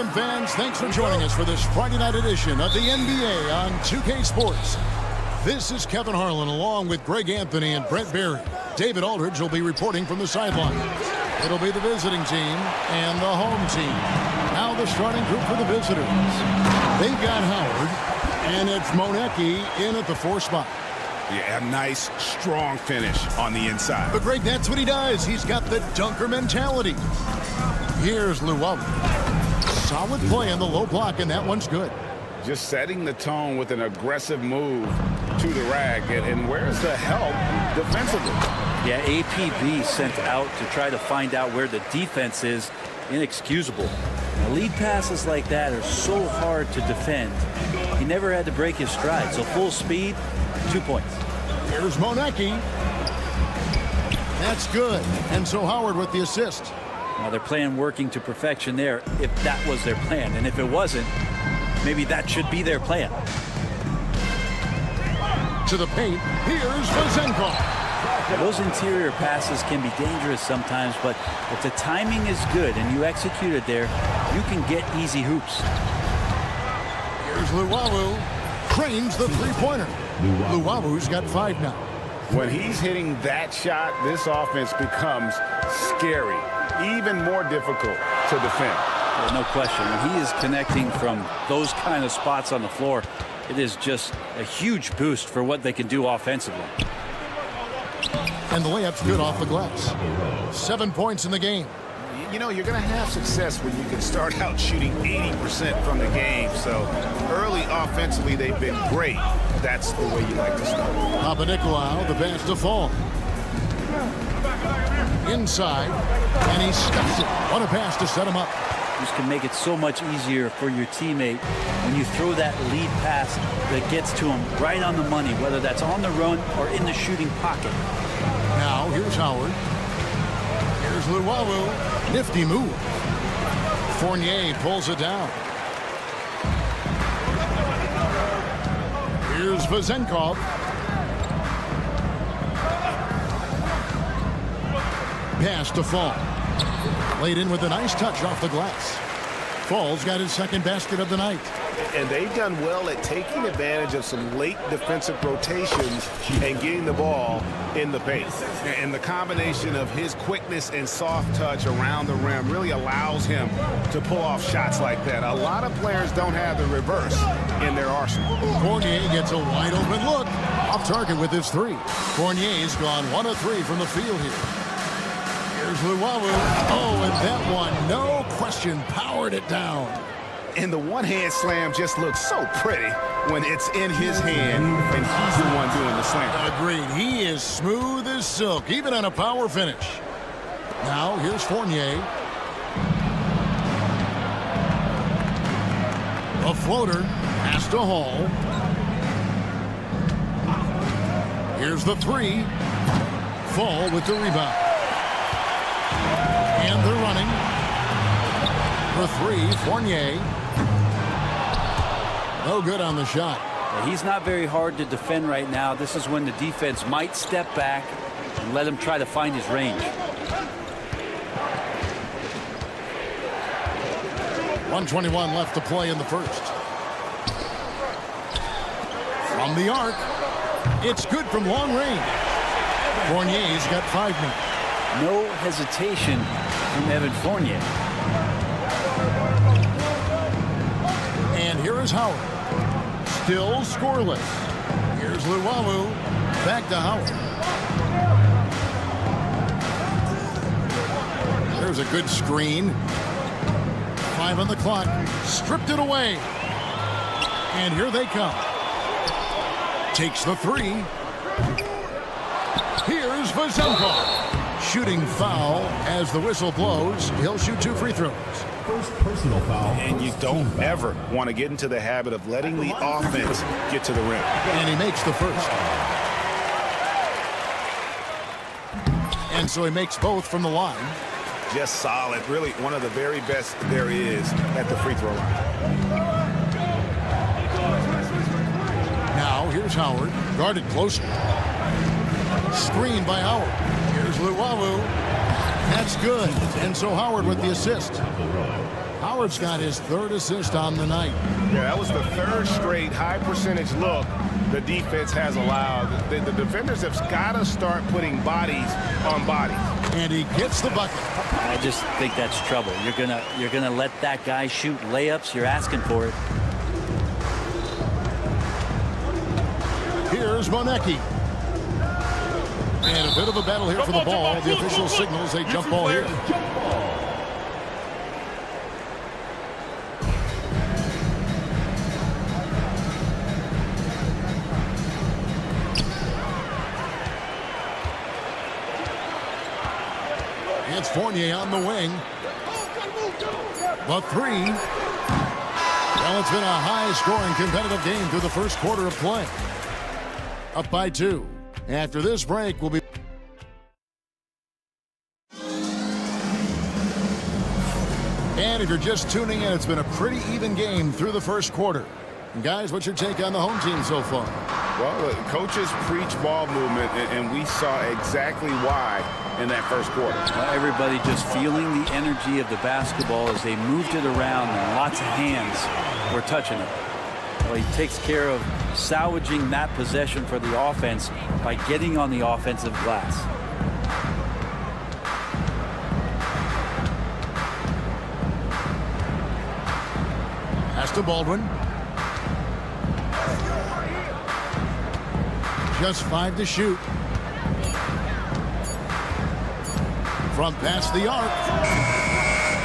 welcome, fans. Thanks for joining us for this Friday night edition of the NBA on 2K Sports. This is Kevin Harlan along with Greg Anthony and Brent Berry. David Aldridge will be reporting from the sidelines. It'll be the visiting team and the home team. Now the starting group for the visitors. They've got Howard, and it's Monecki in at the 4 spot. Yeah, a nice, strong finish on the inside. But Greg, that's what he does. He's got the dunker mentality. Here's Luwawu. Solid play in the low block, and that one's good. Just setting the tone with an aggressive move to the rack. And where's the help defensively? Yeah, APB sent out to try to find out where the defense is. Inexcusable. Now, lead passes like that are so hard to defend. He never had to break his stride, so full speed, 2 points. Here's Monecki. That's good. And so Howard with the assist. Now their plan working to perfection there, if that was their plan. And if it wasn't, maybe that should be their plan. To the paint, here's Vazenkov. Those interior passes can be dangerous sometimes, but if the timing is good and you execute it there, you can get easy hoops. Here's Luwawu. Cranes the three-pointer. Luwawu's got 5 now. When he's hitting that shot, this offense becomes scary, even more difficult to defend. There's no question. When he is connecting from those kind of spots on the floor, it is just a huge boost for what they can do offensively. And the layup's good off the glass. 7 points in the game. You know, you're going to have success when you can start out shooting 80% from the game. So early offensively, they've been great. That's the way you like to start. Papanikolaou, the pass to Fall. Inside, and he stuffs it. What a pass to set him up. This can make it so much easier for your teammate when you throw that lead pass that gets to him right on the money, whether that's on the run or in the shooting pocket. Now, here's Howard. Here's Luwawu. Nifty move. Fournier pulls it down. Here's Vazenkov. Pass to Fall. Laid in with a nice touch off the glass. Fall's got his second basket of the night. And they've done well at taking advantage of some late defensive rotations and getting the ball in the paint. And the combination of his quickness and soft touch around the rim really allows him to pull off shots like that. A lot of players don't have the reverse in their arsenal. Fournier gets a wide open look. Off target with his 3. Fournier's gone 1 of 3 from the field here. Here's Luwawu. Oh, and that one, no question, powered it down. And the one-hand slam just looks so pretty when it's in his hand and he's the one doing the slam. Agreed. He is smooth as silk, even on a power finish. Now, here's Fournier. A floater. Pass to Hall. Here's the 3. Fall with the rebound. And they're running. For 3, Fournier. No good on the shot. He's not very hard to defend right now. This is when the defense might step back and let him try to find his range. 1:21 left to play in the first. From the arc. It's good from long range. Fournier's got 5 now. No hesitation from Evan Fournier. And here is Howard. Still scoreless. Here's Luwawu. Back to Howard. There's a good screen. 5 on the clock. Stripped it away. And here they come. Takes the 3. Here's Vazenkov. Shooting foul as the whistle blows. He'll shoot 2 free throws. First personal foul. And you don't ever want to get into the habit of letting the offense get to the rim. And he makes the first. And so he makes both from the line. Just solid. Really one of the very best there is at the free throw line. Now here's Howard. Guarded closer. Screen by Howard. Here's Luwawu. That's good. And so Howard with the assist. Howard's got his third assist on the night. Yeah, that was the third straight high percentage look the defense has allowed. The defenders have got to start putting bodies on bodies. And he gets the bucket. I just think that's trouble. You're gonna let that guy shoot layups. You're asking for it. Here's Monecki. And a bit of a battle here for the ball. The official signals a jump ball here. It's Fournier on the wing. The three. Well, it's been a high-scoring competitive game through the first quarter of play. Up by 2. After this break, we'll be... And if you're just tuning in, it's been a pretty even game through the first quarter. And guys, what's your take on the home team so far? Well, the coaches preach ball movement, and we saw exactly why in that first quarter. Well, everybody just feeling the energy of the basketball as they moved it around, and lots of hands were touching it. Well, he takes care of salvaging that possession for the offense by getting on the offensive glass. Pass to Baldwin. Just 5 to shoot. From past the arc.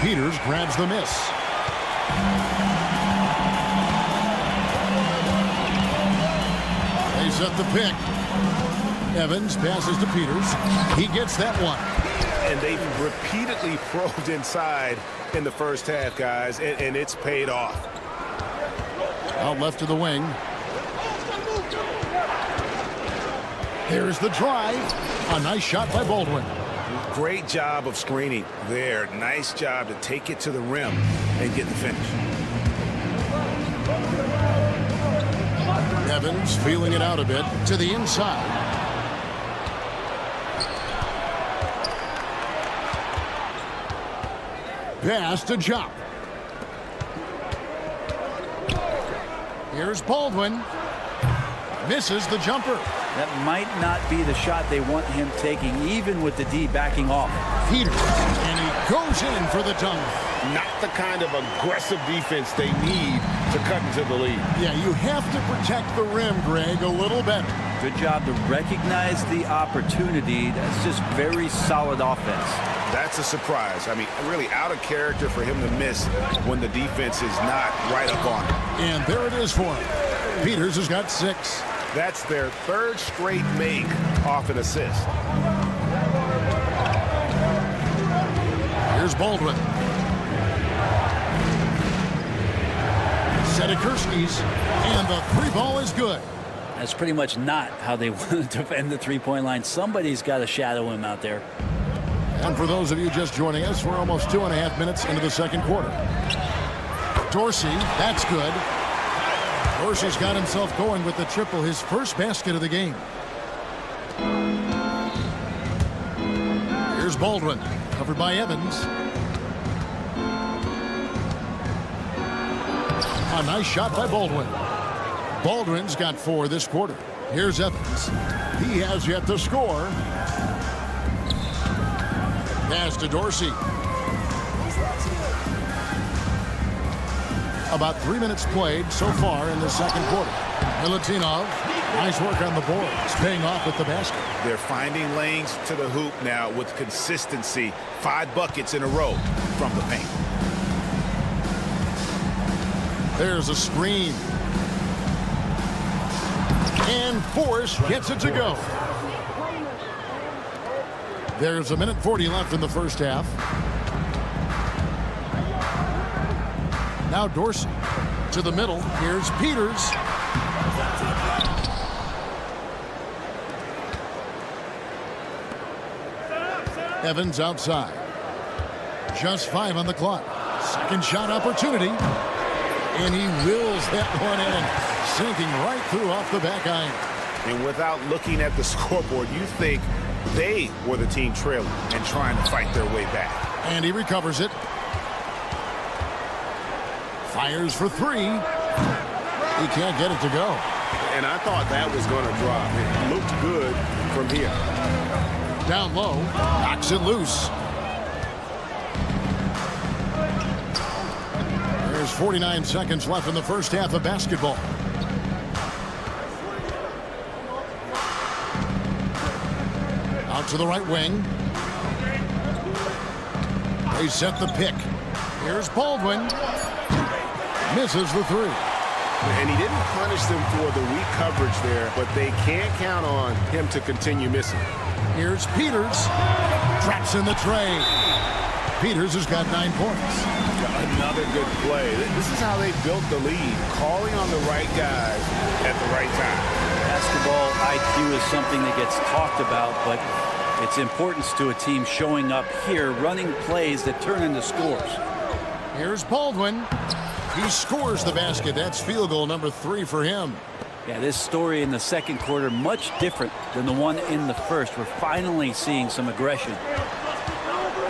Peters grabs the miss. They set the pick. Evans passes to Peters. He gets that one. And they've repeatedly probed inside in the first half, guys, and it's paid off. Out left to the wing. Here's the drive. A nice shot by Baldwin. Great job of screening there. Nice job to take it to the rim and get the finish. Evans feeling it out a bit to the inside. Pass to Jop. Here's Baldwin. Misses the jumper. That might not be the shot they want him taking, even with the D backing off. Peters, and he goes in for the dunk. Not the kind of aggressive defense they need to cut into the lead. Yeah, you have to protect the rim, Greg, a little better. Good job to recognize the opportunity. That's just very solid offense. That's a surprise. I mean, really out of character for him to miss when the defense is not right up on him. And there it is for him. Peters has got 6. That's their third straight make off an assist. Here's Baldwin. Sedikurski's, and the 3 ball is good. That's pretty much not how they want to defend the three-point line. Somebody's got to shadow him out there. And for those of you just joining us, we're almost 2.5 minutes into the second quarter. Dorsey, that's good. Dorsey's got himself going with the triple, his first basket of the game. Here's Baldwin, covered by Evans. A nice shot by Baldwin. Baldwin's got 4 this quarter. Here's Evans. He has yet to score. Pass to Dorsey. About 3 minutes played so far in the second quarter. Milutinov, nice work on the boards, paying off with the basket. They're finding lanes to the hoop now with consistency. 5 buckets in a row from the paint. There's a screen. And Forrest gets it to go. There's 1:40 left in the first half. Now Dorsey to the middle. Here's Peters. Evans outside. Just 5 on the clock. Second shot opportunity. And he wills that one in, sinking right through off the back iron. And without looking at the scoreboard, you think they were the team trailing and trying to fight their way back. And he recovers it. Fires for three. He can't get it to go. And I thought that was going to drop. It looked good from here. Down low, knocks it loose. There's 49 seconds left in the first half of basketball. Out to the right wing. They set the pick. Here's Baldwin. Misses the three. And he didn't punish them for the weak coverage there, but they can't count on him to continue missing. Here's Peters. Drops in the tray. Peters has got 9 points. Another good play. This is how they built the lead, calling on the right guys at the right time. Basketball IQ is something that gets talked about, but its importance to a team showing up here, running plays that turn into scores. Here's Baldwin. He scores the basket. That's field goal number 3 for him. Yeah, this story in the second quarter much different than the one in the first. We're finally seeing some aggression.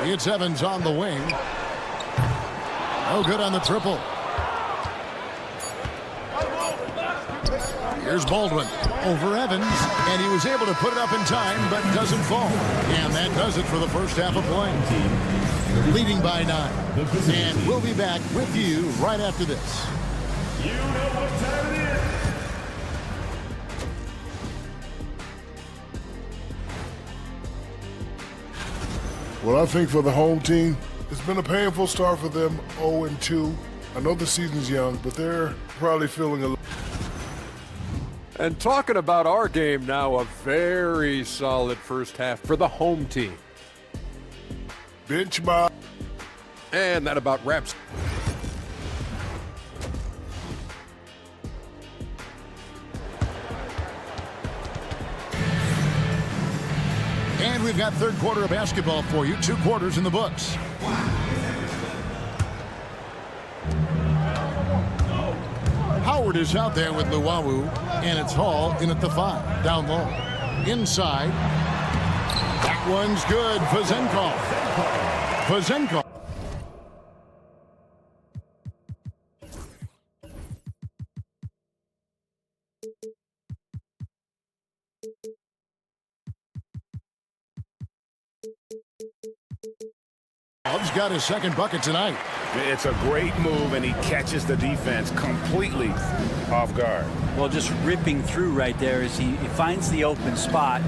It's Evans on the wing. No good on the triple. Here's Baldwin over Evans, and he was able to put it up in time, but doesn't fall. And that does it for the first half of play. Leading by 9. And we'll be back with you right after this. You know what time it is. Well, I think for the home team, it's been a painful start for them, 0-2. I know the season's young, but they're probably feeling a little. And talking about our game now, a very solid first half for the home team. Bench by. And that about wraps. And we've got third quarter of basketball for you. 2 quarters in the books. Howard is out there with Luwawu, and it's Hall in at the 5. Down low. Inside. That one's good. Fazenkov. He's got his second bucket tonight. It's a great move, and he catches the defense completely off guard. Well, just ripping through right there as he finds the open spot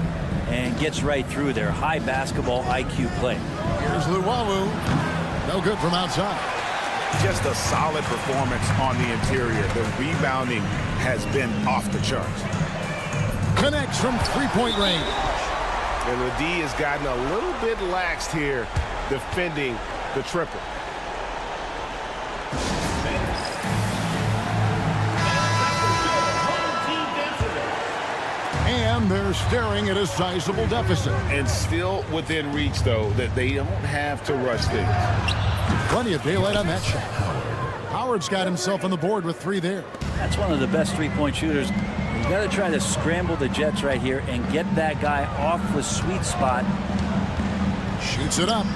and gets right through there. High basketball IQ play. Here's Luwawu. No good from outside. Just a solid performance on the interior. The rebounding has been off the charts. Connects from three-point range. And the D has gotten a little bit laxed here defending the triple. And they're staring at a sizable deficit. And still within reach, though, that they don't have to rush things. Plenty of daylight on that shot. Howard's got himself on the board with 3 there. That's one of the best three-point shooters. You got to try to scramble the Jets right here and get that guy off the sweet spot. Shoots it up.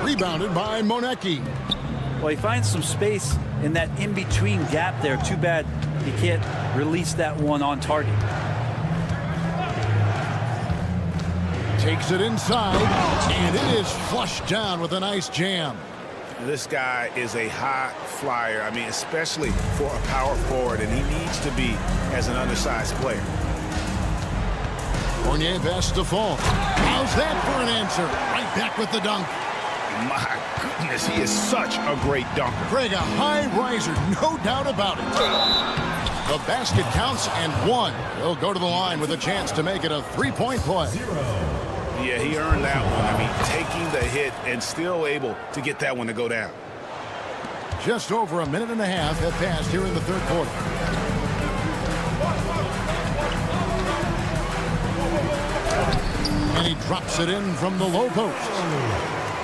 Rebounded by Monecki. Well, he finds some space in that in-between gap there. Too bad he can't release that one on target. Takes it inside, and it is flushed down with a nice jam. This guy is a high flyer. I mean, especially for a power forward, and he needs to be as an undersized player. Fournier best to fall. How's that for an answer? Right back with the dunk. My goodness, he is such a great dunker. Greg, a high riser, no doubt about it. The basket counts and 1. He'll go to the line with a chance to make it a 3-point play. Yeah, he earned that one. I mean, taking the hit and still able to get that one to go down. Just over a minute and a half have passed here in the third quarter. And he drops it in from the low post.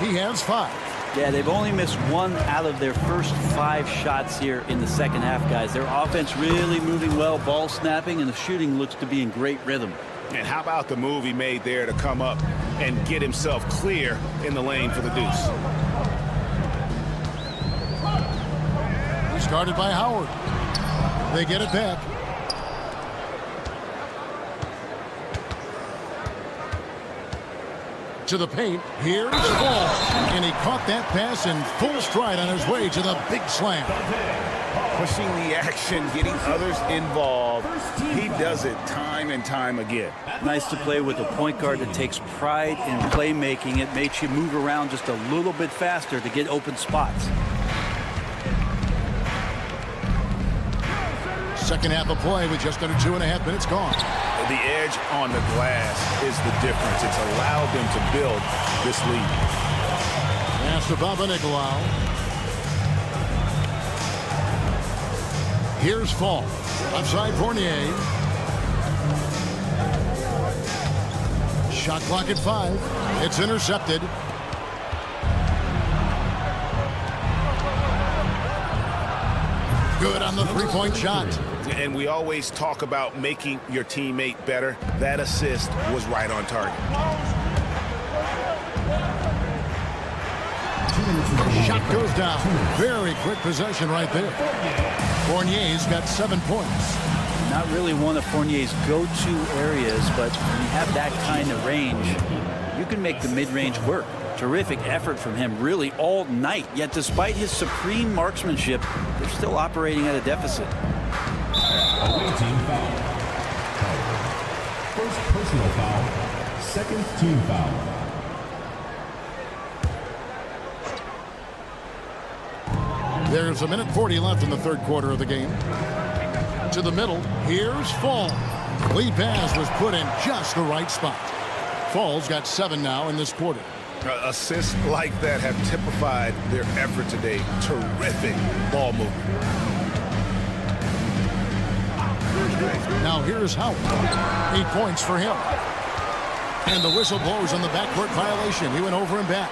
He has 5. Yeah, they've only missed 1 out of their first 5 shots here in the second half, guys. Their offense really moving well, ball snapping, and the shooting looks to be in great rhythm. And how about the move he made there to come up and get himself clear in the lane for the deuce? Guarded by Howard. They get it back. To the paint. Here's Ball. And he caught that pass in full stride on his way to the big slam. Pushing the action, getting others involved. He does it time and time again. Nice to play with a point guard that takes pride in playmaking. It makes you move around just a little bit faster to get open spots. Second half of play with just under 2.5 minutes gone. The edge on the glass is the difference. It's allowed them to build this lead. Pass to Papanikolaou. Here's Fall. Outside Fournier. Shot clock at 5. It's intercepted. Good on the three-point shot. And we always talk about making your teammate better. That assist was right on target. Shot goes down. Very quick possession right there. Fournier's got 7 points. Not really one of Fournier's go-to areas, but when you have that kind of range, you can make the mid-range work. Terrific effort from him really all night. Yet despite his supreme marksmanship, they're still operating at a deficit. Away team foul. First personal foul. Second team foul. There's 1:40 left in the third quarter of the game. To the middle. Here's Fall. Lead pass was put in just the right spot. Fall's got 7 now in this quarter. Assists like that have typified their effort today. Terrific ball movement. Now here's Howard. 8 points for him. And the whistle blows on the backcourt violation. He went over and back.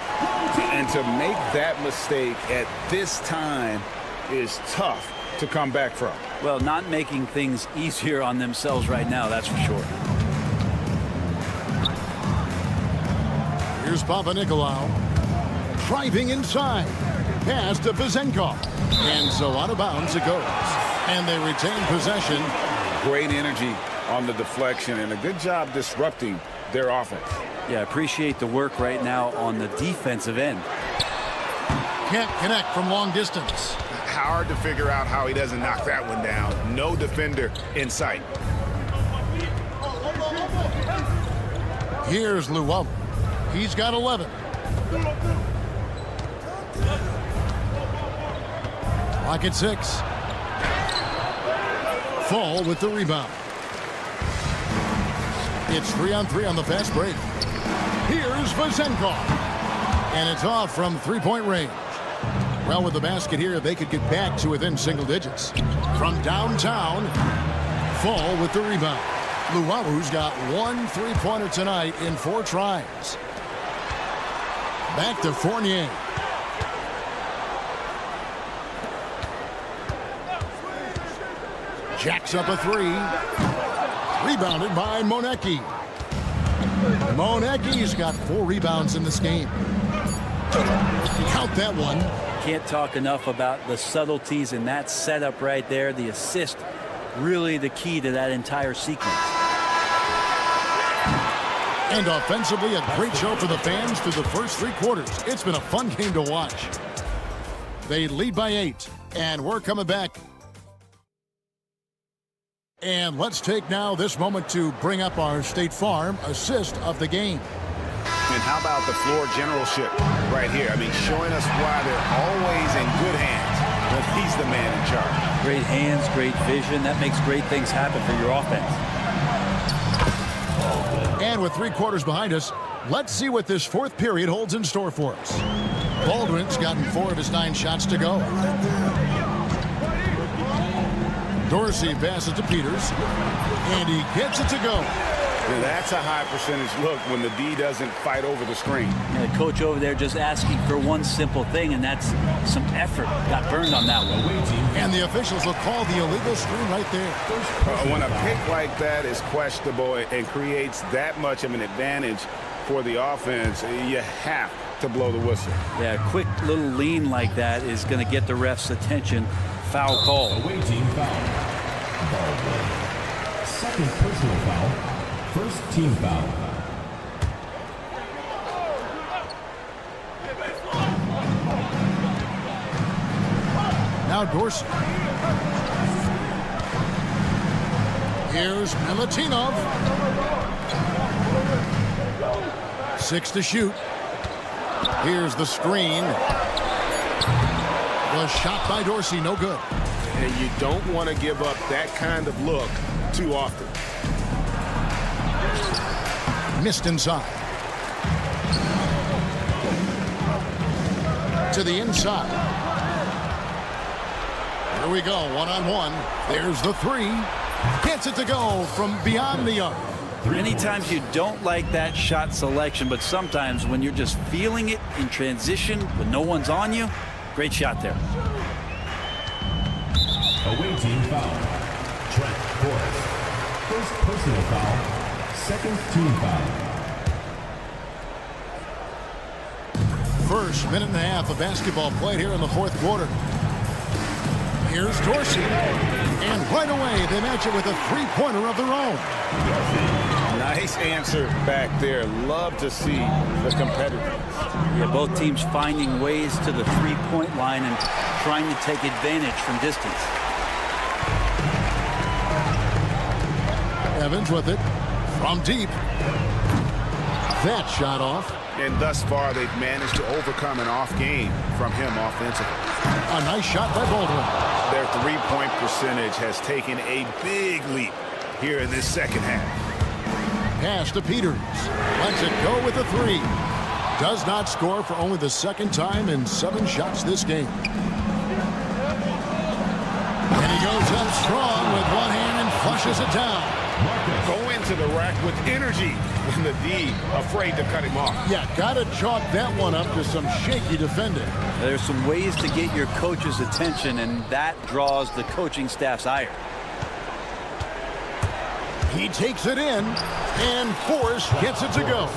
And to make that mistake at this time is tough to come back from. Well, not making things easier on themselves right now, that's for sure. Here's Papanikolaou. Driving inside. Pass to Vezenkov. And so out of bounds it goes. And they retain possession. Great energy on the deflection and a good job disrupting their offense. Yeah, appreciate the work right now on the defensive end. Can't connect from long distance. Hard to figure out how he doesn't knock that one down. No defender in sight. Here's Luau. He's got 11. Clock at 6. Fall with the rebound. It's 3-on-3 on the fast break. Here's Vezenkov. And it's off from three-point range. Well, with the basket here, they could get back to within single digits. From downtown, Fall with the rebound. Luau's got 1 3-pointer tonight in 4 tries. Back to Fournier. Jacks up a 3. Rebounded by Monecki. Monecki's got 4 rebounds in this game. Count that one. Can't talk enough about the subtleties in that setup right there. The assist, really the key to that entire sequence. And offensively, a great show for the fans through the first 3 quarters. It's been a fun game to watch. They lead by 8, and we're coming back. And let's take now this moment to bring up our State Farm assist of the game. And how about the floor generalship right here? I mean, showing us why they're always in good hands when he's the man in charge. Great hands, great vision. That makes great things happen for your offense. And with 3 quarters behind us, let's see what this 4th period holds in store for us. Baldwin's gotten 4 of his 9 shots to go. Dorsey passes to Peters, and he gets it to go. And that's a high percentage look when the D doesn't fight over the screen. And the coach over there just asking for one simple thing, and that's some effort. Got burned on that one. And the officials will call the illegal screen right there. When a pick like that is questionable and creates that much of an advantage for the offense, you have to blow the whistle. Yeah, a quick little lean like that is going to get the ref's attention Foul call. Away team foul. Baldwin. Second personal foul. First team foul. Now Dorsey. Here's Milutinov. 6 to shoot. Here's the screen. Was shot by Dorsey, no good. And you don't want to give up that kind of look too often. Missed inside. To the inside. Here we go, one-on-one. There's the three. Gets it to go from beyond the arc. Many times you don't like that shot selection, but sometimes when you're just feeling it in transition when no one's on you, great shot there. Away team foul. Trent Forrest. First personal foul. Second team foul. First minute and a half of basketball played here in the fourth quarter. Here's Dorsey. And right away, they match it with a three-pointer of their own. Nice answer back there. Love to see the competitiveness. Yeah, both teams finding ways to the three-point line and trying to take advantage from distance. Evans with it from deep. That shot off. And thus far, they've managed to overcome an off game from him offensively. A nice shot by Baldwin. Their three-point percentage has taken a big leap here in this second half. Pass to Peters. Lets it go with a three. Does not score for only the second time in 7 shots this game. And he goes up strong with one hand and flushes it down. Go into the rack with energy, and the D afraid to cut him off. Yeah, gotta chalk that one up to some shaky defending. There's some ways to get your coach's attention, and that draws the coaching staff's ire. He takes it in, and Forrest gets it to go.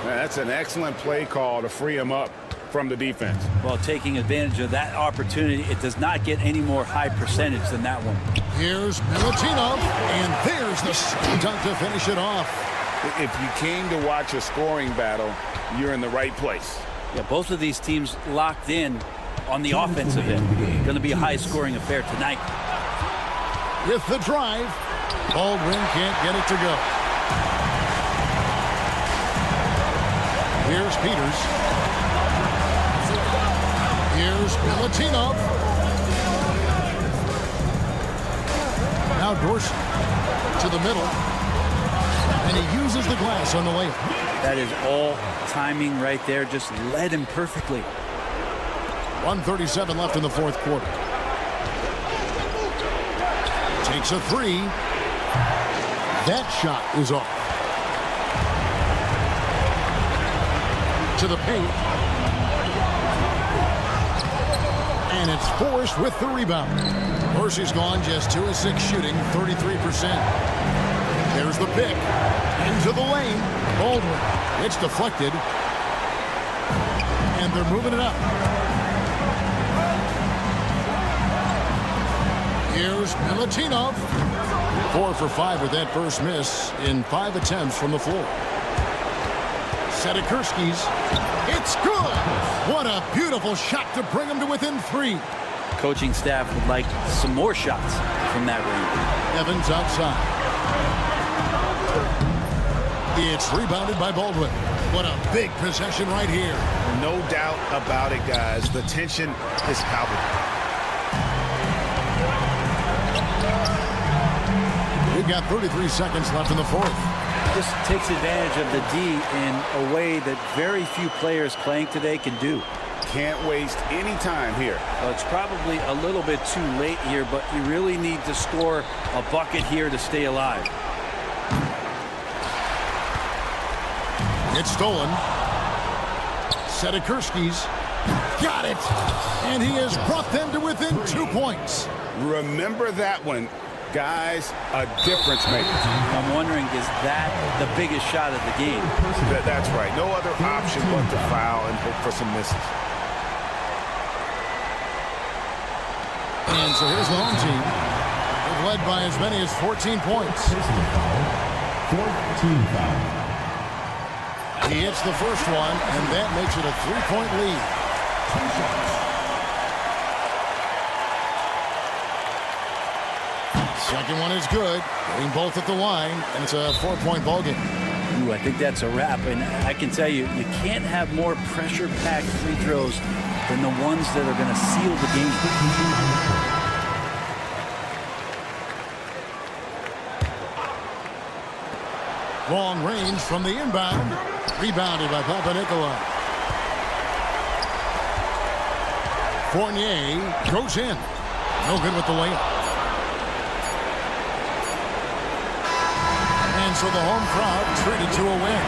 That's an excellent play call to free him up from the defense. Well, taking advantage of that opportunity, it does not get any more high percentage than that one. Here's Milutinov, and there's the dunk to finish it off. If you came to watch a scoring battle, you're in the right place. Yeah, both of these teams locked in on the offensive end. Going to be a high-scoring affair tonight. With the drive, Baldwin can't get it to go. Here's Peters. Here's Milutinov. Now Dorsey to the middle. And he uses the glass on the layup. That is all timing right there. Just led him perfectly. 1:37 left in the fourth quarter. Takes a three. That shot is off. To the paint. And it's Forrest with the rebound. Dorsey's gone just 2 of 6 shooting, 33%. There's the pick. Into the lane. Baldwin. It's deflected. And they're moving it up. Here's Milutinov. 4 for 5 with that first miss in 5 attempts from the floor. Sadakurski's. It's good. What a beautiful shot to bring him to within 3. Coaching staff would like some more shots from that range. Evans outside. It's rebounded by Baldwin. What a big possession right here. No doubt about it, guys. The tension is palpable. We've got 33 seconds left in the fourth. This takes advantage of the D in a way that very few players playing today can do. Can't waste any time here. Well, it's probably a little bit too late here, but you really need to score a bucket here to stay alive. It's stolen. Sadakurski's got it. And he has brought them to within 2 points. Remember that one. Guys, a difference maker. I'm wondering, is that the biggest shot of the game? That's right. No other option but to foul and hope for some misses. And so here's the home team. They've led by as many as 14 points. Personal foul. Fourth team foul. He hits the first one, and that makes it a 3-point lead. 2 shots. Second one is good. Getting both at the line, and it's a 4-point ball game. Ooh, I think that's a wrap. And I can tell you, you can't have more pressure-packed free throws than the ones that are going to seal the game. Long range from the inbound. Rebounded by Papanikolaou. Fournier goes in. No good with the layup. And so the home crowd treated to a win.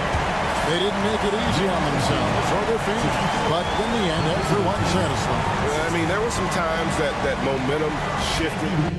They didn't make it easy on themselves or their fans, but in the end, everyone satisfied. I mean, there were some times that momentum shifted.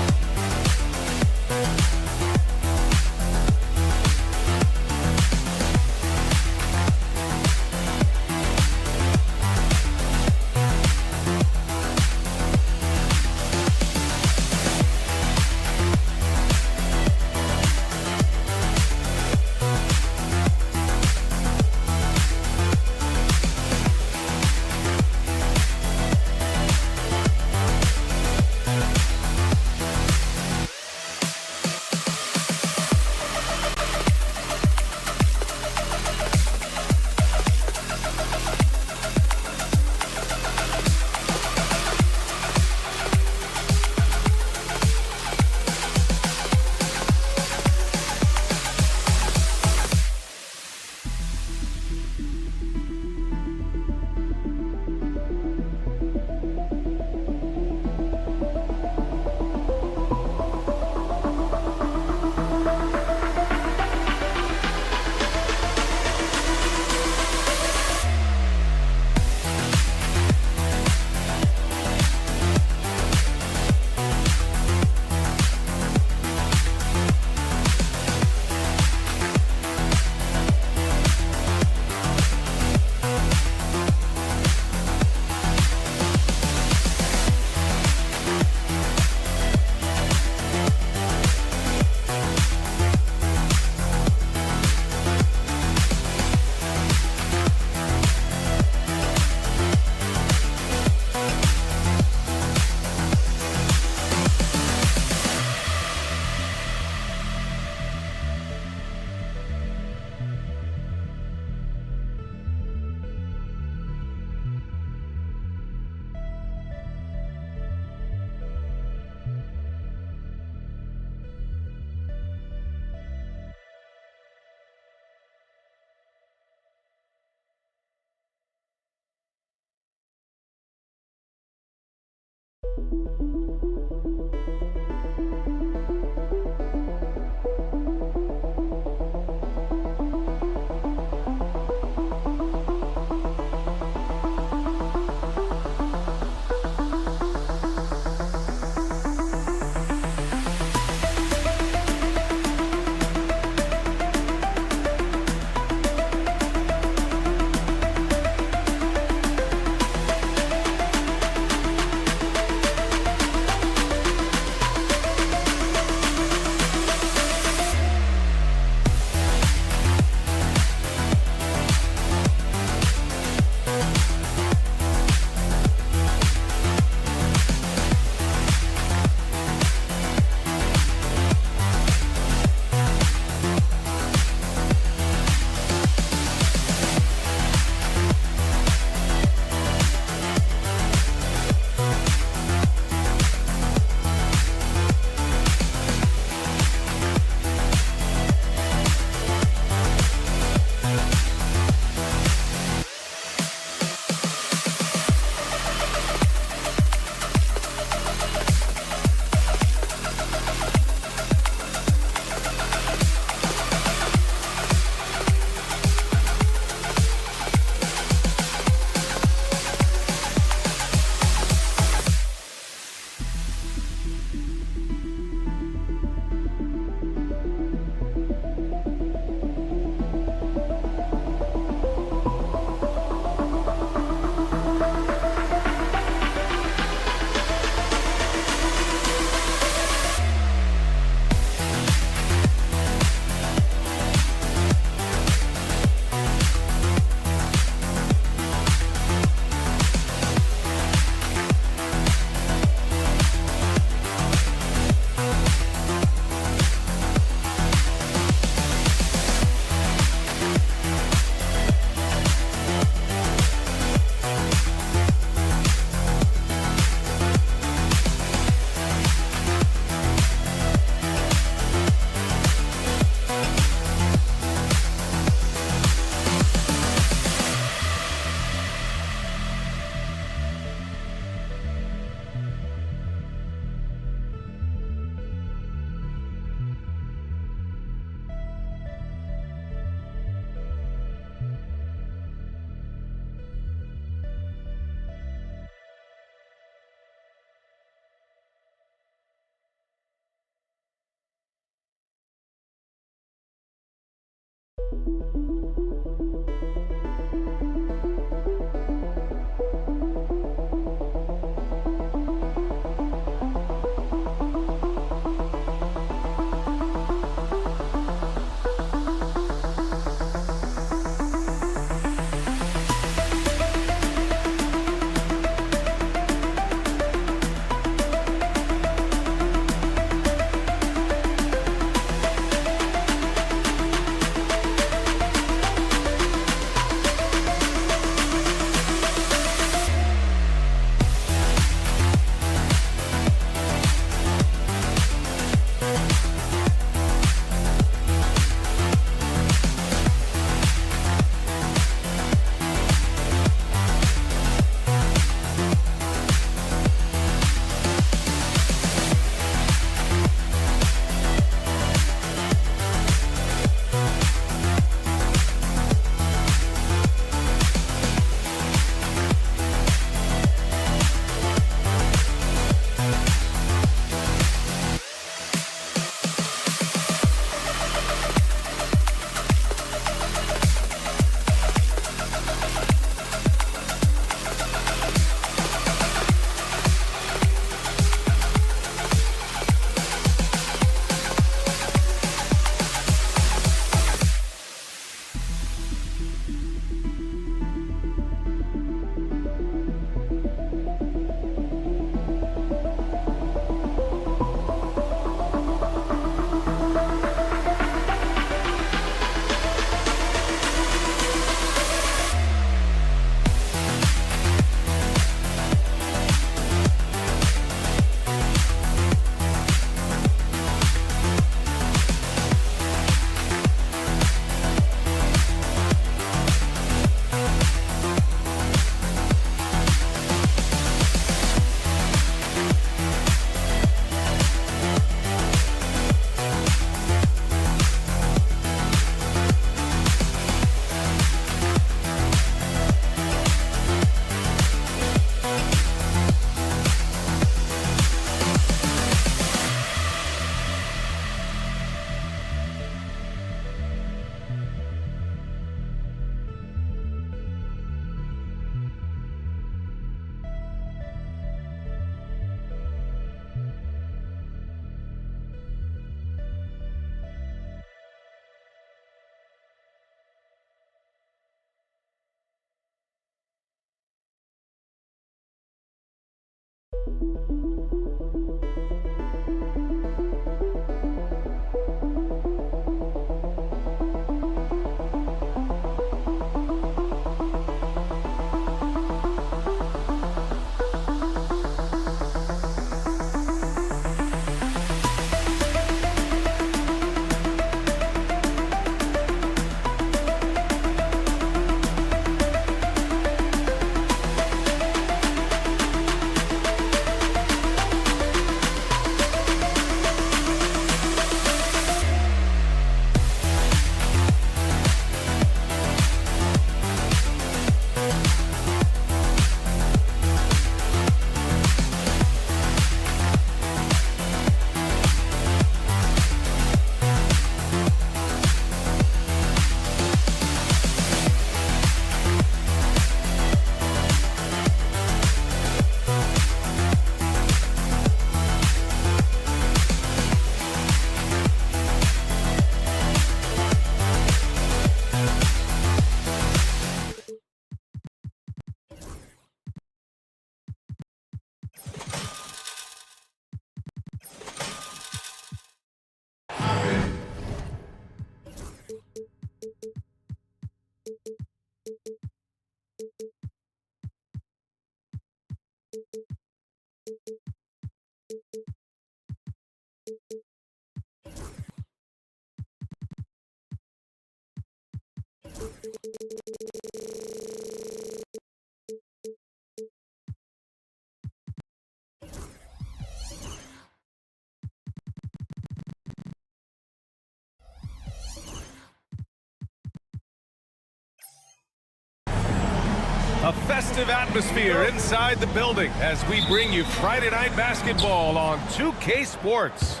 A festive atmosphere inside the building as we bring you Friday Night Basketball on 2K Sports.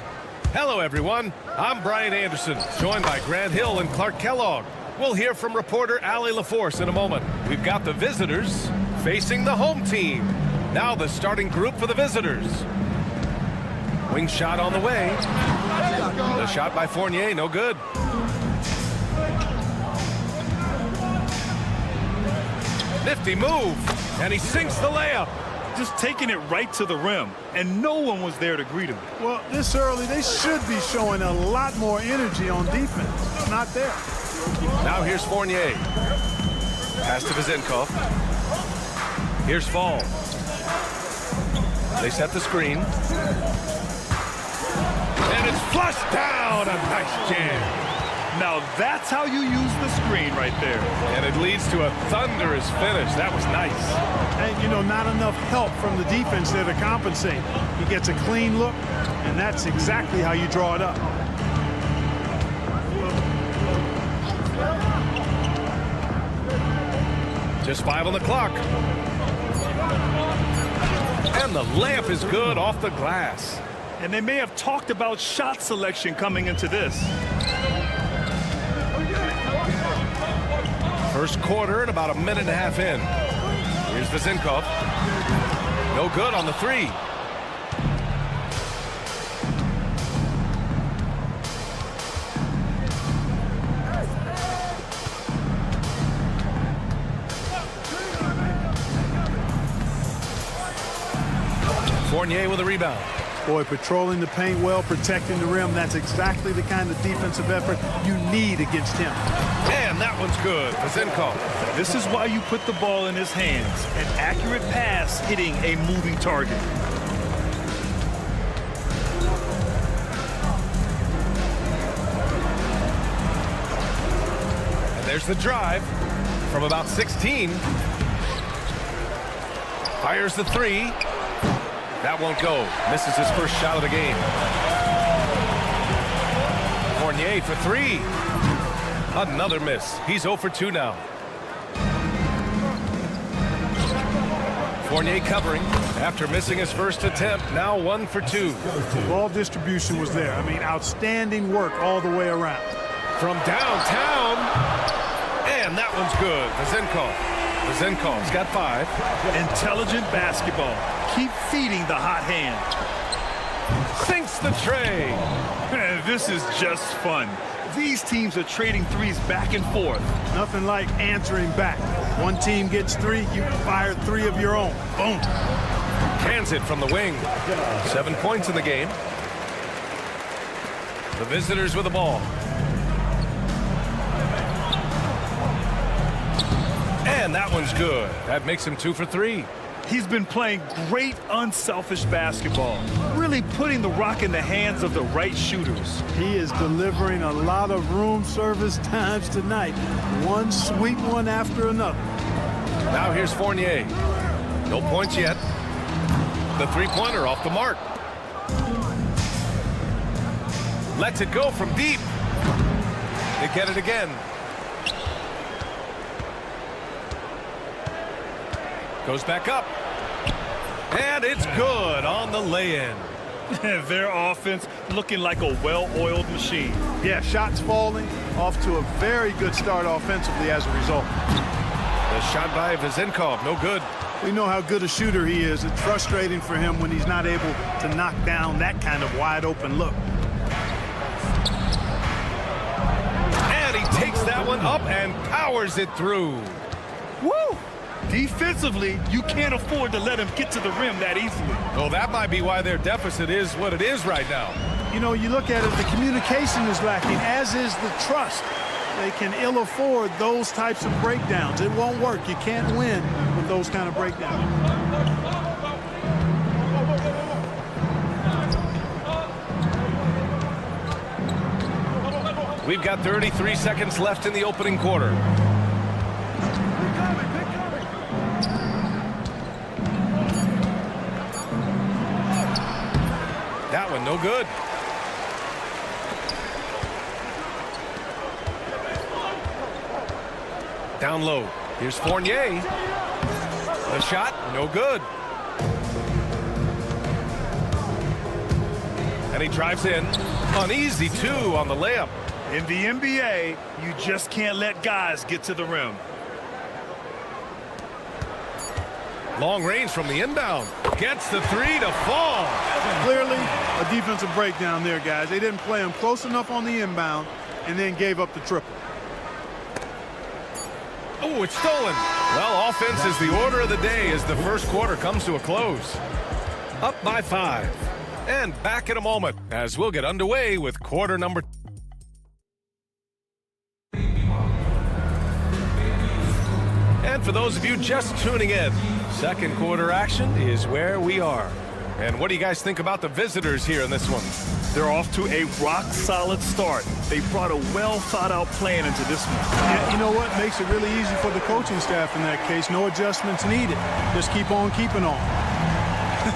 Hello, everyone. I'm Brian Anderson, joined by Grant Hill and Clark Kellogg. We'll hear from reporter Allie LaForce in a moment. We've got the visitors facing the home team. Now the starting group for the visitors. Wing shot on the way. The shot by Fournier, no good. Nifty move, and he sinks the layup. Just taking it right to the rim, and no one was there to greet him. Well, this early, they should be showing a lot more energy on defense. It's not there. Now here's Fournier. Pass to Vezenkov. Here's Fall. They set the screen. And it's flushed down. A nice jam. Now that's how you use the screen right there. And it leads to a thunderous finish. That was nice. And, you know, not enough help from the defense there to compensate. He gets a clean look, and that's exactly how you draw it up. Just 5 on the clock. And the layup is good off the glass. And they may have talked about shot selection coming into this. First quarter and about a minute and a half in. Here's Vezenkov. No good on the three. Fournier with a rebound. Boy, patrolling the paint well, protecting the rim. That's exactly the kind of defensive effort you need against him. And that one's good. Vezenkov. This is why you put the ball in his hands. An accurate pass hitting a moving target. And there's the drive from about 16. Fires the three. That won't go. Misses his first shot of the game. Fournier for three. Another miss. He's 0 for 2 now. Fournier covering after missing his first attempt. Now 1 for 2. Ball distribution was there. I mean, outstanding work all the way around. From downtown. And that one's good. Vezenkov's got 5. Intelligent basketball. Keep feeding the hot hand. Sinks the tray. This is just fun. These teams are trading threes back and forth. Nothing like answering back. One team gets 3, you fire 3 of your own. Boom. Cans it from the wing. 7 points in the game. The visitors with the ball. And that one's good. That makes him 2 for 3. He's been playing great unselfish basketball, really putting the rock in the hands of the right shooters. He is delivering a lot of room service times tonight. One sweet one after another. Now here's Fournier. No points yet. The three-pointer off the mark. Lets it go from deep. They get it again. Goes back up. And it's good on the lay-in. Their offense looking like a well-oiled machine. Yeah, shots falling. Off to a very good start offensively as a result. The shot by Vezenkov, no good. We know how good a shooter he is. It's frustrating for him when he's not able to knock down that kind of wide-open look. And he takes that one up and powers it through. Woo! Defensively, you can't afford to let him get to the rim that easily. Well, that might be why their deficit is what it is right now. You know, you look at it, the communication is lacking, as is the trust. They can ill afford those types of breakdowns. It won't work. You can't win with those kind of breakdowns. We've got 33 seconds left in the opening quarter. That one, no good. Down low. Here's Fournier. The shot, no good. And he drives in. An easy 2 on the layup. In the NBA, you just can't let guys get to the rim. Long range from the inbound. Gets the three to fall. Clearly, a defensive breakdown there, guys. They didn't play him close enough on the inbound and then gave up the triple. Oh, it's stolen. Well, offense is the order of the day as the first quarter comes to a close. Up by 5. And back in a moment as we'll get underway with quarter number 2. And for those of you just tuning in, second quarter action is where we are. And what do you guys think about the visitors here in this one? They're off to a rock-solid start. They brought a well-thought-out plan into this one. Yeah, you know what? Makes it really easy for the coaching staff in that case. No adjustments needed. Just keep on keeping on.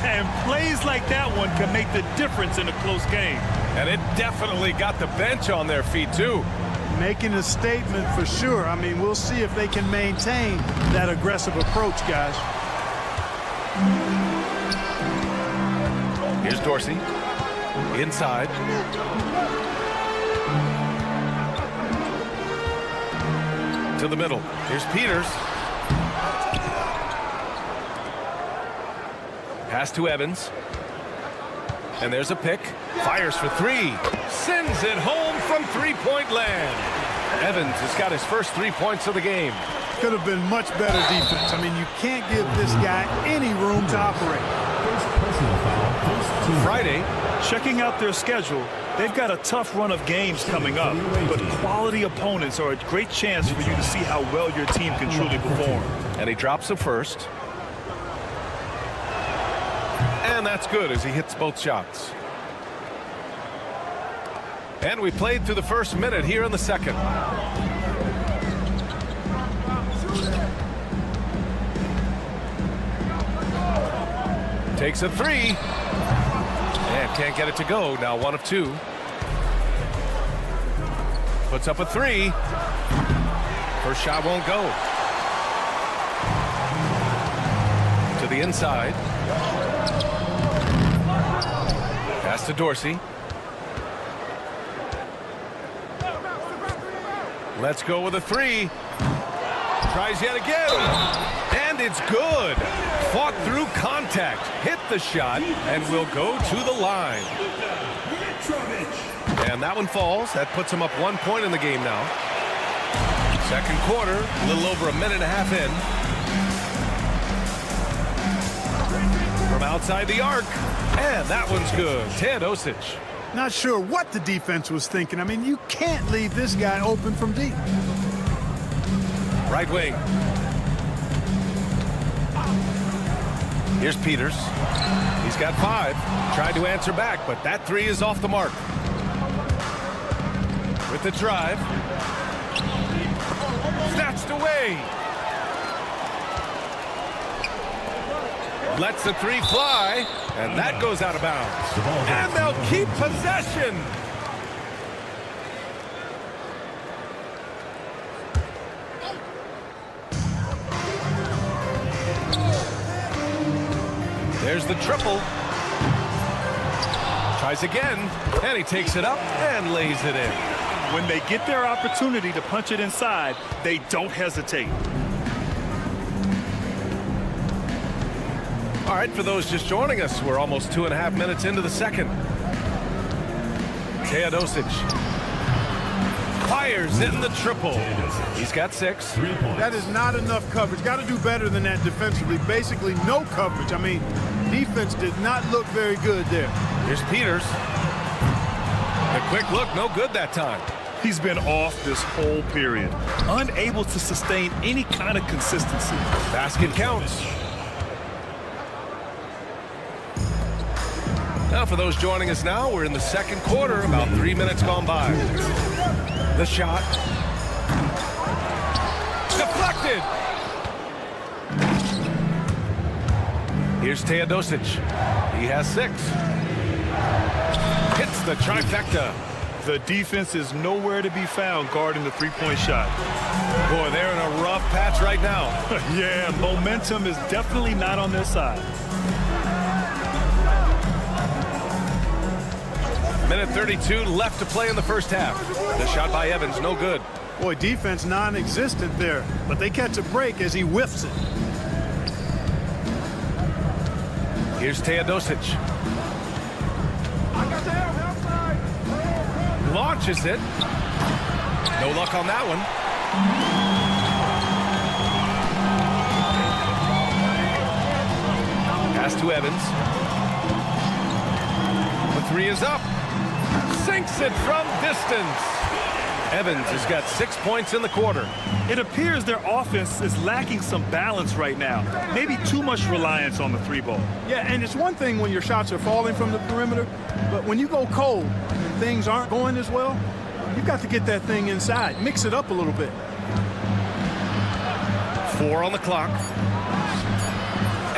And plays like that one can make the difference in a close game. And it definitely got the bench on their feet, too. Making a statement for sure. I mean, we'll see if they can maintain that aggressive approach, guys. Here's Dorsey. Inside. To the middle. Here's Peters. Pass to Evans. And there's a pick. Fires for three. Sends it home from three-point land. Evans has got his first 3 points of the game. Could have been much better defense. I mean, you can't give this guy any room to operate. Friday. Checking out their schedule, they've got a tough run of games coming up, but quality opponents are a great chance for you to see how well your team can truly perform. And he drops the first. And that's good as he hits both shots. And we played through the first minute here in the second. Takes a three. And can't get it to go. Now 1 of 2. Puts up a three. First shot won't go. To the inside. Pass to Dorsey. Let's go with a three. Tries yet again. And it's good. Fought through contact. Hit the shot and will go to the line. And that one falls. That puts him up 1 point in the game now. Second quarter, a little over a minute and a half in. From outside the arc. And that one's good. Teodosic. Not sure what the defense was thinking. I mean, you can't leave this guy open from deep. Right wing. Here's Peters. He's got 5. Tried to answer back, but that three is off the mark. With the drive. Snatched away. Lets the three fly, and that goes out of bounds. And they'll keep possession. There's the triple. Tries again, and he takes it up and lays it in. When they get their opportunity to punch it inside, they don't hesitate. All right, for those just joining us, we're almost 2.5 minutes into the second. Teodosic fires in the triple. He's got 6. That is not enough coverage. Got to do better than that defensively. Basically, no coverage. I mean, defense did not look very good there. Here's Peters. The quick look, no good that time. He's been off this whole period, unable to sustain any kind of consistency. Basket counts. Now, for those joining us now, we're in the second quarter, about 3 minutes gone by. The shot. Deflected. Here's Teodosic. He has 6. Hits the trifecta. The defense is nowhere to be found guarding the three-point shot. Boy, they're in a rough patch right now. Yeah, momentum is definitely not on their side. Minute 32 left to play in the first half. The shot by Evans, no good. Boy, defense non-existent there, but they catch a break as he whiffs it. Here's Teodosic. Launches it. No luck on that one. Pass to Evans. The three is up. Sinks it from distance. Evans has got 6 points in the quarter. It appears their offense is lacking some balance right now. Maybe too much reliance on the three ball. Yeah, and it's one thing when your shots are falling from the perimeter, but when you go cold and things aren't going as well, you've got to get that thing inside. Mix it up a little bit. 4 on the clock.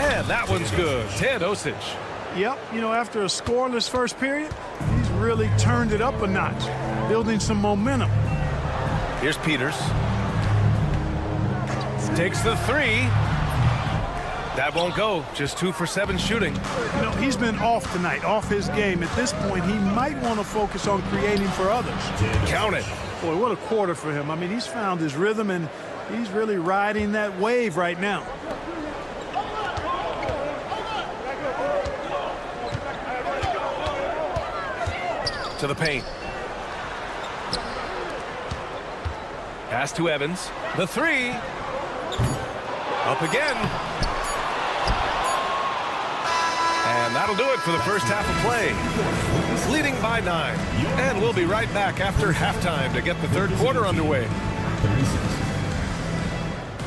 And that one's good. Teodosic. Yep, you know, after a scoreless first period, he's really turned it up a notch, building some momentum. Here's Peters. Takes the three. That won't go. Just 2 for 7 shooting. You know, he's been off tonight, off his game. At this point, he might want to focus on creating for others. Count it. Boy, what a quarter for him. I mean, he's found his rhythm, and he's really riding that wave right now. To the paint. Pass to Evans. The three. Up again. And that'll do it for the first half of play. Leading by 9. And we'll be right back after halftime to get the third quarter underway.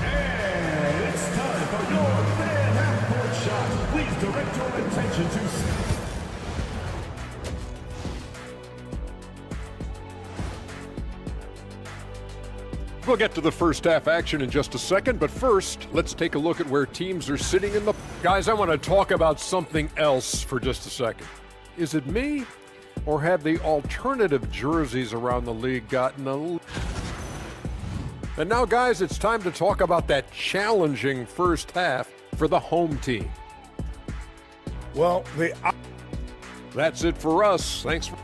And it's time for your fan half-court shot. Please direct your attention to... We'll get to the first half action in just a second, but first, let's take a look at where teams are sitting in the... Guys, I want to talk about something else for just a second. Is it me, or have the alternative jerseys around the league gotten a... And now, guys, it's time to talk about that challenging first half for the home team. Well, That's it for us. Thanks for...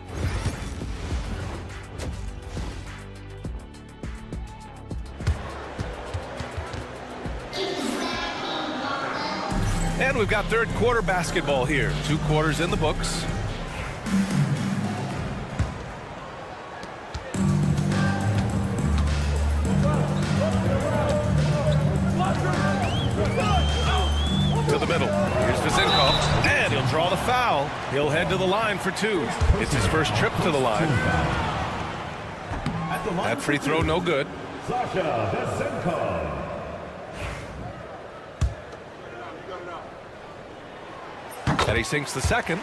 And we've got third quarter basketball here. 2 quarters in the books. To the middle. Here's Vizinkov. And he'll draw the foul. He'll head to the line for 2. It's his first trip to the line. That free throw no good. And he sinks the second.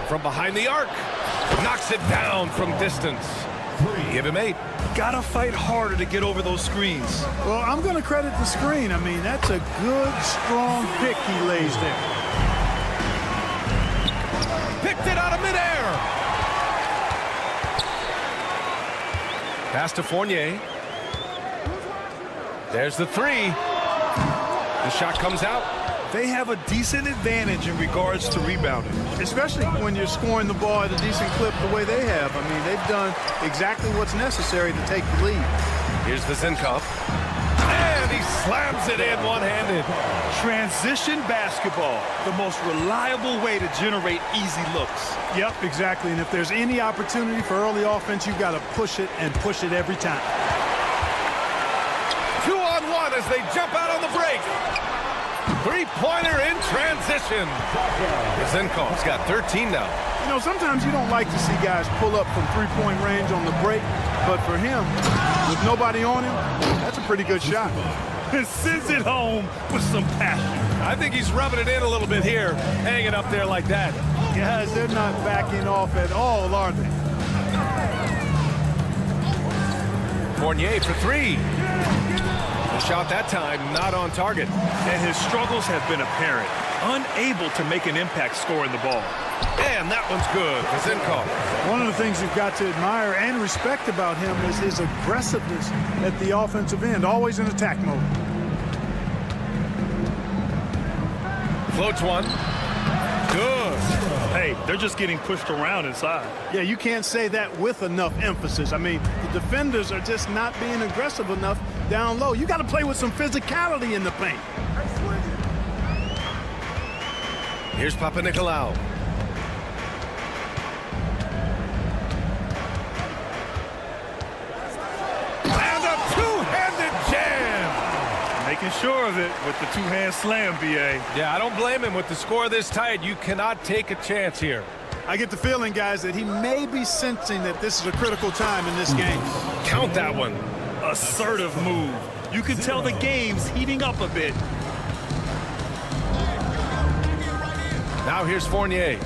From behind the arc. Knocks it down from distance. Give him 8. Gotta fight harder to get over those screens. Well, I'm going to credit the screen. I mean, that's a good, strong pick he lays there. Picked it out of midair. Pass to Fournier. There's the 3. The shot comes out. They have a decent advantage in regards to rebounding. Especially when you're scoring the ball at a decent clip the way they have. I mean, they've done exactly what's necessary to take the lead. Here's Vizinkov. And he slams it in one-handed. Transition basketball, the most reliable way to generate easy looks. Yep, exactly. And if there's any opportunity for early offense, you've got to push it and push it every time. 2-on-1 as they jump out on the break. 3-pointer in transition. Vizinkov's got 13 now. You know, sometimes you don't like to see guys pull up from three-point range on the break, but for him, with nobody on him, that's a pretty good shot. And sends it home with some passion. I think he's rubbing it in a little bit here, hanging up there like that. Guys, they're not backing off at all, are they? Fournier for 3. The shot that time not on target. And his struggles have been apparent. Unable to make an impact scoring the ball. And that one's good. Zinkov. One of the things you've got to admire and respect about him is his aggressiveness at the offensive end, always in attack mode. Floats one. Good. Hey, they're just getting pushed around inside. Yeah, you can't say that with enough emphasis. I mean, the defenders are just not being aggressive enough down low. You got to play with some physicality in the paint. Here's Papanikolaou. And a two-handed jam. Making sure of it with the two-hand slam, B.A. Yeah, I don't blame him. With the score this tight, you cannot take a chance here. I get the feeling, guys, that he may be sensing that this is a critical time in this game. Count that one. Assertive move. You can tell the game's heating up a bit. Now here's Fournier.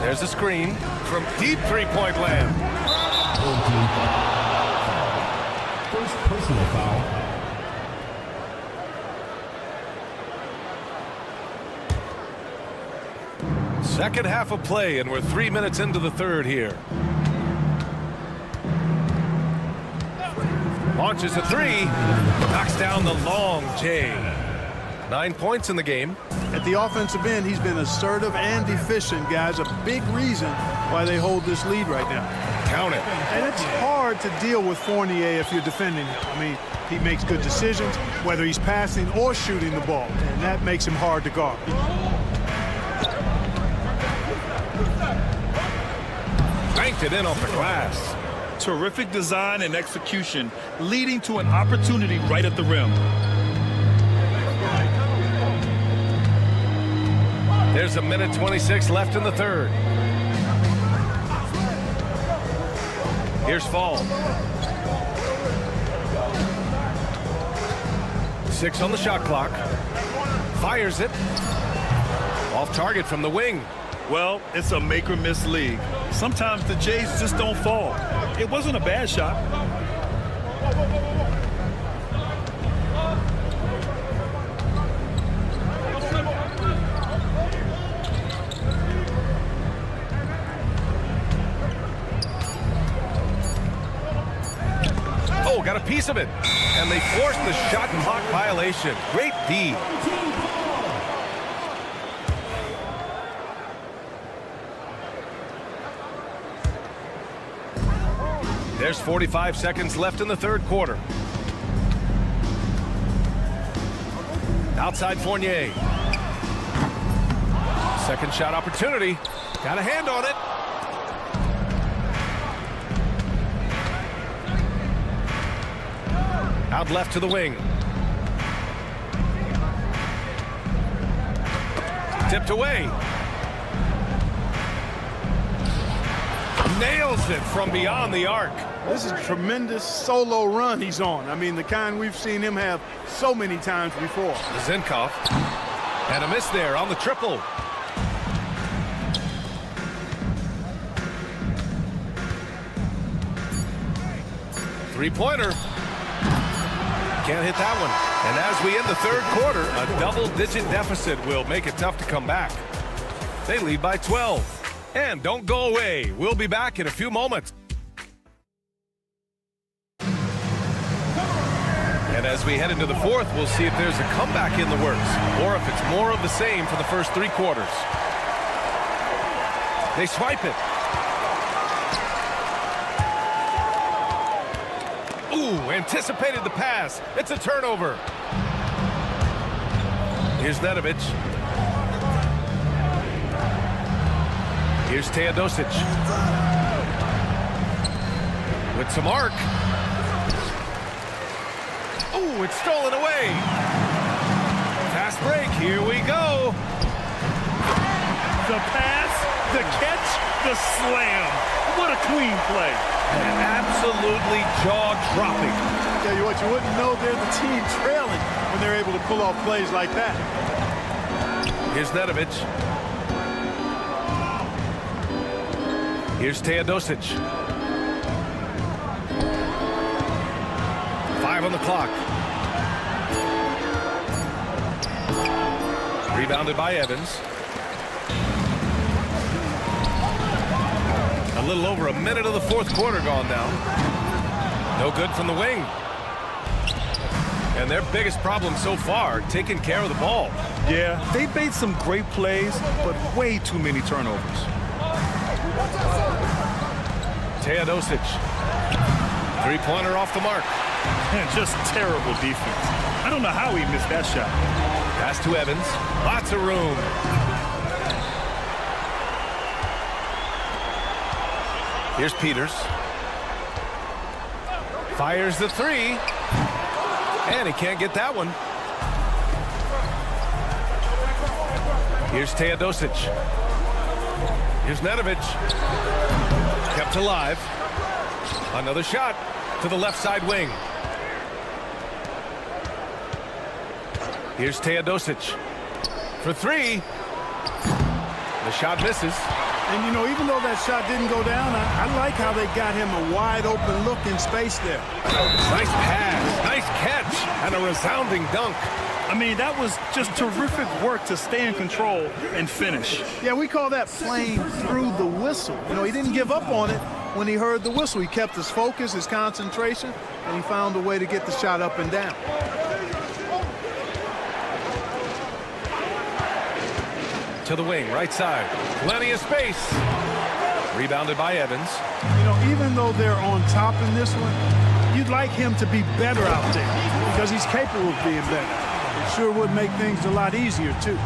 There's a screen from deep three-point land. First personal foul. Second half of play, and we're 3 minutes into the third here. Launches a three. Knocks down the long J. 9 points in the game. At the offensive end, he's been assertive and efficient, guys. A big reason why they hold this lead right now. Count it. And it's hard to deal with Fournier if you're defending him. I mean, he makes good decisions, whether he's passing or shooting the ball, and that makes him hard to guard. Banked it in off the glass. Terrific design and execution, leading to an opportunity right at the rim. There's a minute 26 left in the third. Here's Fall. 6 on the shot clock. Fires it. Off target from the wing. Well, it's a make or miss league. Sometimes the Jays just don't fall. It wasn't a bad shot. Oh, got a piece of it. And they forced the shot clock violation. Great D. There's 45 seconds left in the third quarter. Outside Fournier. Second shot opportunity. Got a hand on it. Out left to the wing. Tipped away. Nails it from beyond the arc. This is a tremendous solo run he's on. I mean, the kind we've seen him have so many times before. Zinkov. And a miss there on the triple. Three-pointer. Can't hit that one. And as we end the third quarter, a double-digit deficit will make it tough to come back. They lead by 12. And don't go away. We'll be back in a few moments. And as we head into the fourth, we'll see if there's a comeback in the works or if it's more of the same for the first three quarters. They swipe it. Ooh, anticipated the pass. It's a turnover. Here's Nedovic. Here's Teodosic. With some arc. Ooh, it's stolen away. Fast break, here we go. The pass, the catch, the slam. What a clean play. Absolutely jaw-dropping. Tell you what, you wouldn't know they're the team trailing when they're able to pull off plays like that. Here's Nedovic. Here's Teodosic. 5 on the clock. Rebounded by Evans. A little over a minute of the fourth quarter gone now. No good from the wing. And their biggest problem so far, taking care of the ball. Yeah, they made some great plays, but way too many turnovers. Teodosic. Three-pointer off the mark. And just terrible defense. I don't know how he missed that shot. Pass to Evans. Lots of room. Here's Peters. Fires the three. And he can't get that one. Here's Teodosic. Here's Nedovic. Kept alive. Another shot to the left side wing. Here's Teodosic for three. The shot misses. And, you know, even though that shot didn't go down, I like how they got him a wide open look in space there. Nice pass, nice catch, and a resounding dunk. I mean, that was just terrific work to stay in control and finish. Yeah, we call that playing through the whistle. You know, he didn't give up on it when he heard the whistle. He kept his focus, his concentration, and he found a way to get the shot up and down. To the wing, right side. Plenty of space. Rebounded by Evans. You know, even though they're on top in this one, you'd like him to be better out there because he's capable of being better. It sure would make things a lot easier, too.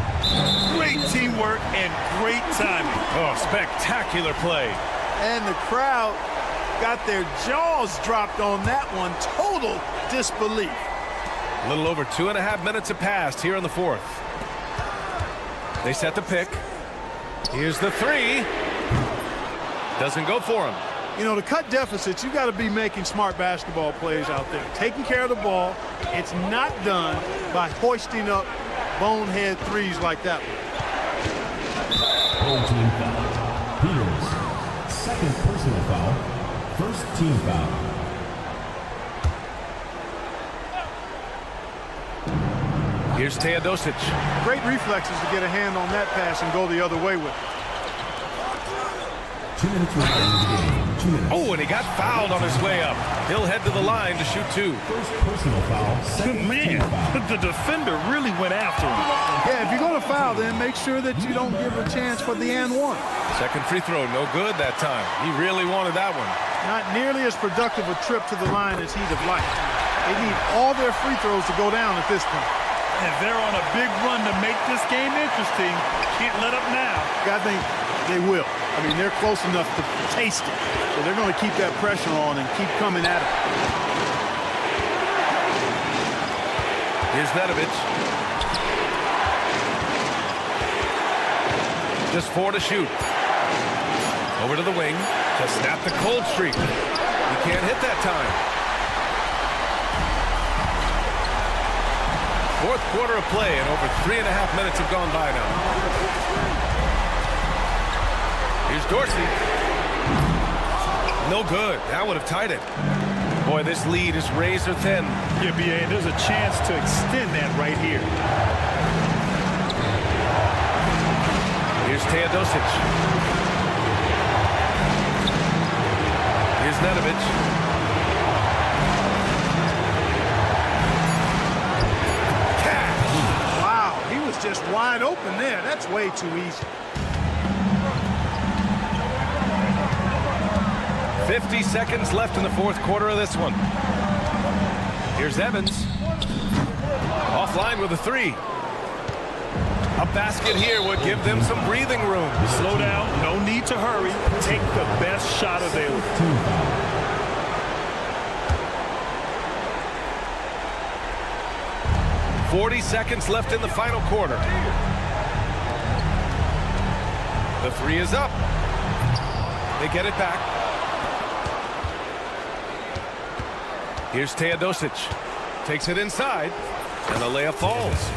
Great teamwork and great timing. Oh, spectacular play. And the crowd got their jaws dropped on that one. Total disbelief. A little over 2.5 minutes have passed here in the fourth. They set the pick. Here's the three. Doesn't go for him. You know, to cut deficits, you got to be making smart basketball plays out there. Taking care of the ball. It's not done by hoisting up bonehead threes like that one. Home team foul. Peters. Second personal foul. First team foul. Here's Teodosic. Great reflexes to get a hand on that pass and go the other way with it. 2 minutes remaining in the game. 2 minutes. Oh, and he got fouled on his way up. He'll head to the line to shoot two. First personal foul. Second Man, team foul. the defender really went after him. Yeah, if you're going to foul, then make sure that you don't give a chance for the and one. Second free throw, no good that time. He really wanted that one. Not nearly as productive a trip to the line as he'd have liked. They need all their free throws to go down at this point. And they're on a big run to make this game interesting. Can't let up now. I think they will. I mean, they're close enough to taste it. So they're going to keep that pressure on and keep coming at it. Here's Nedovic. Just 4 to shoot. Over to the wing to snap the cold streak. He can't hit that time. Fourth quarter of play, and over 3.5 minutes have gone by now. Here's Dorsey. No good. That would have tied it. Boy, this lead is razor thin. Yeah, B.A., there's a chance to extend that right here. Here's Teodosic. Here's Nedovic. Just wide open there. That's way too easy. 50 seconds left in the fourth quarter of this one. Here's Evans. Offline with a three. A basket here would give them some breathing room. Slow down. No need to hurry. Take the best shot available. 40 seconds left in the final quarter. The three is up. They get it back. Here's Teodosic. Takes it inside, and the layup falls.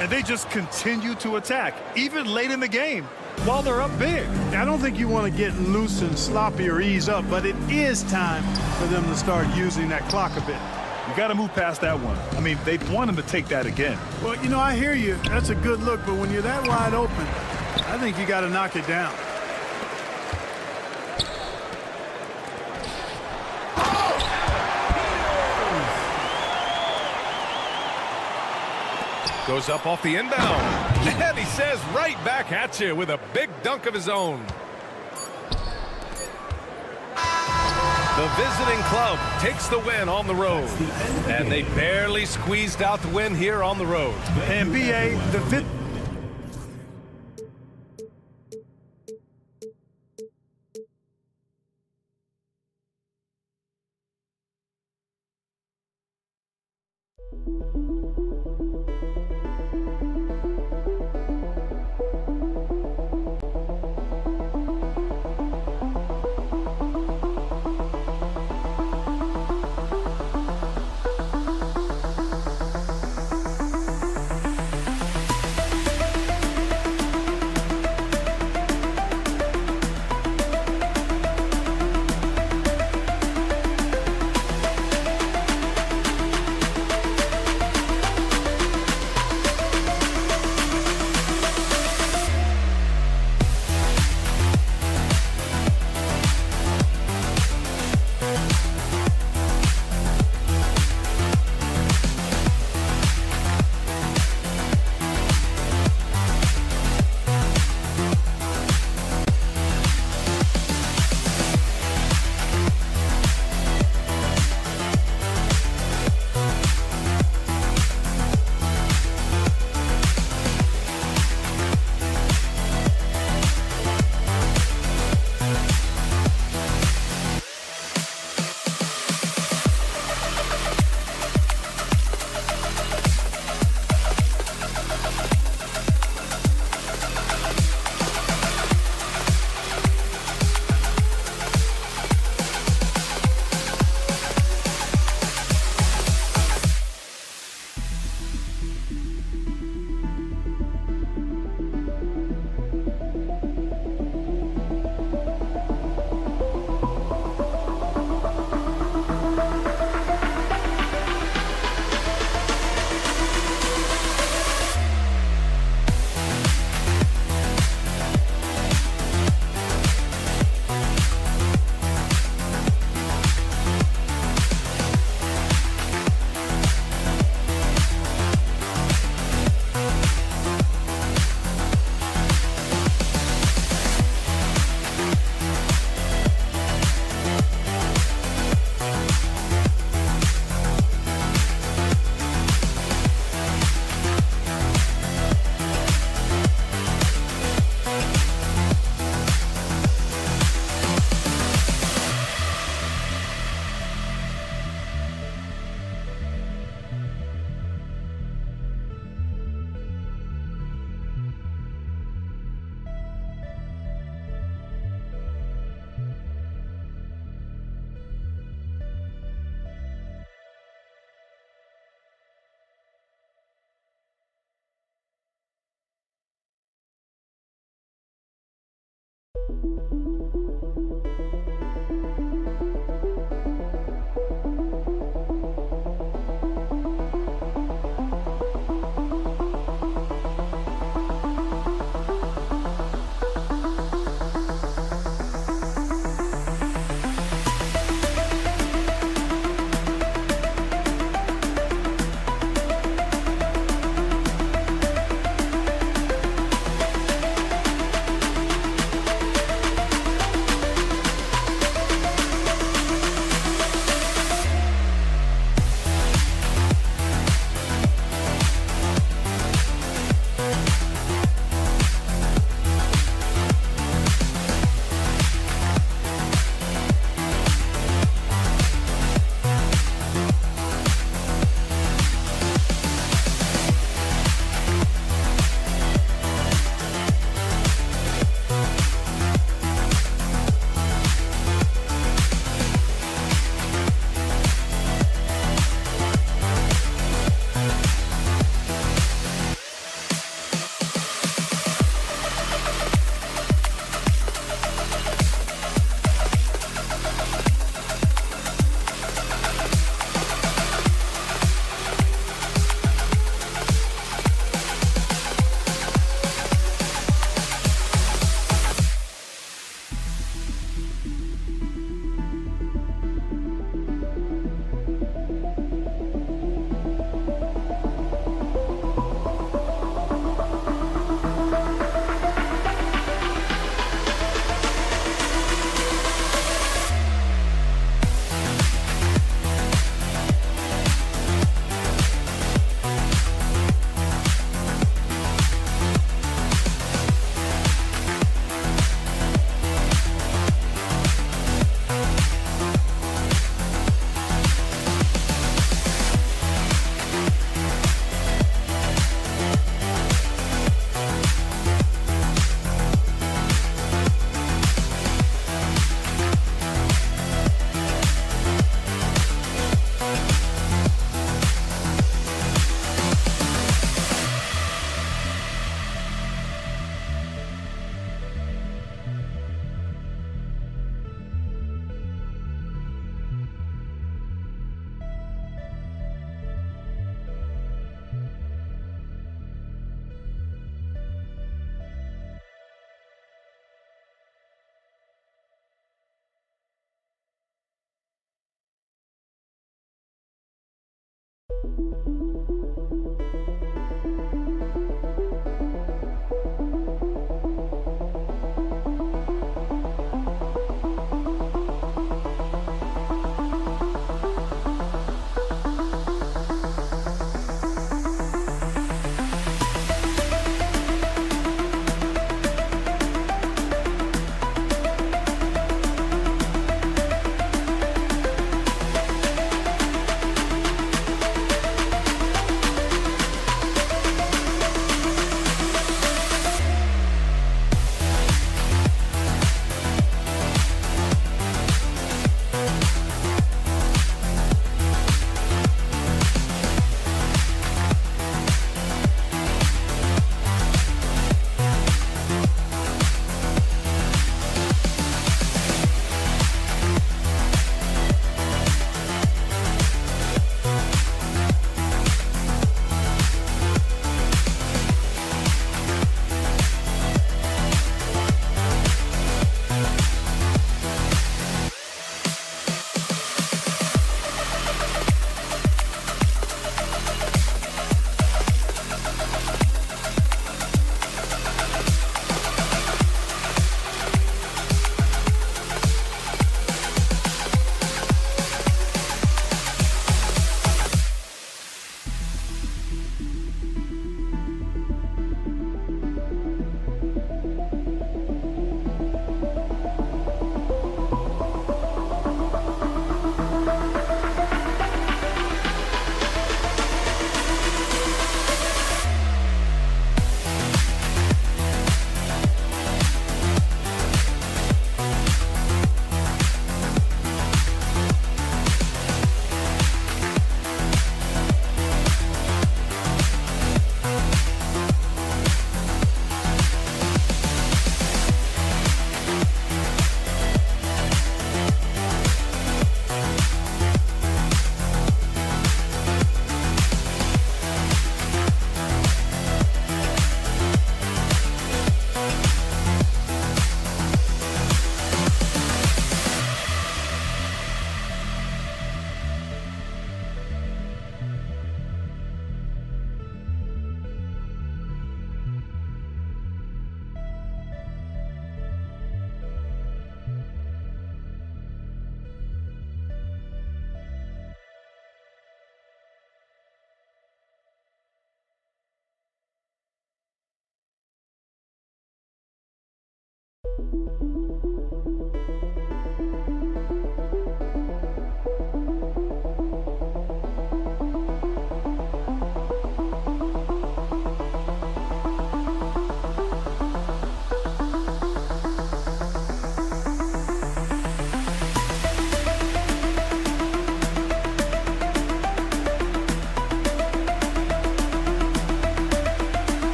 And they just continue to attack, even late in the game, while they're up big. I don't think you want to get loose and sloppy or ease up, but it is time for them to start using that clock a bit. You got to move past that one. I mean, they want him to take that again. Well, you know, I hear you. That's a good look, but when you're that wide open, I think you got to knock it down. Goes up off the inbound. And he says right back at you with a big dunk of his own. The visiting club takes the win on the road. And they barely squeezed out the win here on the road. And BA, the fifth.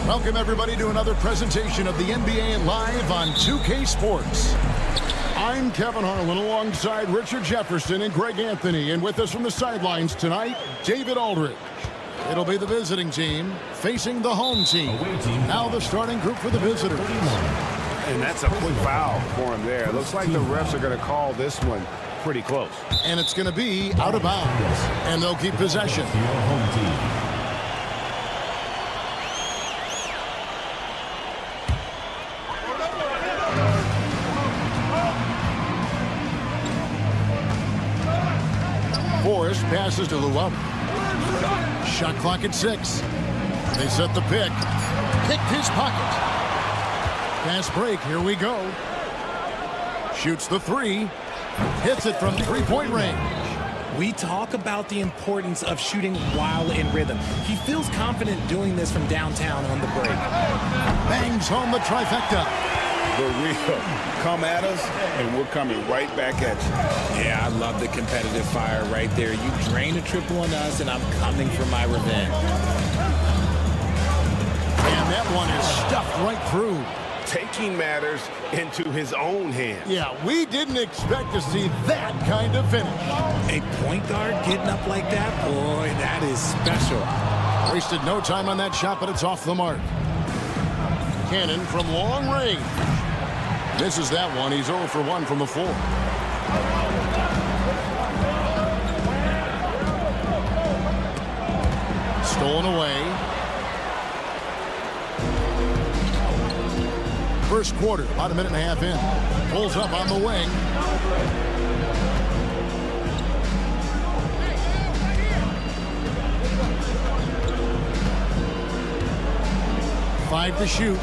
Welcome, everybody, to another presentation of the NBA Live on 2K Sports. I'm Kevin Harlan alongside Richard Jefferson and Greg Anthony. And with us from the sidelines tonight, David Aldridge. It'll be the visiting team facing the home team. Now the starting group for the visitors. And that's a quick foul for him there. Looks like the refs are going to call this one pretty close. And it's going to be out of bounds. And they'll keep possession. Forrest passes to Luau. Shot clock at 6. They set the pick. Picked his pocket. Fast break. Here we go. Shoots the 3. Hits it from three-point range. We talk about the importance of shooting while in rhythm. He feels confident doing this from downtown on the break. Bangs home the trifecta. The real come at us, and we're coming right back at you. Yeah, I love the competitive fire right there. You drain a triple on us, and I'm coming for my revenge. And that one is stuffed right through. Taking matters into his own hands. Yeah, we didn't expect to see that kind of finish. A point guard getting up like that, boy, that is special. Wasted no time on that shot, but it's off the mark. Cannon from long range. Misses that one. He's 0 for 1 from the floor. Stolen away. First quarter, about a minute and a half in. Pulls up on the wing. Five to shoot.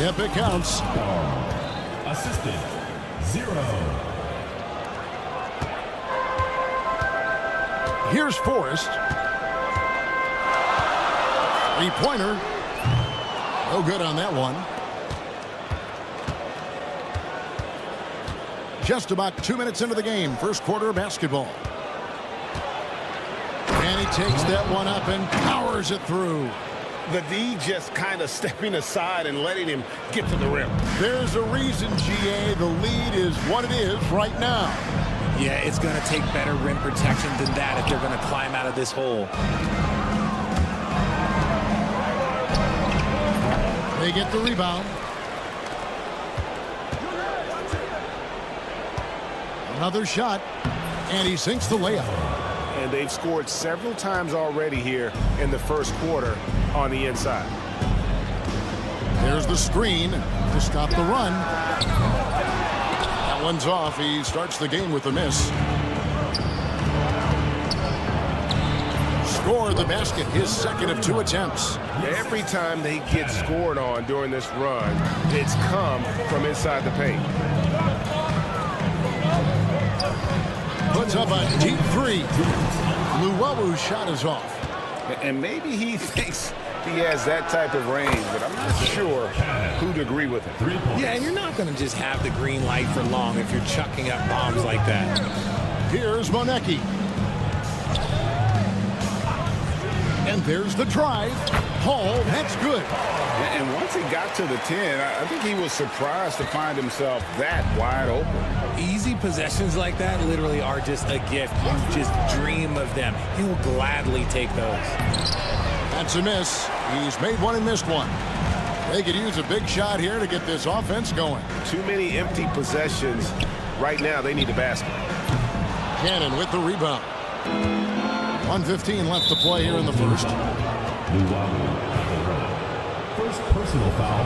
Yep, it counts. Assistant, 0. Here's Forrest. Three-pointer. No good on that one. Just about 2 minutes into the game. First quarter of basketball. And he takes that one up and powers it through. The D just kind of stepping aside and letting him get to the rim. There's a reason, GA, the lead is what it is right now. Yeah, it's going to take better rim protection than that if they're going to climb out of this hole. They get the rebound. Another shot, and he sinks the layup. And they've scored several times already here in the first quarter on the inside. There's the screen to stop the run. That one's off. He starts the game with a miss. Scored the basket, his second of 2 attempts. Every time they get scored on during this run, it's come from inside the paint. Puts up a deep 3. Luau's shot is off. And maybe he thinks he has that type of range, but I'm not sure who'd agree with him. Yeah, and you're not going to just have the green light for long if you're chucking up bombs like that. Here's Monecki. And there's the drive. Hall, that's good. And once he got to the 10, I think he was surprised to find himself that wide open. Easy possessions like that literally are just a gift. You just dream of them. He'll gladly take those. That's a miss. He's made one and missed one. They could use a big shot here to get this offense going. Too many empty possessions. Right now, they need a basket. Cannon with the rebound. 1:15 left to play here in the first. First personal foul.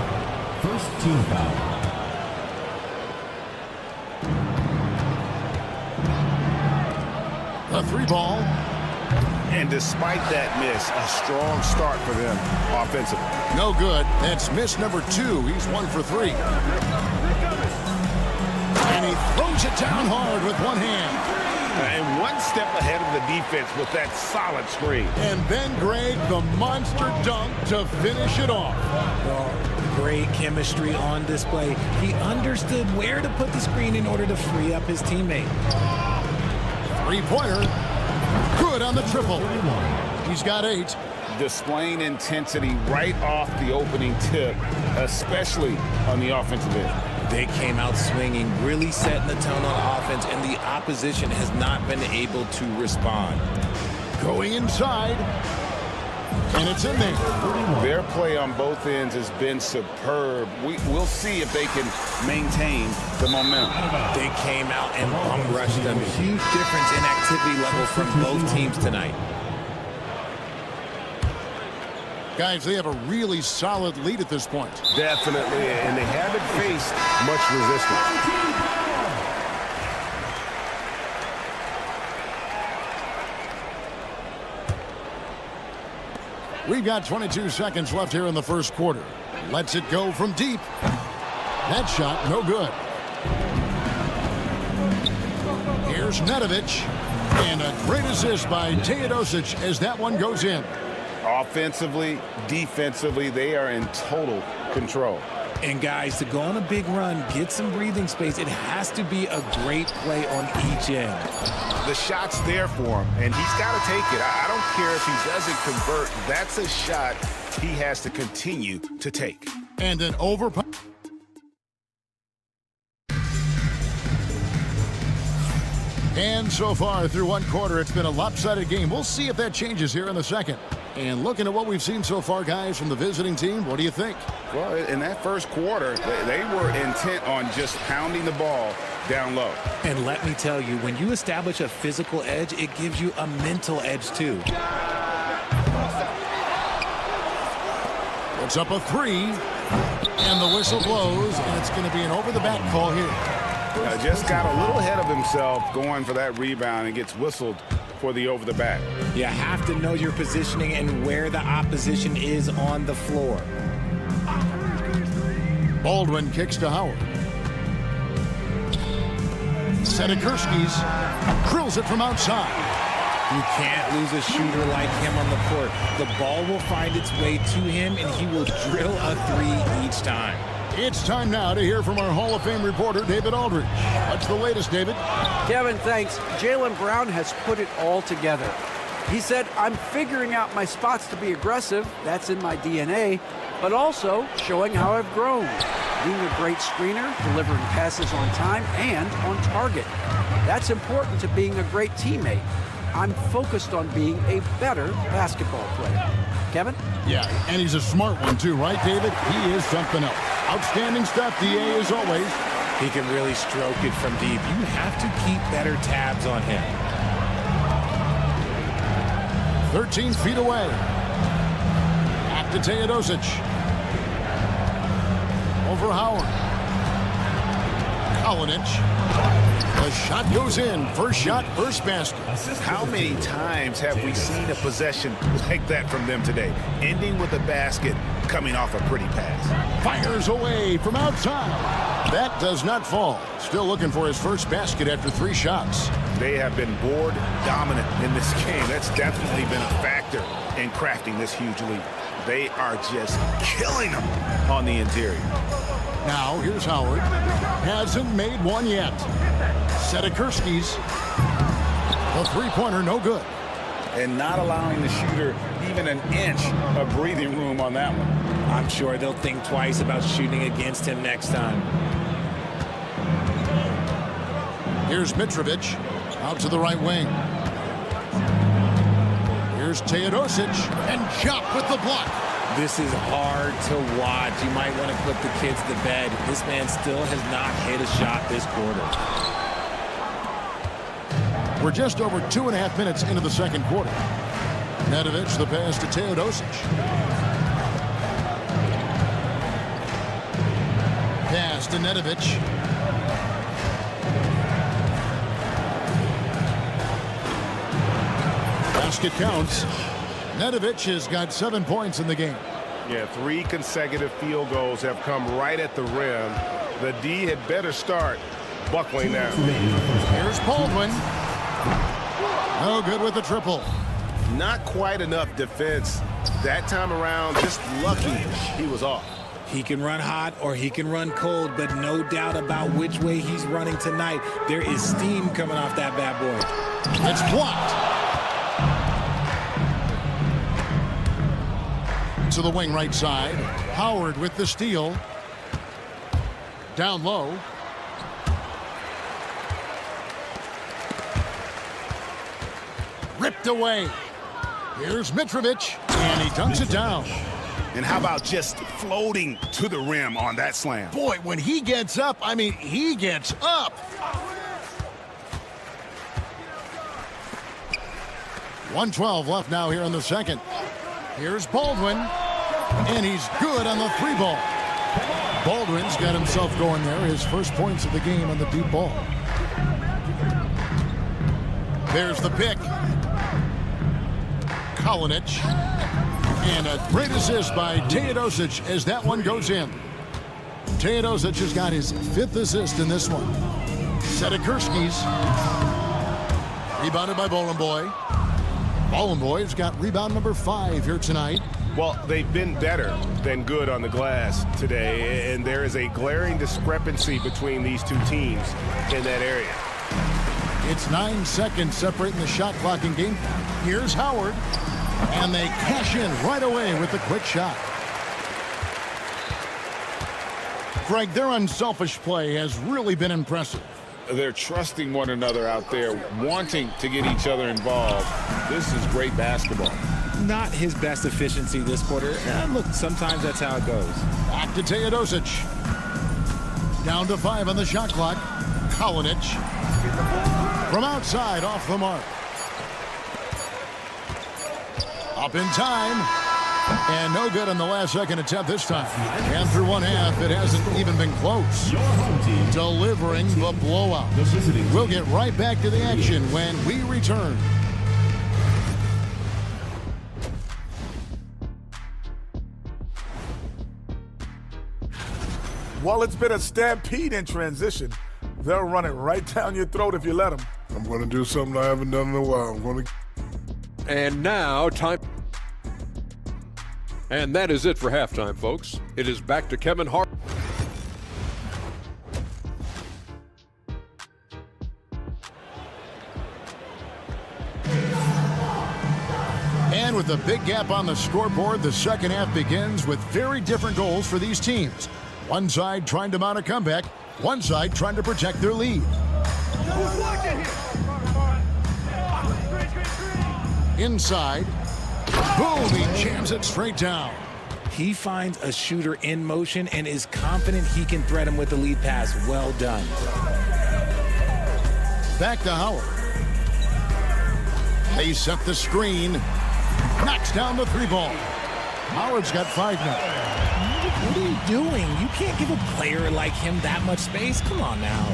First team foul. A 3-ball. And despite that miss, a strong start for them offensively. No good. That's miss number 2. He's 1 for 3. And he throws it down hard with one hand. And one step ahead of the defense with that solid screen. And then, Greg, the monster dunk to finish it off. Well, great chemistry on display. He understood where to put the screen in order to free up his teammate. 3-pointer. Good on the triple. He's got 8. Displaying intensity right off the opening tip, especially on the offensive end. They came out swinging, really setting the tone on offense, and the opposition has not been able to respond. Going inside, and it's in there. Their play on both ends has been superb. We'll see if they can maintain the momentum. They came out and bum rushed them. Huge difference in activity level from both teams tonight. Guys, they have a really solid lead at this point. Definitely, and they haven't faced much resistance. We've got 22 seconds left here in the first quarter. Lets it go from deep. That shot, no good. Here's Nedovic. And a great assist by Teodosic as that one goes in. Offensively, defensively, they are in total control. And guys, to go on a big run, get some breathing space, it has to be a great play on each end. The shot's there for him, and he's got to take it. I don't care if he doesn't convert. That's a shot he has to continue to take. And an over. And so far through one quarter, it's been a lopsided game. We'll see if that changes here in the second. And looking at what we've seen so far, guys, from the visiting team, what do you think? Well, in that first quarter, they were intent on just pounding the ball down low. And let me tell you, when you establish a physical edge, it gives you a mental edge, too. It's up a three, and the whistle blows, and it's going to be an over-the-back call here. Just got a little ahead of himself going for that rebound and gets whistled for the over-the-back. You have to know your positioning and where the opposition is on the floor. Baldwin kicks to Howard. Sedekerskis drills it from outside. You can't lose a shooter like him on the court. The ball will find its way to him, and he will drill a three each time. It's time now to hear from our Hall of Fame reporter, David Aldridge. What's the latest, David? Kevin, thanks. Jaylen Brown has put it all together. He said, I'm figuring out my spots to be aggressive. That's in my DNA. But also showing how I've grown. Being a great screener, delivering passes on time and on target. That's important to being a great teammate. I'm focused on being a better basketball player. Kevin? Yeah, and he's a smart one too, right, David? He is something else. Outstanding stuff, DA, as always. He can really stroke it from deep. You have to keep better tabs on him. 13 feet away. Back to Teodosic. Over Howard. Kalinic. The shot goes in. First shot, first basket. How many times have we seen a possession like that from them today? Ending with a basket, coming off a pretty pass. Fires away from outside. That does not fall. Still looking for his first basket after 3 shots. They have been board dominant in this game. That's definitely been a factor in crafting this huge lead. They are just killing them on the interior. Now, here's Howard. Hasn't made one yet. Sedekerskis. The three-pointer, no good. And not allowing the shooter even an inch of breathing room on that one. I'm sure they'll think twice about shooting against him next time. Here's Mitrovic. Out to the right wing. Here's Teodosic. And Jock with the block. This is hard to watch. You might want to put the kids to bed. This man still has not hit a shot this quarter. We're just over 2.5 minutes into the second quarter. Nedovic, the pass to Teodosic. Pass to Nedovic. Basket counts. Nedovic has got 7 points in the game. Yeah, 3 consecutive field goals have come right at the rim. The D had better start buckling down. Here's Baldwin. No good with the triple. Not quite enough defense that time around. Just lucky he was off. He can run hot or he can run cold, but no doubt about which way he's running tonight. There is steam coming off that bad boy. It's blocked. To the wing right side. Howard with the steal. Down low. Ripped away. Here's Mitrovic, and he dunks it down. And how about just floating to the rim on that slam? Boy, when he gets up, I mean, he gets up. .112 left now here in the second. Here's Baldwin, and he's good on the three ball. Baldwin's got himself going there, his first points of the game on the deep ball. There's the pick. Kalinic. And a great assist by Teodosic as that one goes in. Teodosic has got his 5th assist in this one. Sedikurski's. Rebounded by Bolenboy. Bolenboy's got rebound number 5 here tonight. Well, they've been better than good on the glass today, and there is a glaring discrepancy between these two teams in that area. It's 9 seconds separating the shot clock and game. Here's Howard, and they cash in right away with the quick shot. Greg, their unselfish play has really been impressive. They're trusting one another out there, wanting to get each other involved. This is great basketball. Not his best efficiency this quarter. Look, sometimes that's how it goes. Back to Teodosic. Down to 5 on the shot clock. Kalinic. From outside, off the mark. Up in time. And no good on the last second attempt this time. And through one half, it hasn't even been close. Delivering the blowout. We'll get right back to the action when we return. While it's been a stampede in transition, they'll run it right down your throat if you let them. I'm going to do something I haven't done in a while. I'm going to... And now, time. And that is it for halftime, folks. It is back to Kevin Hart. And with a big gap on the scoreboard, the second half begins with very different goals for these teams. One side trying to mount a comeback, one side trying to protect their lead. Inside. Boom, he jams it straight down. He finds a shooter in motion and is confident he can thread him with the lead pass. Well done. Back to Howard. They set the screen. Knocks down the 3 ball. Howard's got 5 now. What are you doing? You can't give a player like him that much space. Come on now.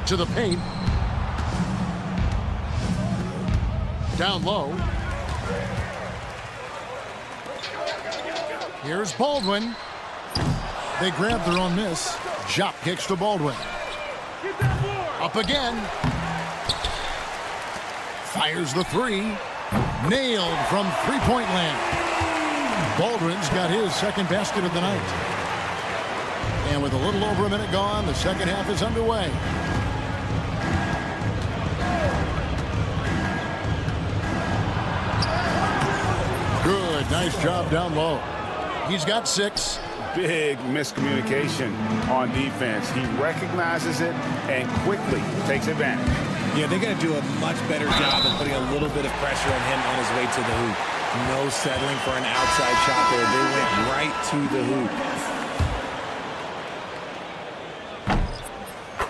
To the paint. Down low. Here's Baldwin. They grab their own miss. Jop kicks to Baldwin. Up again. Fires the 3. Nailed from three-point land. Baldwin's got his second basket of the night. And with a little over a minute gone, the second half is underway. Good, nice job down low. He's got 6. Big miscommunication on defense. He recognizes it and quickly takes advantage. Yeah, they're going to do a much better job of putting a little bit of pressure on him on his way to the hoop. No settling for an outside shot there. They went right to the hoop.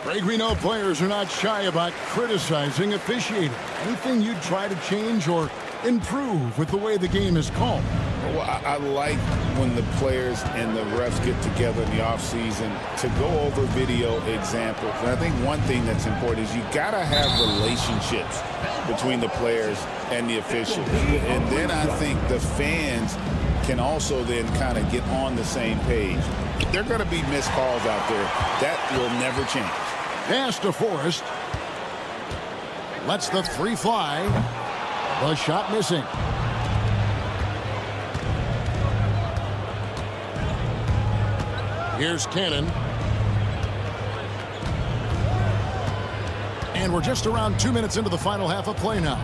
Greg, we know players are not shy about criticizing officiating. Anything you'd try to change or improve with the way the game is called? Well, I like when the players and the refs get together in the offseason to go over video examples. And I think one thing that's important is you got to have relationships between the players and the officials. And then I think the fans can also then kind of get on the same page. There are going to be missed calls out there. That will never change. Pass to Forrest. Lets the 3 fly. The shot missing. Here's Cannon. And we're just around 2 minutes into the final half of play now.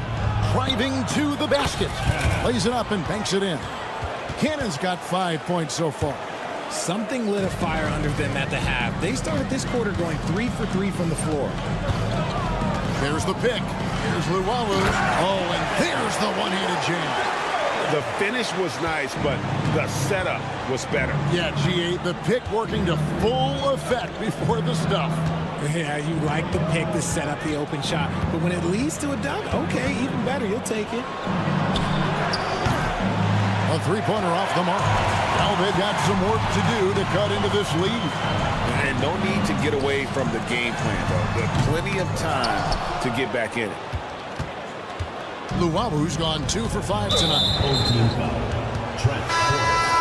Driving to the basket. Lays it up and banks it in. Cannon's got 5 points so far. Something lit a fire under them at the half. They started this quarter going 3 for 3 from the floor. There's the pick. Here's Luwawu. Oh, and there's the one-handed jam. The finish was nice, but the setup was better. Yeah, G8, the pick working to full effect before the stuff. Yeah, you like the pick to set up the open shot. But when it leads to a dunk, okay, even better. You'll take it. A three-pointer off the mark. Now they've got some work to do to cut into this lead. And no need to get away from the game plan, though. There's plenty of time to get back in it. Luwabu's gone 2 for 5 tonight. Old team foul. Trent Forrest.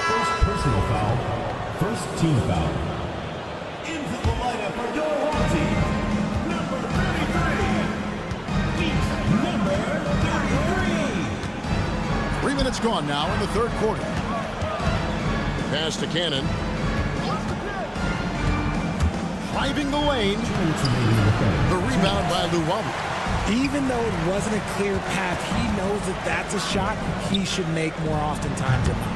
First personal foul. First team foul. Into the lineup for your home team. Number 33. Number 33. 3 minutes gone now in the third quarter. Pass to Cannon. Driving the lane. The rebound by Luwabu. Even though it wasn't a clear path, he knows that that's a shot he should make more oftentimes than not.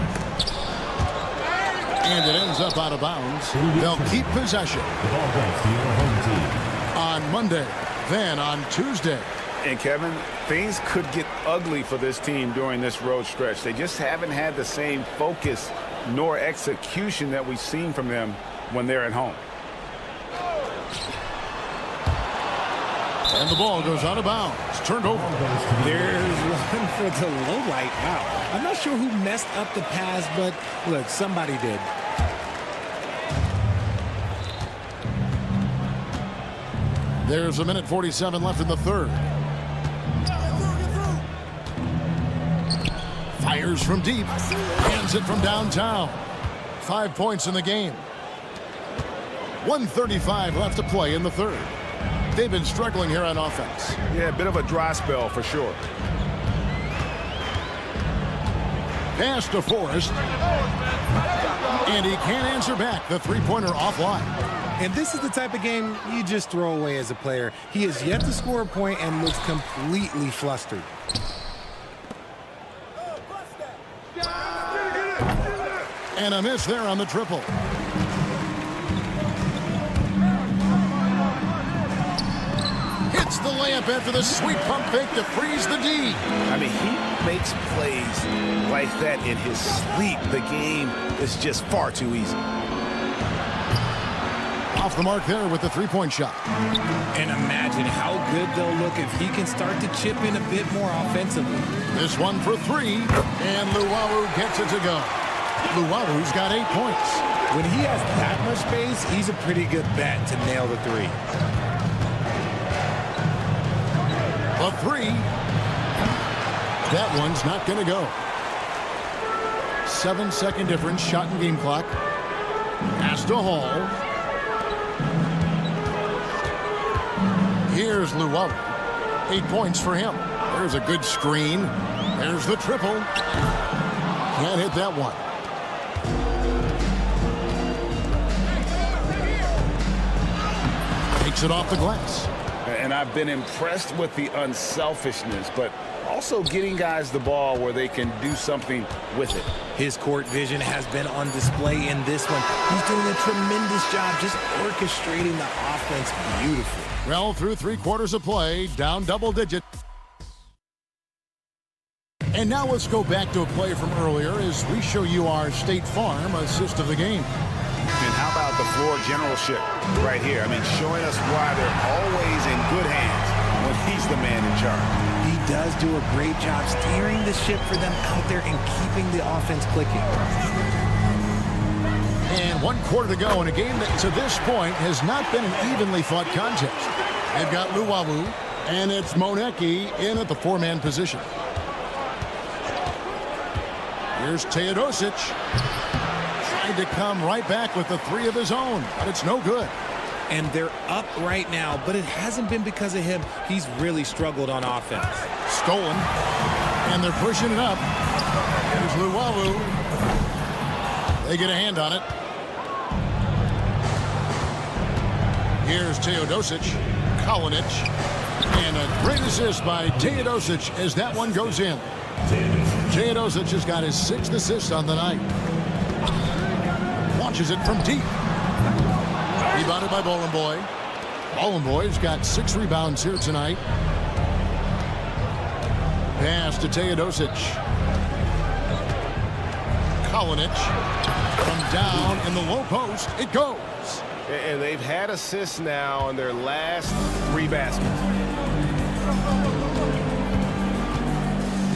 And it ends up out of bounds. They'll keep possession. The ball goes to your home team. On Monday, then on Tuesday. And Kevin, things could get ugly for this team during this road stretch. They just haven't had the same focus nor execution that we've seen from them when they're at home. And the ball goes out of bounds. Turned over. There's one for the low light. Wow. I'm not sure who messed up the pass, but look, somebody did. There's 1:47 left in the third. Fires from deep. Hands it from downtown. 5 points in the game. 1:35 left to play in the third. They've been struggling here on offense. Yeah, a bit of a dry spell for sure. Pass to Forrest. And he can't answer back. The three-pointer offline. And this is the type of game you just throw away as a player. He has yet to score a point and looks completely flustered. And a miss there on the triple. Hits the layup after the sweet pump fake to freeze the D. I mean, he makes plays like that in his sleep. The game is just far too easy. Off the mark there with the three-point shot. And imagine how good they'll look if he can start to chip in a bit more offensively. This one for three, and Luwawu gets it to go. Luwalu's got 8 points. When he has that much space, he's a pretty good bet to nail the three. A three. That one's not going to go. 7-second difference, shot and game clock. Pass to Hall. Here's Luwawu. 8 points for him. There's a good screen. There's the triple. Can't hit that one. Takes it off the glass. And I've been impressed with the unselfishness, but also getting guys the ball where they can do something with it. His court vision has been on display in this one. He's doing a tremendous job just orchestrating the offense beautifully. Well, through 3 quarters of play, down double digit. And now let's go back to a play from earlier as we show you our State Farm assist of the game. And how about the floor generalship right here? I mean, showing us why they're always in good hands when he's the man in charge. He does do a great job steering the ship for them out there and keeping the offense clicking. And 1 quarter to go in a game that to this point has not been an evenly fought contest. They've got Luwawu, and it's Monecki in at the 4-man position. Here's Teodosic. Tried to come right back with the 3 of his own, but it's no good. And they're up right now, but it hasn't been because of him. He's really struggled on offense. Stolen, and they're pushing it up. Here's Luwawu. They get a hand on it. Here's Teodosic, Kalinic, and a great assist by Teodosic as that one goes in. Teodosic has got his 6th assist on the night. Launches it from deep. Rebounded by Boy. Boy's got 6 rebounds here tonight. Pass to Teodosic. Kalinic from down in the low post. It goes. And they've had assists now on their last 3 baskets.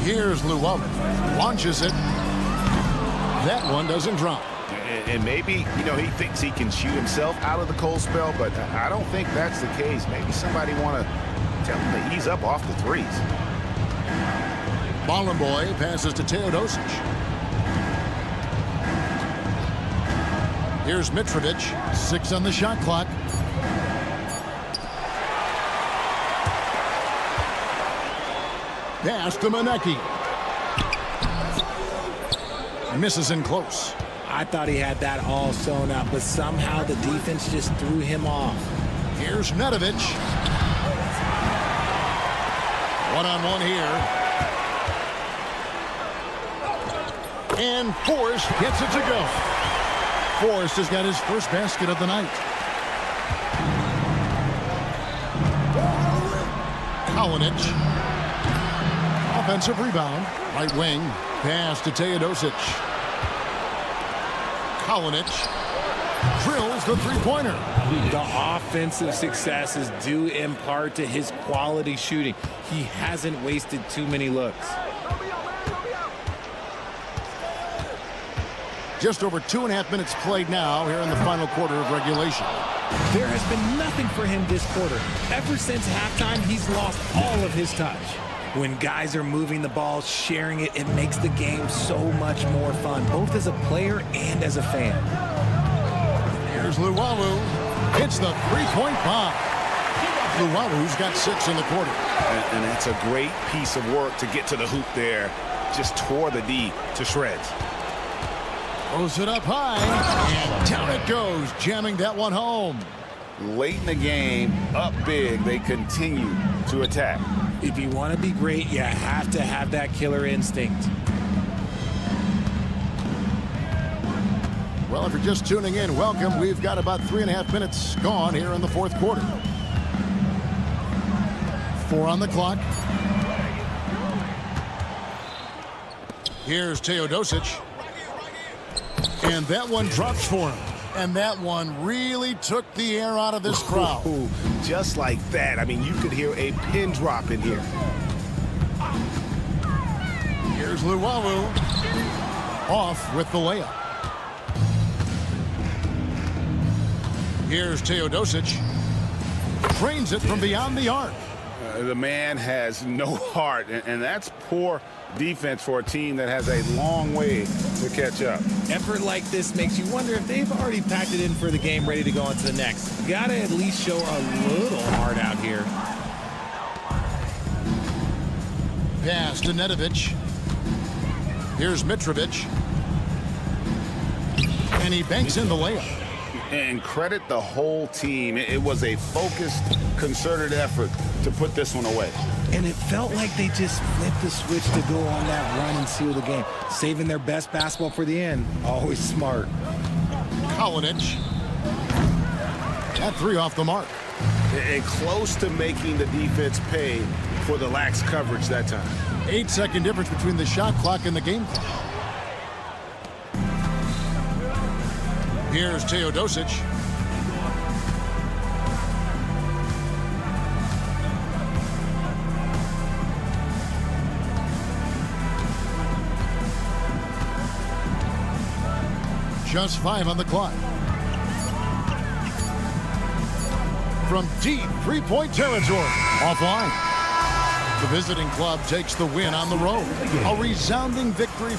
Here's Luwawu. Launches it. That one doesn't drop. And maybe, he thinks he can shoot himself out of the cold spell, but I don't think that's the case. Maybe somebody want to tell him to ease up off the threes. Boy passes to Teodosic. Here's Mitrovic. 6 on the shot clock. Pass to Maneki. Misses in close. I thought he had that all sewn up, but somehow the defense just threw him off. Here's Nedovic. One-on-one here. And Forrest gets it to go. Forrest has got his first basket of the night. Kalinic. Offensive rebound. Right wing. Pass to Teodosic. Kalinic drills the three-pointer. The offensive success is due in part to his quality shooting. He hasn't wasted too many looks. Just over 2.5 minutes played now here in the final quarter of regulation. There has been nothing for him this quarter. Ever since halftime, he's lost all of his touch. When guys are moving the ball, sharing it, it makes the game so much more fun, both as a player and as a fan. Here's Luwawu. Hits the three-point bomb. Luwawu's got 6 in the quarter. And that's a great piece of work to get to the hoop there. Just tore the D to shreds. Throws it up high, and down it goes, jamming that one home. Late in the game, up big, they continue to attack. If you want to be great, you have to have that killer instinct. Well, if you're just tuning in, welcome. We've got about 3.5 minutes gone here in the fourth quarter. 4 on the clock. Here's Teodosic. And that one drops for him. And that one really took the air out of this crowd. Ooh, just like that. I mean, you could hear a pin drop in here. Here's Luwawu. Off with the layup. Here's Teodosic. Trains it from beyond the arc. The man has no heart, and that's poor defense for a team that has a long way to catch up. Effort like this makes you wonder if they've already packed it in for the game, ready to go on to the next. Gotta at least show a little heart out here. Pass to Nedovic. Here's Mitrovic. And he banks in the layup. And credit the whole team. It was a focused, concerted effort to put this one away. And it felt like they just flipped the switch to go on that run and seal the game. Saving their best basketball for the end. Always smart. Kalinic. That 3 off the mark. And close to making the defense pay for the lax coverage that time. 8-second difference between the shot clock and the game clock. Here's Teodosic. Just 5 on the clock. From deep three-point territory. Offline. The visiting club takes the win on the road. A resounding victory.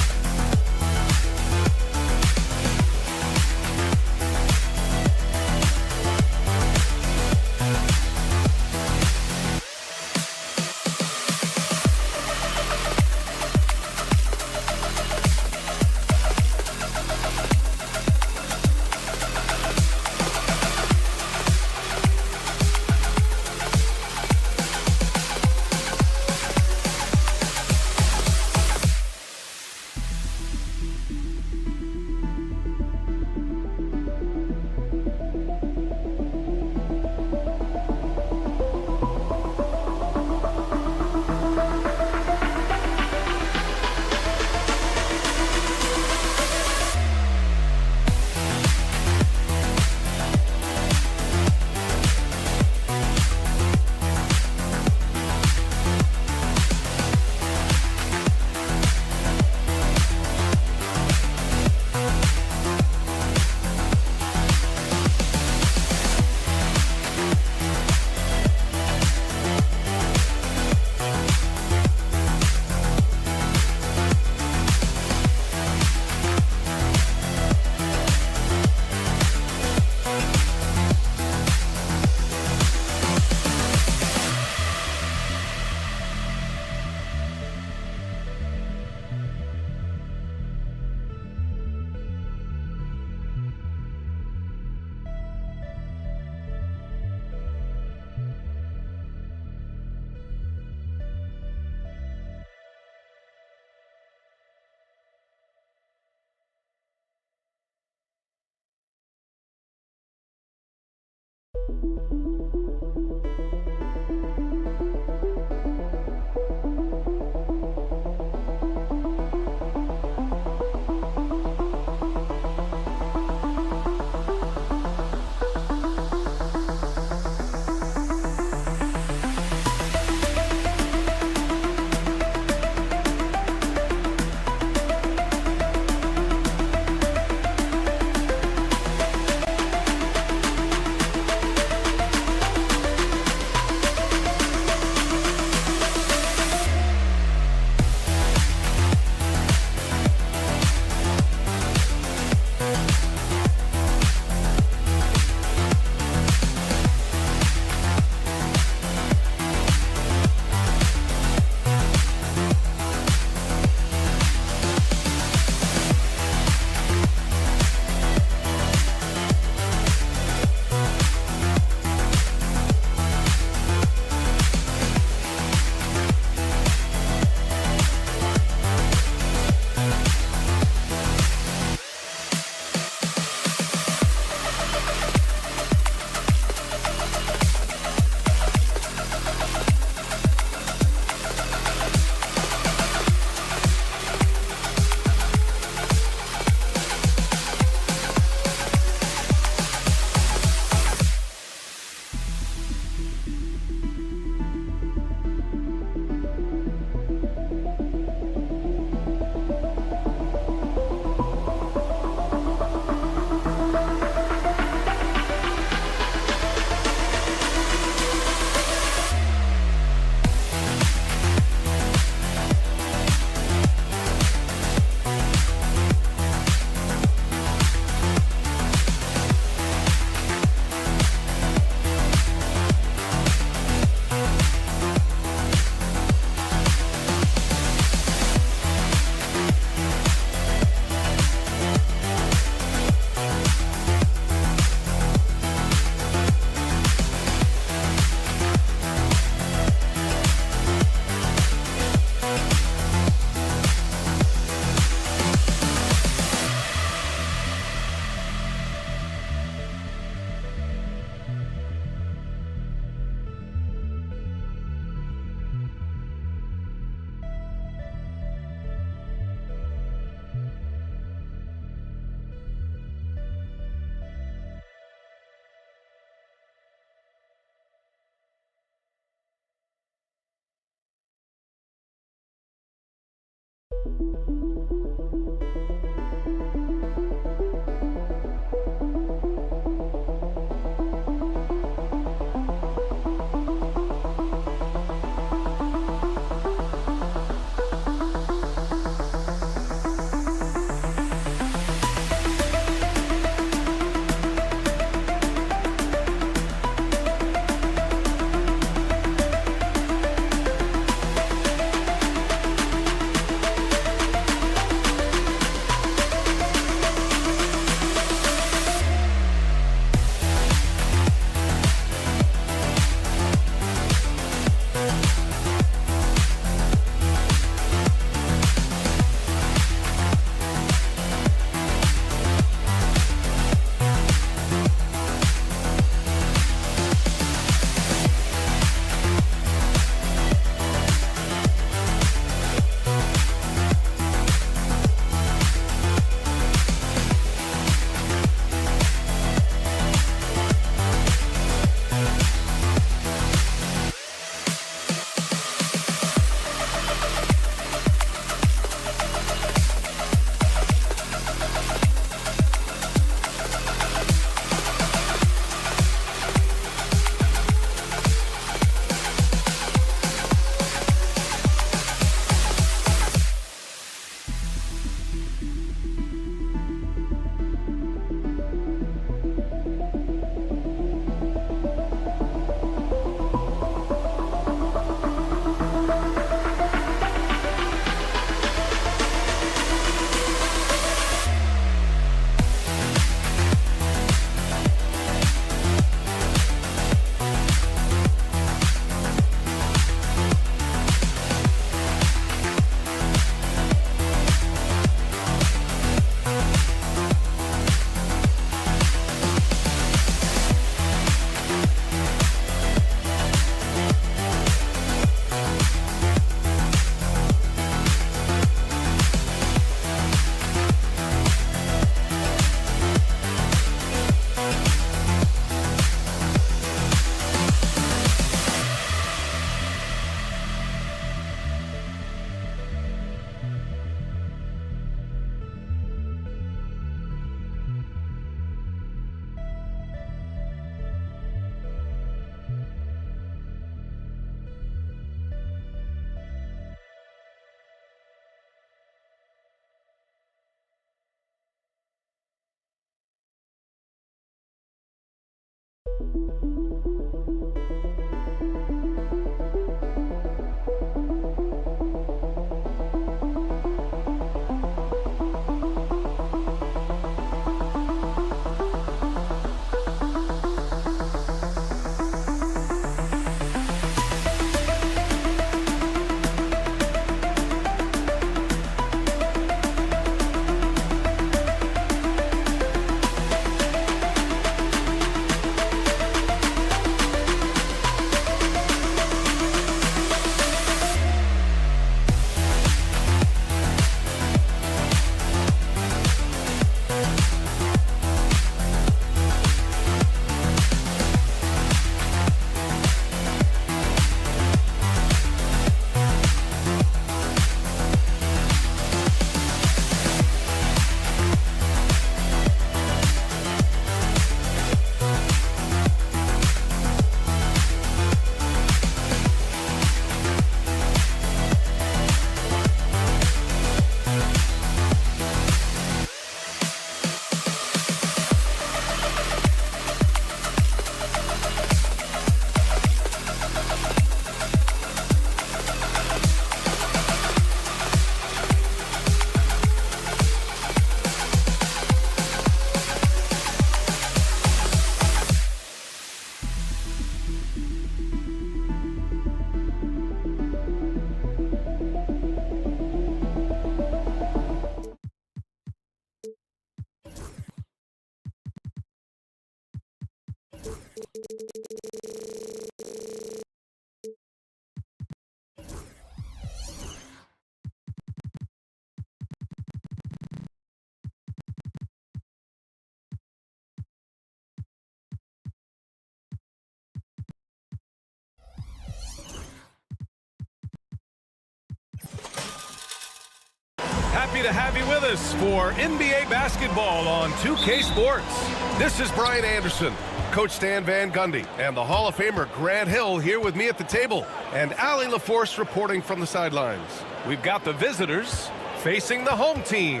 Happy to have you with us for NBA basketball on 2K Sports. This is Brian Anderson, Coach Stan Van Gundy, and the Hall of Famer Grant Hill here with me at the table, and Allie LaForce reporting from the sidelines. We've got the visitors facing the home team.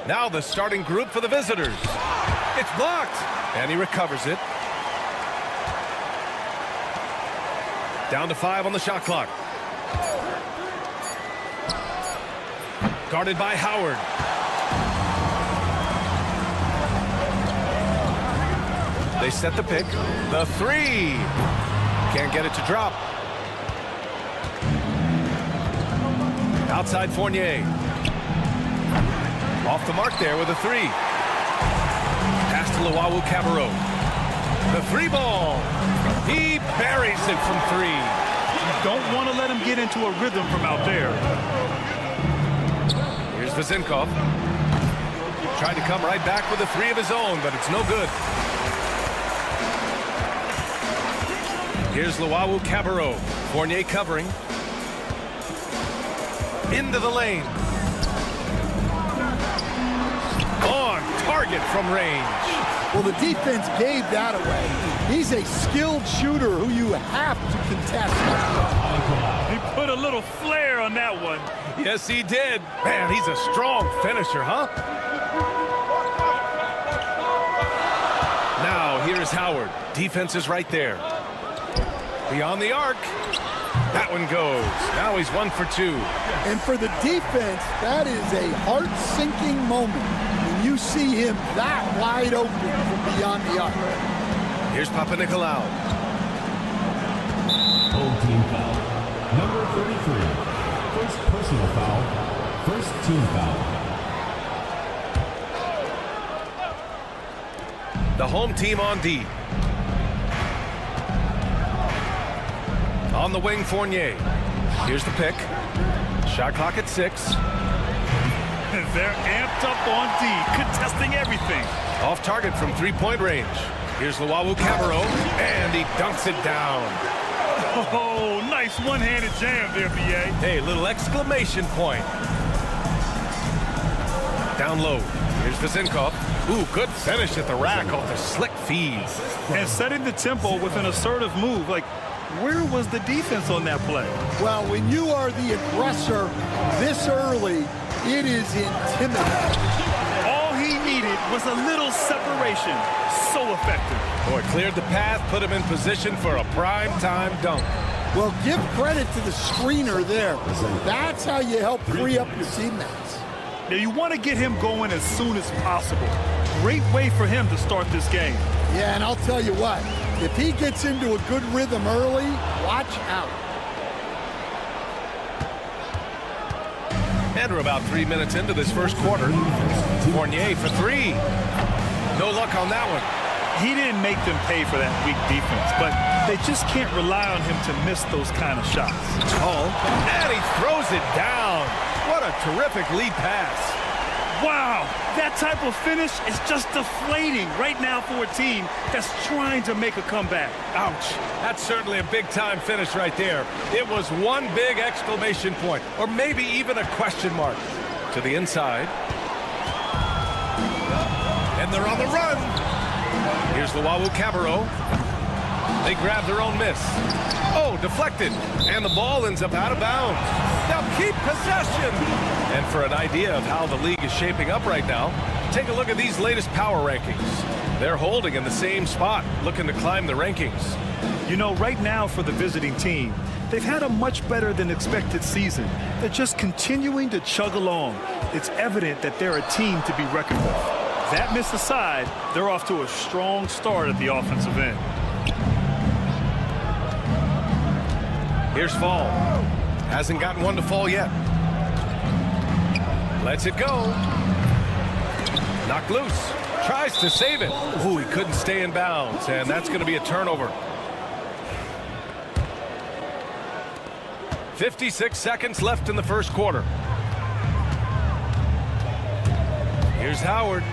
Now the starting group for the visitors. It's blocked, and he recovers it. Down to 5 on the shot clock. Guarded by Howard. They set the pick. The three. Can't get it to drop. Outside Fournier. Off the mark there with a three. Pass to Luwawu-Cabarrot. The three ball. He buries it from three. You don't want to let him get into a rhythm from out there. Vazenkov tried to come right back with a three of his own, but it's no good. Here's Luwawu-Cabarrot. Fournier covering. Into the lane. On target from range. Well, the defense gave that away. He's a skilled shooter who you have to contest. He put a little flair on that one. Yes, he did. Man, he's a strong finisher, huh? Now, here's Howard. Defense is right there. Beyond the arc. That one goes. Now he's 1 for 2. And for the defense, that is a heart-sinking moment when you see him that wide open from beyond the arc. Here's Papanikolaou. Home team foul. Number 33. First personal foul. First team foul. The home team on D. On the wing, Fournier. Here's the pick. Shot clock at 6. They're amped up on D, contesting everything. Off target from three-point range. Here's Luwawu-Cabarrot, and he dunks it down. Oh, nice one-handed jam there, B.A. Hey, little exclamation point. Down low. Here's Vazenkov. Ooh, good finish at the rack off the slick feed. And setting the tempo with an assertive move. Like, where was the defense on that play? Well, when you are the aggressor this early, it is intimidating. All he needed was a little separation. So effective. Boy, cleared the path, put him in position for a prime-time dunk. Well, give credit to the screener there. That's how you help free up your teammates. Now, you want to get him going as soon as possible. Great way for him to start this game. Yeah, and I'll tell you what, if he gets into a good rhythm early, watch out. And we're about 3 minutes into this first quarter. Fournier for three. No luck on that one. He didn't make them pay for that weak defense, but they just can't rely on him to miss those kind of shots. Oh, and he throws it down. What a terrific lead pass. Wow, that type of finish is just deflating right now for a team that's trying to make a comeback. Ouch. That's certainly a big-time finish right there. It was one big exclamation point, or maybe even a question mark. To the inside. And they're on the run. Here's Luau Cabarro. They grab their own miss. Oh, deflected. And the ball ends up out of bounds. Now keep possession. And for an idea of how the league is shaping up right now, take a look at these latest power rankings. They're holding in the same spot, looking to climb the rankings. You know, right now for the visiting team, they've had a much better than expected season. They're just continuing to chug along. It's evident that they're a team to be reckoned with. That miss aside, they're off to a strong start at the offensive end. Here's Fall. Hasn't gotten one to fall yet. Lets it go. Knocked loose. Tries to save it. Ooh, he couldn't stay in bounds, and that's going to be a turnover. 56 seconds left in the first quarter. Here's Howard.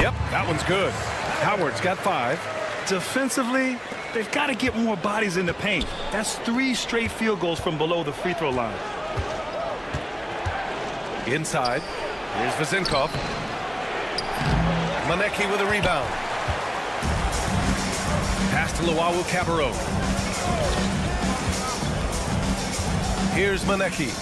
Yep, that one's good. Howard's got 5. Defensively, they've got to get more bodies in the paint. That's 3 straight field goals from below the free throw line. Inside. Here's Vazenkov. Manecki with a rebound. Pass to Luau Cabarro. Here's Manecki.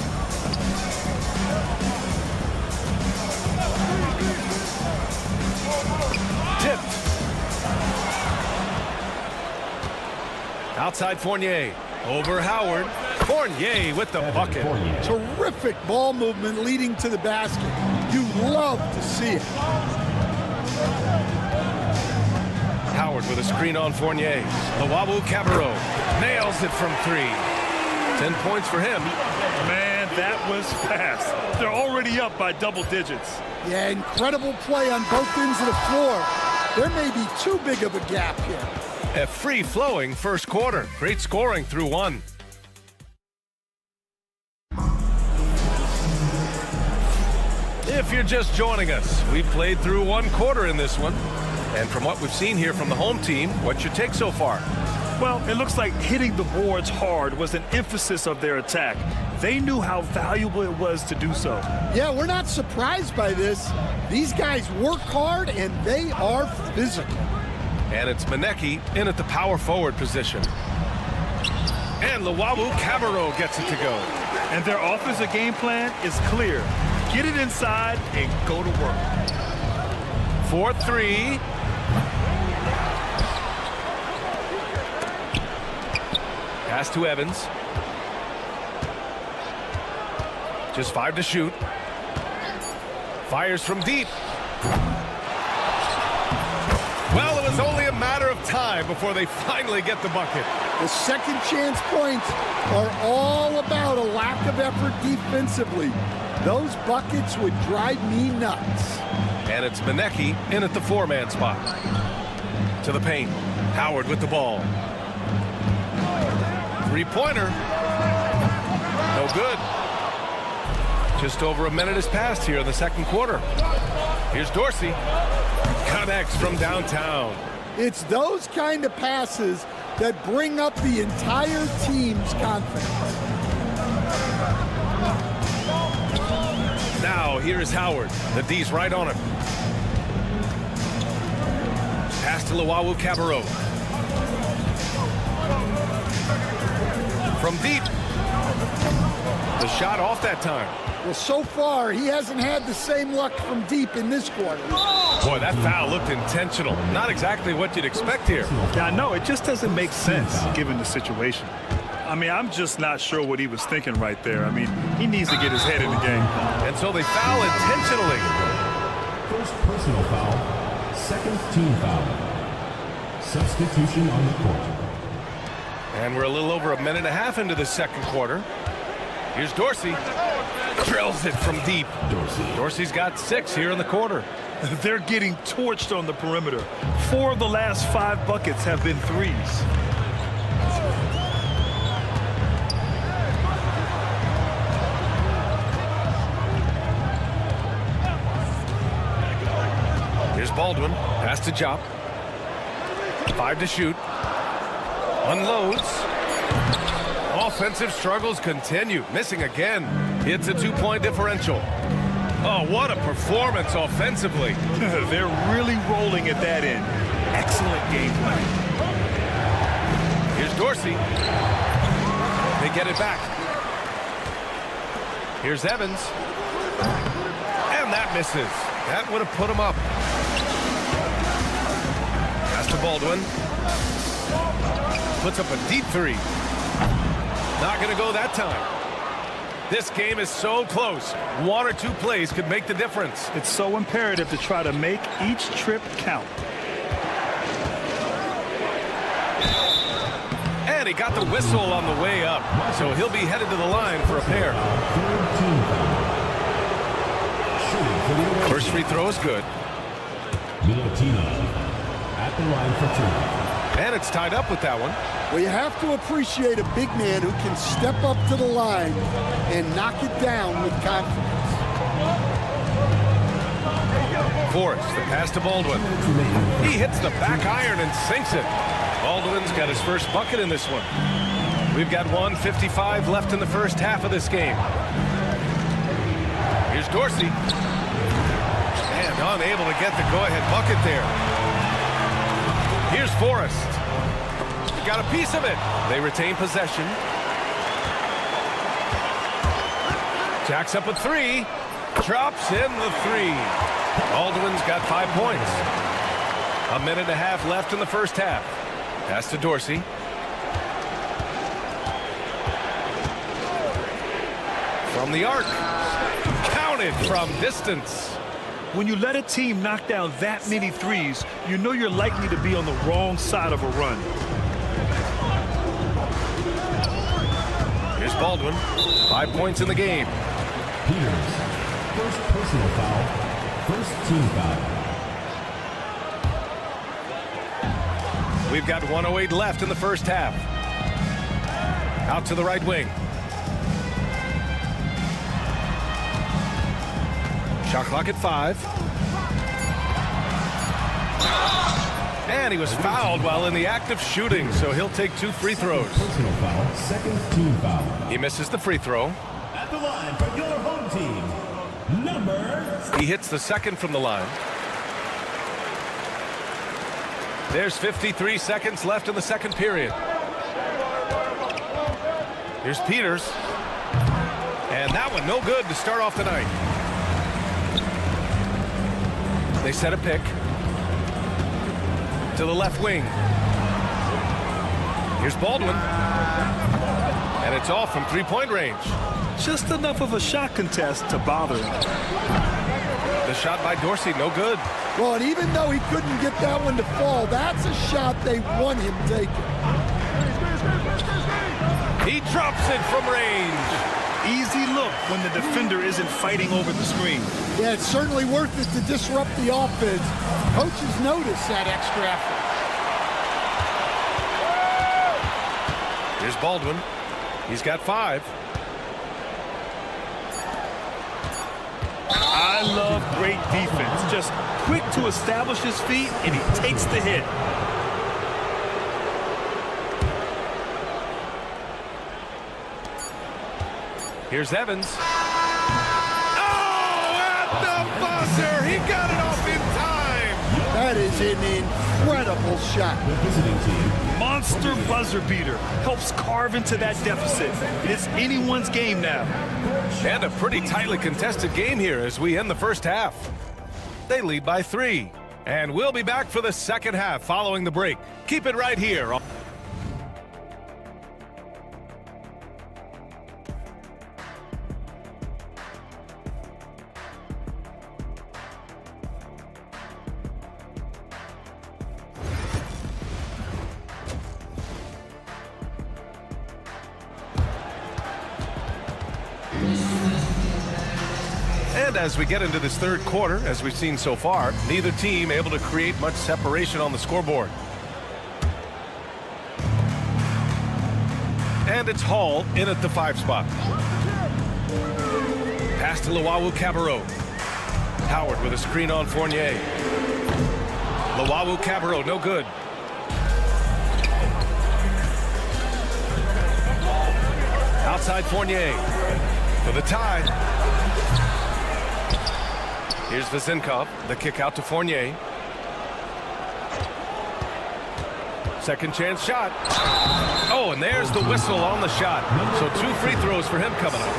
Tipped. Outside Fournier. Over Howard. Fournier with the bucket. Terrific ball movement leading to the basket. You love to see it. Howard with a screen on Fournier. Luau Cabarro nails it from 3. 10 points for him. Man, that was fast. They're already up by double digits. Yeah, incredible play on both ends of the floor. There may be too big of a gap here. A free-flowing first quarter. Great scoring through 1. If you're just joining us, we've played through 1 quarter in this one. And from what we've seen here from the home team, what's your take so far? Well, it looks like hitting the boards hard was an emphasis of their attack. They knew how valuable it was to do so. Yeah, we're not surprised by this. These guys work hard, and they are physical. And it's Manecki in at the power forward position. And Luau Cabarro gets it to go. And their offensive game plan is clear. Get it inside and go to work. 4-3. Pass to Evans. Just 5 to shoot. Fires from deep. Well, it was only a matter of time before they finally get the bucket. The second chance points are all about a lack of effort defensively. Those buckets would drive me nuts. And it's Manecki in at the 4-man spot. To the paint. Howard with the ball. 3-pointer. No good. Just over a minute has passed here in the second quarter. Here's Dorsey. Connects from downtown. It's those kind of passes that bring up the entire team's confidence. Now here is Howard. The D's right on him. Pass to Luau Cabarro. From deep. The shot off that time. Well, so far, he hasn't had the same luck from deep in this quarter. Boy, that foul looked intentional. Not exactly what you'd expect here. Yeah, I know. It just doesn't make sense given the situation. I mean, I'm just not sure what he was thinking right there. I mean, he needs to get his head in the game. And so they foul intentionally. First personal foul, second team foul. Substitution on the court. And we're a little over a minute and a half into the second quarter. Here's Dorsey. Drills it from deep. Dorsey's got 6 here in the quarter. They're getting torched on the perimeter. 4 of the last 5 buckets have been threes. Here's Baldwin. Pass to Jop. 5 to shoot. Unloads. Offensive struggles continue. Missing again. It's a 2-point differential. Oh, what a performance offensively. They're really rolling at that end. Excellent game plan. Here's Dorsey. They get it back. Here's Evans. And that misses. That would have put him up. Pass to Baldwin. Puts up a deep 3. Not going to go that time. This game is so close. 1 or 2 plays could make the difference. It's so imperative to try to make each trip count. And he got the whistle on the way up. So he'll be headed to the line for a pair. First free throw is good. Milutina at the line for 2. And it's tied up with that one. Well, you have to appreciate a big man who can step up to the line and knock it down with confidence. Forrest, the pass to Baldwin. He hits the back iron and sinks it. Baldwin's got his first bucket in this one. We've got 1:55 left in the first half of this game. Here's Dorsey. And unable to get the go-ahead bucket there. Here's Forrest. Got a piece of it. They retain possession. Jacks up a 3. Drops in the 3. Baldwin's got 5 points. A minute and a half left in the first half. Pass to Dorsey. From the arc. Counted from distance. When you let a team knock down that many threes, you know you're likely to be on the wrong side of a run. Here's Baldwin. 5 points in the game. Peters, first personal foul, first team foul. We've got 1:08 left in the first half. Out to the right wing. Shot clock at 5. And he was fouled while in the act of shooting, so he'll take 2 free throws. Personal foul, second team foul. He misses the free throw. At the line for your home team, number... He hits the second from the line. There's 53 seconds left in the second period. Here's Peters. And that one no good to start off the night. They set a pick to the left wing. Here's Baldwin. And it's off from 3-point range. Just enough of a shot contest to bother him. The shot by Dorsey, no good. Well, and even though he couldn't get that one to fall, that's a shot they want him taking. He drops it from range. Easy look when the defender isn't fighting over the screen. Yeah, it's certainly worth it to disrupt the offense. Coaches notice that extra effort. Here's Baldwin. He's got 5. I love great defense. Just quick to establish his feet, and he takes the hit. Here's Evans. Oh, at the buzzer! He got it off in time! That is an incredible shot. The visiting team. Monster buzzer beater. Helps carve into that deficit. It's anyone's game now. And a pretty tightly contested game here as we end the first half. They lead by 3. And we'll be back for the second half following the break. Keep it right here. And as we get into this third quarter, as we've seen so far, neither team able to create much separation on the scoreboard. And it's Hall in at the 5 spot. Pass to Luwawu-Cabarrot. Howard with a screen on Fournier. Luwawu-Cabarrot, no good. Outside Fournier for the tie. Here's Vezinkov, the kick out to Fournier. Second chance shot. Oh, and there's the whistle on the shot. So 2 free throws for him coming up.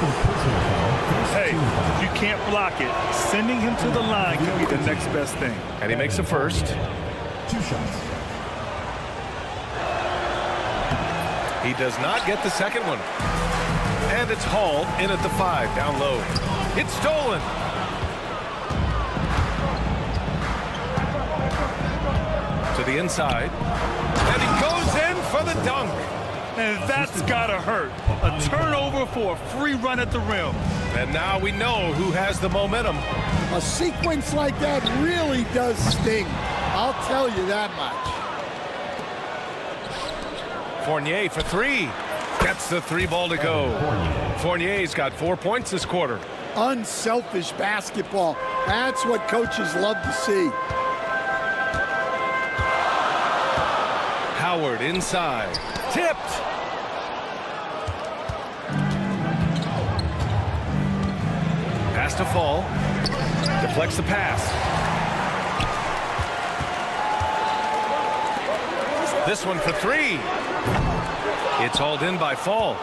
Hey, if you can't block it, sending him to the line can be the next best thing. And he makes the first. 2 shots. He does not get the second one. And it's Hall in at the 5, down low. It's stolen. To the inside. And he goes in for the dunk. And that's gotta hurt. A turnover for a free run at the rim. And now we know who has the momentum. A sequence like that really does sting. I'll tell you that much. Fournier for 3. Gets the 3 ball to go. Fournier's got 4 points this quarter. Unselfish basketball. That's what coaches love to see. Howard inside. Tipped. Pass to Fall. Deflects the pass. This one for 3. It's hauled in by Fall.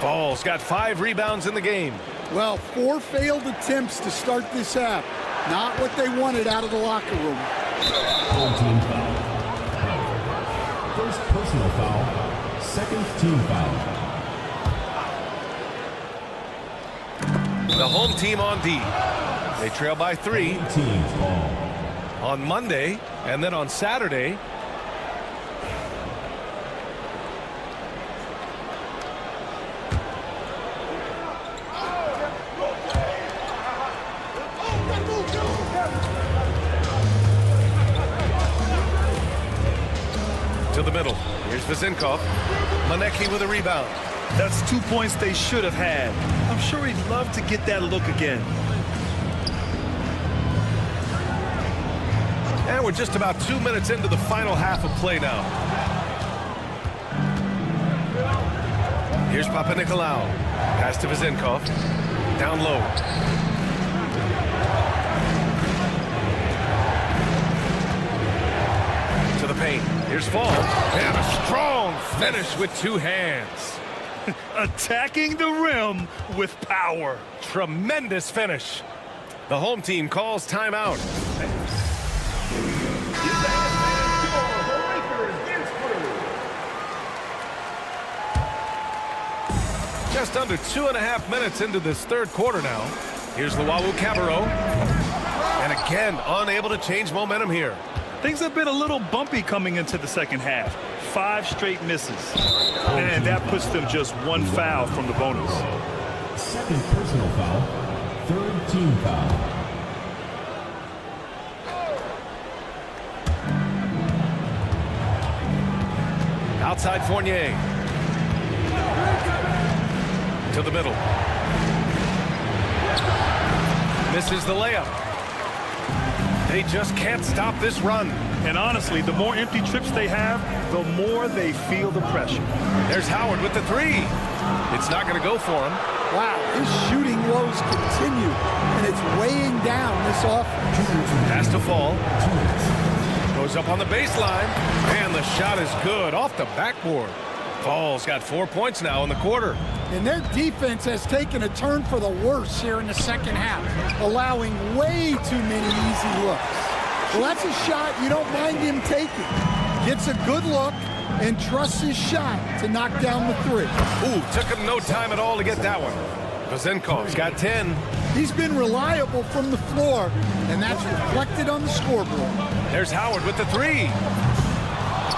Fall's got 5 rebounds in the game. Well, 4 failed attempts to start this half. Not what they wanted out of the locker room. Home team foul. First personal foul. Second team foul. The home team on D. They trail by 3. Team ball. On Monday, and then on Saturday. To the middle. Here's Vezinkov. Manecki with a rebound. That's 2 points they should have had. I'm sure he'd love to get that look again. And we're just about 2 minutes into the final half of play now. Here's Papanikolaou. Pass to Vezinkov. Down low. To the paint. Here's Fall. And a strong finish with 2 hands. Attacking the rim with power. Tremendous finish. The home team calls timeout. Just under 2.5 minutes into this third quarter now. Here's Luwawu-Cabarrot. And again, unable to change momentum here. Things have been a little bumpy coming into the second half. 5 straight misses. And that puts them just 1 foul from the bonus. Second personal foul. Third team foul. Outside Fournier. To the middle. Misses the layup. They just can't stop this run. And honestly, the more empty trips they have, the more they feel the pressure. There's Howard with the 3. It's not going to go for him. Wow, his shooting woes continue, and it's weighing down this offense. Has to fall. Goes up on the baseline, and the shot is good off the backboard. Fall's got 4 points now in the quarter. And their defense has taken a turn for the worse here in the second half, allowing way too many easy looks. Well, that's a shot you don't mind him taking. Gets a good look and trusts his shot to knock down the three. Ooh, took him no time at all to get that one. Vazenkov's got 10. He's been reliable from the floor, and that's reflected on the scoreboard. There's Howard with the three.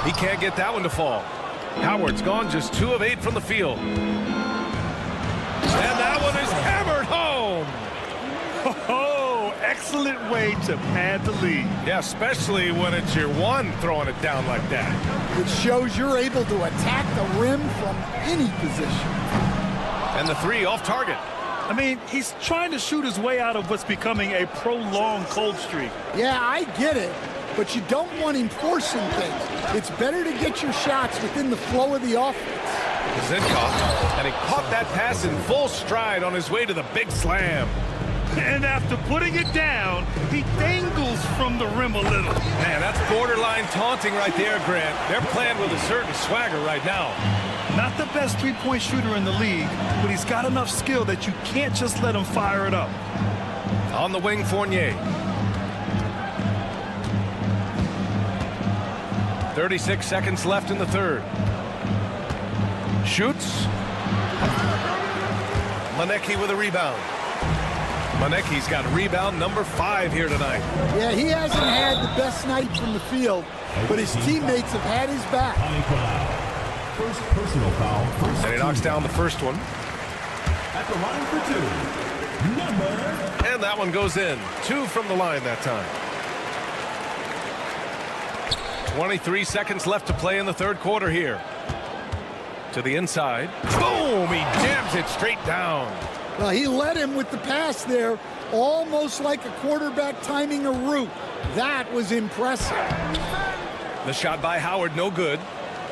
He can't get that one to fall. Howard's gone just 2 of 8 from the field. And that one is hammered home. Oh, excellent way to pad the lead. Yeah, especially when it's your one throwing it down like that. It shows you're able to attack the rim from any position. And the three off target. I mean, he's trying to shoot his way out of what's becoming a prolonged cold streak. Yeah, I get it, but you don't want him forcing things. It's better to get your shots within the flow of the offense. Zinkov, and he caught that pass in full stride on his way to the big slam. And after putting it down, he dangles from the rim a little. Man, that's borderline taunting right there, Grant. They're playing with a certain swagger right now. Not the best three-point shooter in the league, but he's got enough skill that you can't just let him fire it up. On the wing, Fournier. 36 seconds left in the third. Shoots. Manecki with a rebound. Manecki's got rebound number 5 here tonight. Yeah, he hasn't had the best night from the field, but his teammates have had his back. First personal foul. And he knocks down the first one. At the line for 2, number. And that one goes in. 2 from the line that time. 23 seconds left to play in the third quarter here. To the inside. Boom! He jams it straight down. Well, he led him with the pass there, almost like a quarterback timing a route. That was impressive. The shot by Howard, no good.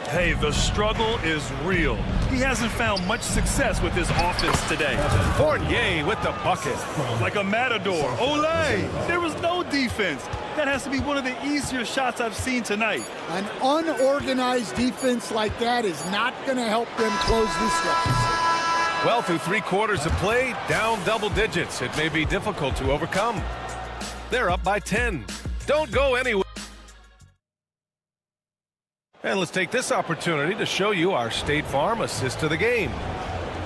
Hey, the struggle is real. He hasn't found much success with his offense today. Fournier with the bucket. Like a matador. Olé! There was no defense. That has to be one of the easier shots I've seen tonight. An unorganized defense like that is not going to help them close this deficit. Well, through 3 quarters of play, down double digits. It may be difficult to overcome. They're up by 10. Don't go anywhere. And let's take this opportunity to show you our State Farm assist to the game.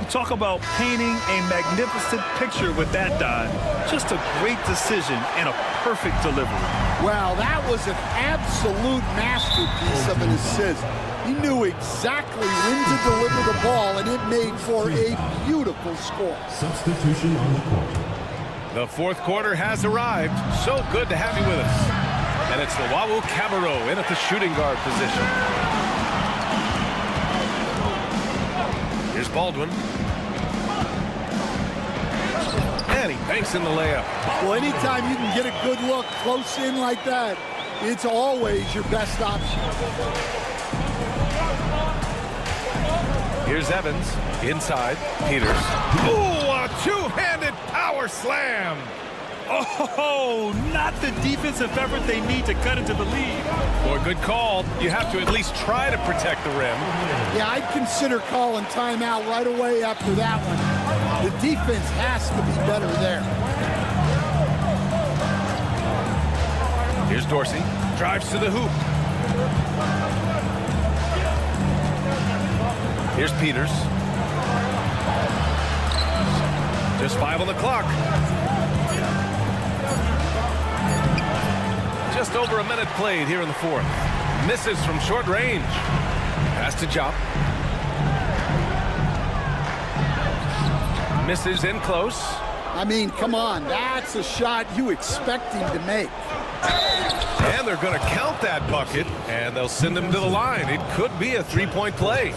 You talk about painting a magnificent picture with that dive. Just a great decision and a perfect delivery. Wow, that was an absolute masterpiece of an assist. He knew exactly when to deliver the ball, and it made for a beautiful score. Substitution on the court. The fourth quarter has arrived. So good to have you with us. And it's the Wawu Cabarro in at the shooting guard position. Here's Baldwin. And he banks in the layup. Well, anytime you can get a good look close in like that, it's always your best option. Here's Evans. Inside. Peters. Ooh, a two-handed power slam. Oh, not the defensive effort they need to cut into the lead. Boy, good call. You have to at least try to protect the rim. Yeah, I'd consider calling timeout right away after that one. The defense has to be better there. Here's Dorsey. Drives to the hoop. Here's Peters. Just 5 on the clock. Just over a minute played here in the fourth. Misses from short range. Pass to Jop. Misses in close. I mean, come on. That's a shot you expect him to make. And they're going to count that bucket, and they'll send him to the line. It could be a three-point play.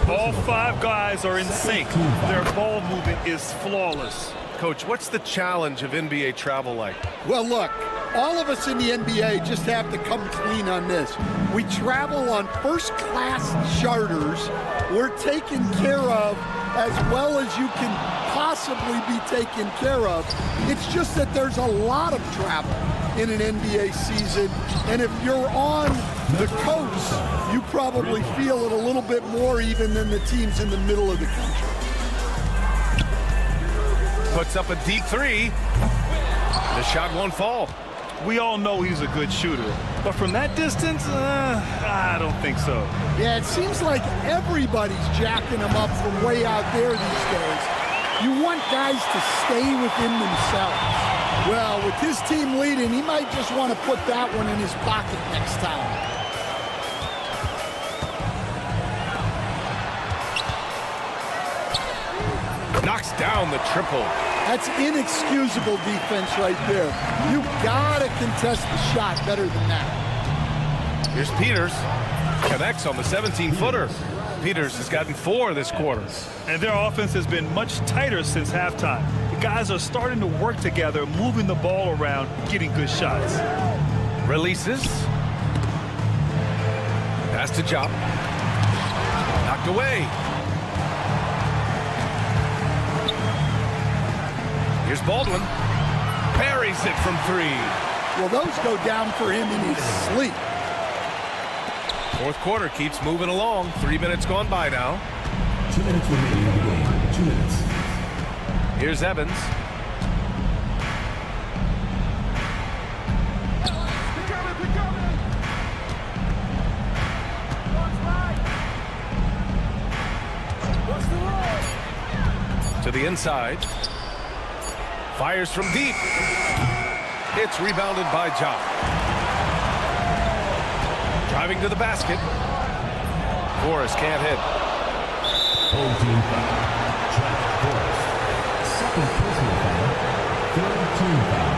All 5 guys are in sync. Their ball movement is flawless. Coach, what's the challenge of NBA travel like? Well, look, all of us in the NBA just have to come clean on this. We travel on first-class charters. We're taken care of as well as you can possibly be taken care of. It's just that there's a lot of travel in an NBA season, and if you're on the coast, you probably feel it a little bit more even than the teams in the middle of the country. Puts up a deep three. The shot won't fall. We all know he's a good shooter, but from that distance, I don't think so. Yeah, it seems like everybody's jacking him up from way out there these days. You want guys to stay within themselves. Well, with his team leading, he might just want to put that one in his pocket next time. Knocks down the triple. That's inexcusable defense right there. You gotta contest the shot better than that. Here's Peters. Connects on the 17-footer. Peters has gotten 4 this quarter. And their offense has been much tighter since halftime. The guys are starting to work together, moving the ball around, getting good shots. Releases. Pass to Jop. Knocked away. Here's Baldwin. Parries it from 3. Well, those go down for him in his sleep. Fourth quarter keeps moving along. 3 minutes gone by now. 2 minutes remaining in the game. 2 minutes. Here's Evans. To the inside. Fires from deep. It's rebounded by Job. Driving to the basket. Forrest can't hit. Whole team foul. Track Forrest. Second personal foul. Third team foul.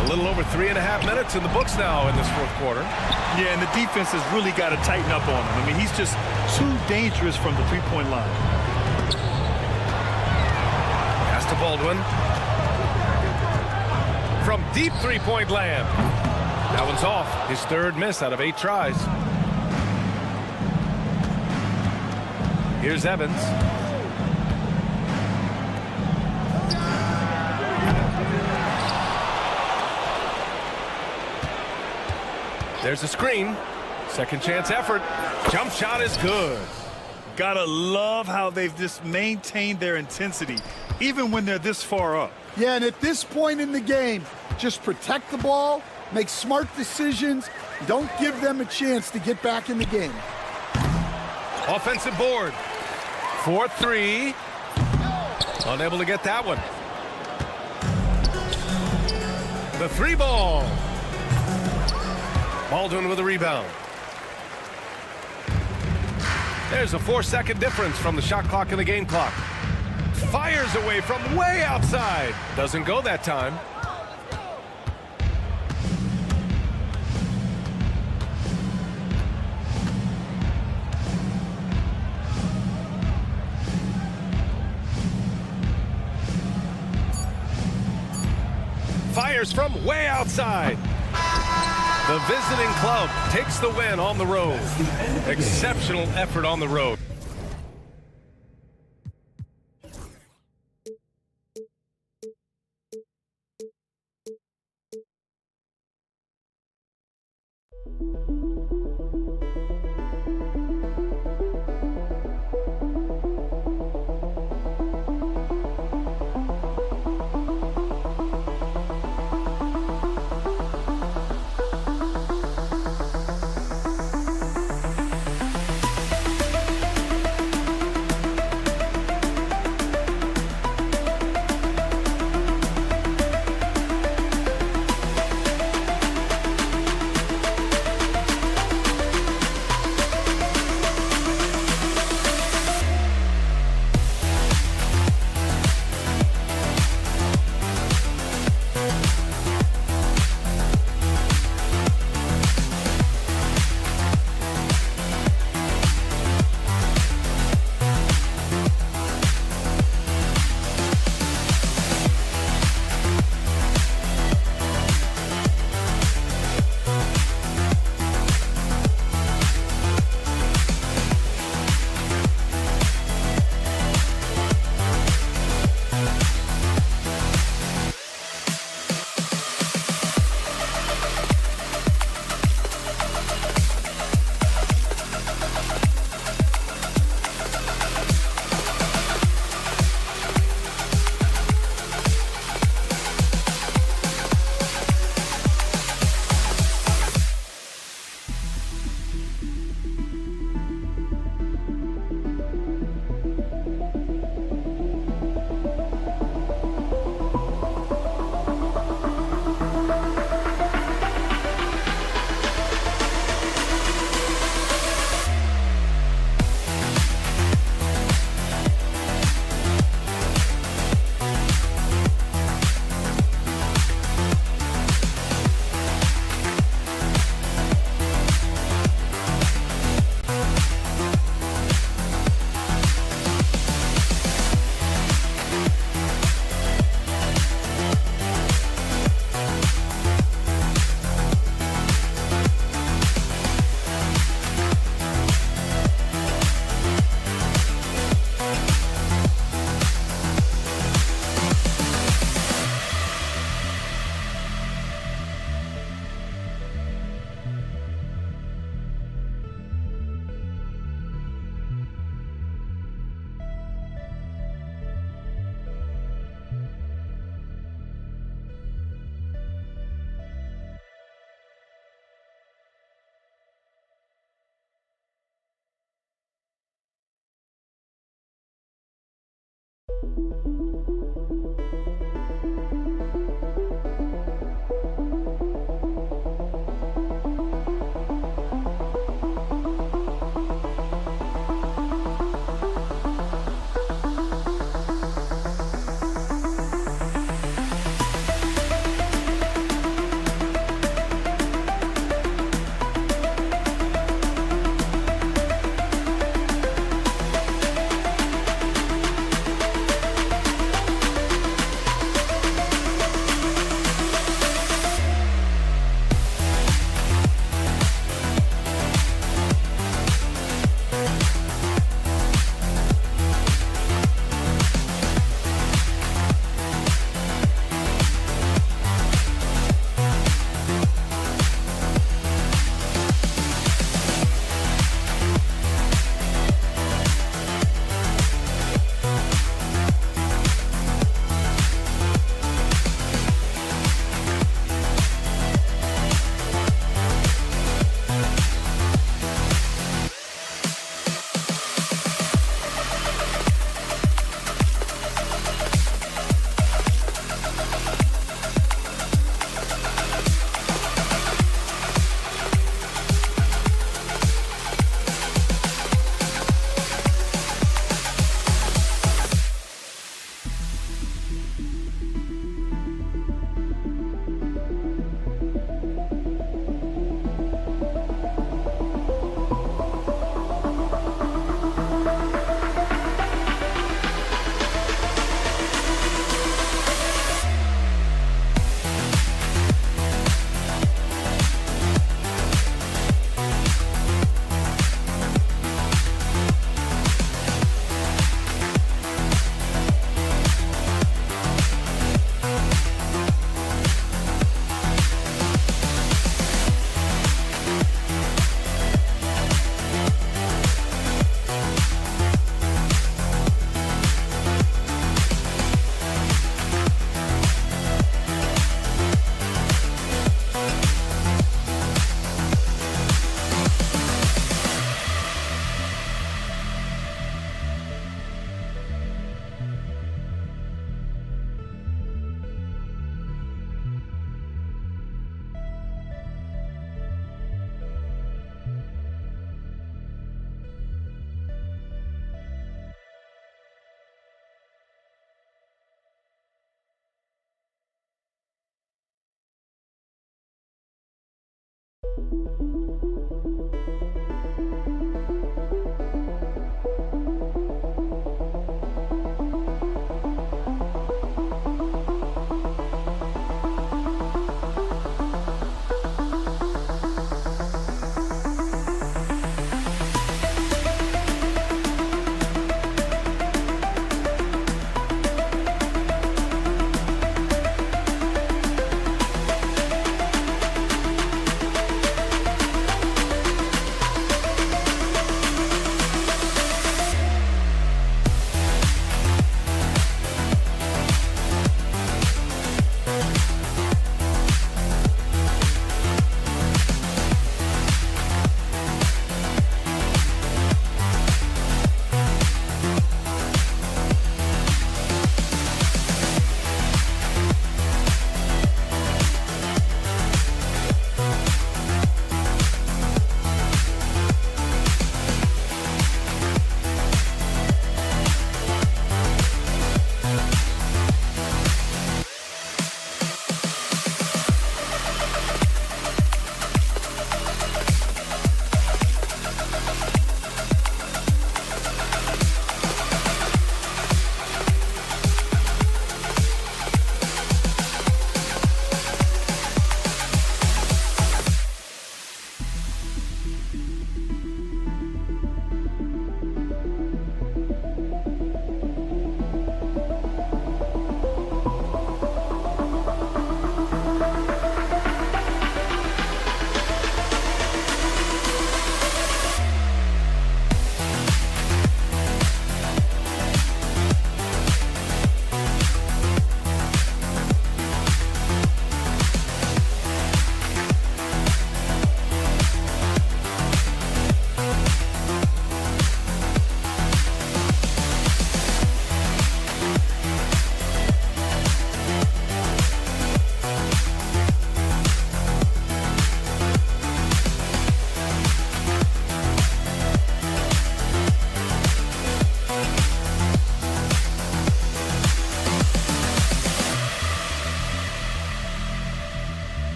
A little over 3.5 minutes in the books now in this fourth quarter. Yeah, and the defense has really got to tighten up on him. I mean, he's just too dangerous from the three-point line. Pass to Baldwin. From deep three-point land. That one's off. His third miss out of 8 tries. Here's Evans. There's a screen. Second chance effort. Jump shot is good. Gotta love how they've just maintained their intensity, even when they're this far up. Yeah, and at this point in the game, just protect the ball, make smart decisions, don't give them a chance to get back in the game. Offensive board. 4-3. Unable to get that one. The 3 ball. Baldwin with a rebound. There's a 4-second difference from the shot clock and the game clock. Fires away from way outside. Doesn't go that time. Fires from way outside. The visiting club takes the win on the road. Exceptional effort on the road.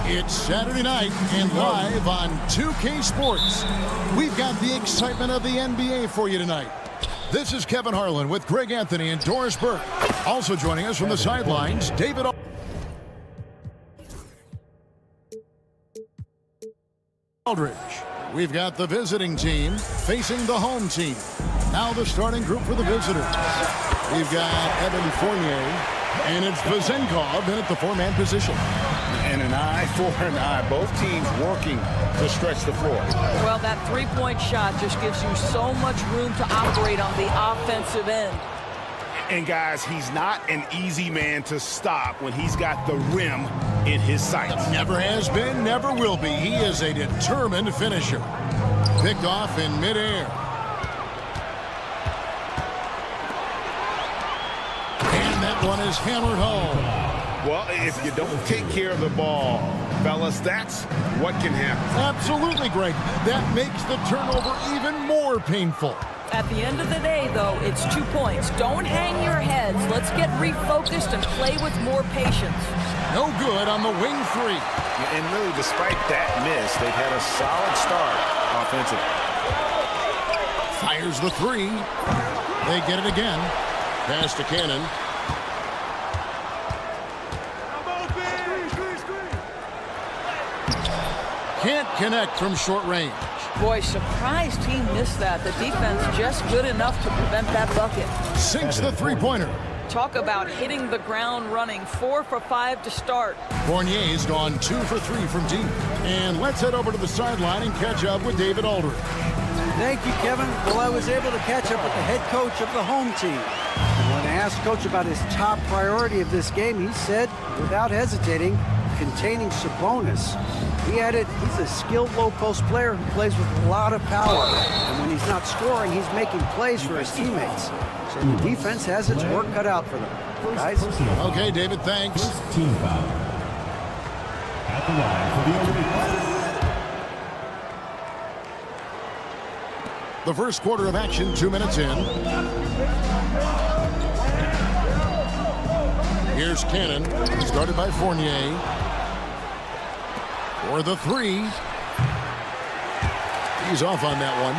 It's Saturday night and live on 2K Sports. We've got the excitement of the NBA for you tonight. This is Kevin Harlan with Greg Anthony and Doris Burke. Also joining us from the sidelines, David Aldridge. We've got the visiting team facing the home team. Now the starting group for the visitors. We've got Evan Fournier, and it's Vezenkov in at the four-man position. And an eye for an eye. Both teams working to stretch the floor. Well, that three-point shot just gives you so much room to operate on the offensive end. And guys, he's not an easy man to stop when he's got the rim in his sights. Never has been, never will be. He is a determined finisher. Picked off in midair. And that one is hammered home. Well, if you don't take care of the ball, fellas, that's what can happen. Absolutely, Greg. That makes the turnover even more painful. At the end of the day, though, it's 2 points. Don't hang your heads. Let's get refocused and play with more patience. No good on the wing three. And really, despite that miss, they've had a solid start offensively. Fires the three. They get it again. Pass to Cannon. Can't connect from short range. Boy, surprised he missed that. The defense just good enough to prevent that bucket. Sinks the three-pointer. Talk about hitting the ground running. 4 for 5 to start. Fournier's gone 2 for 3 from deep. And let's head over to the sideline and catch up with David Aldridge. Thank you, Kevin. Well, I was able to catch up with the head coach of the home team. When I asked Coach about his top priority of this game, he said, without hesitating, containing Sabonis. He added, he's a skilled low-post player who plays with a lot of power. And when he's not scoring, he's making plays for his teammates. So the defense has its work cut out for them. Guys? Okay, David, thanks. First team foul. At the line for the Olympiacos. The first quarter of action, 2 minutes in. Here's Cannon, started by Fournier. For the three. He's off on that one.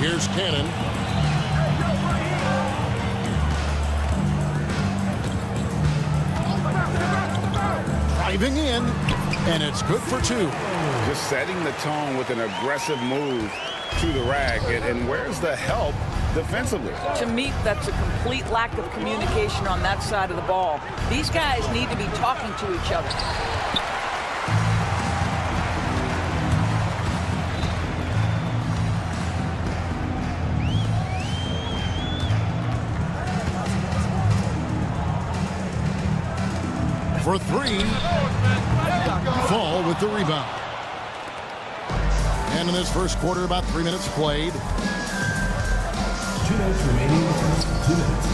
Here's Cannon. Driving in, and it's good for 2. Just setting the tone with an aggressive move to the rack. And where's the help defensively? To me, that's a complete lack of communication on that side of the ball. These guys need to be talking to each other. For 3. Fall with the rebound. And in this first quarter, about 3 minutes played. 2 minutes remaining. 2 minutes.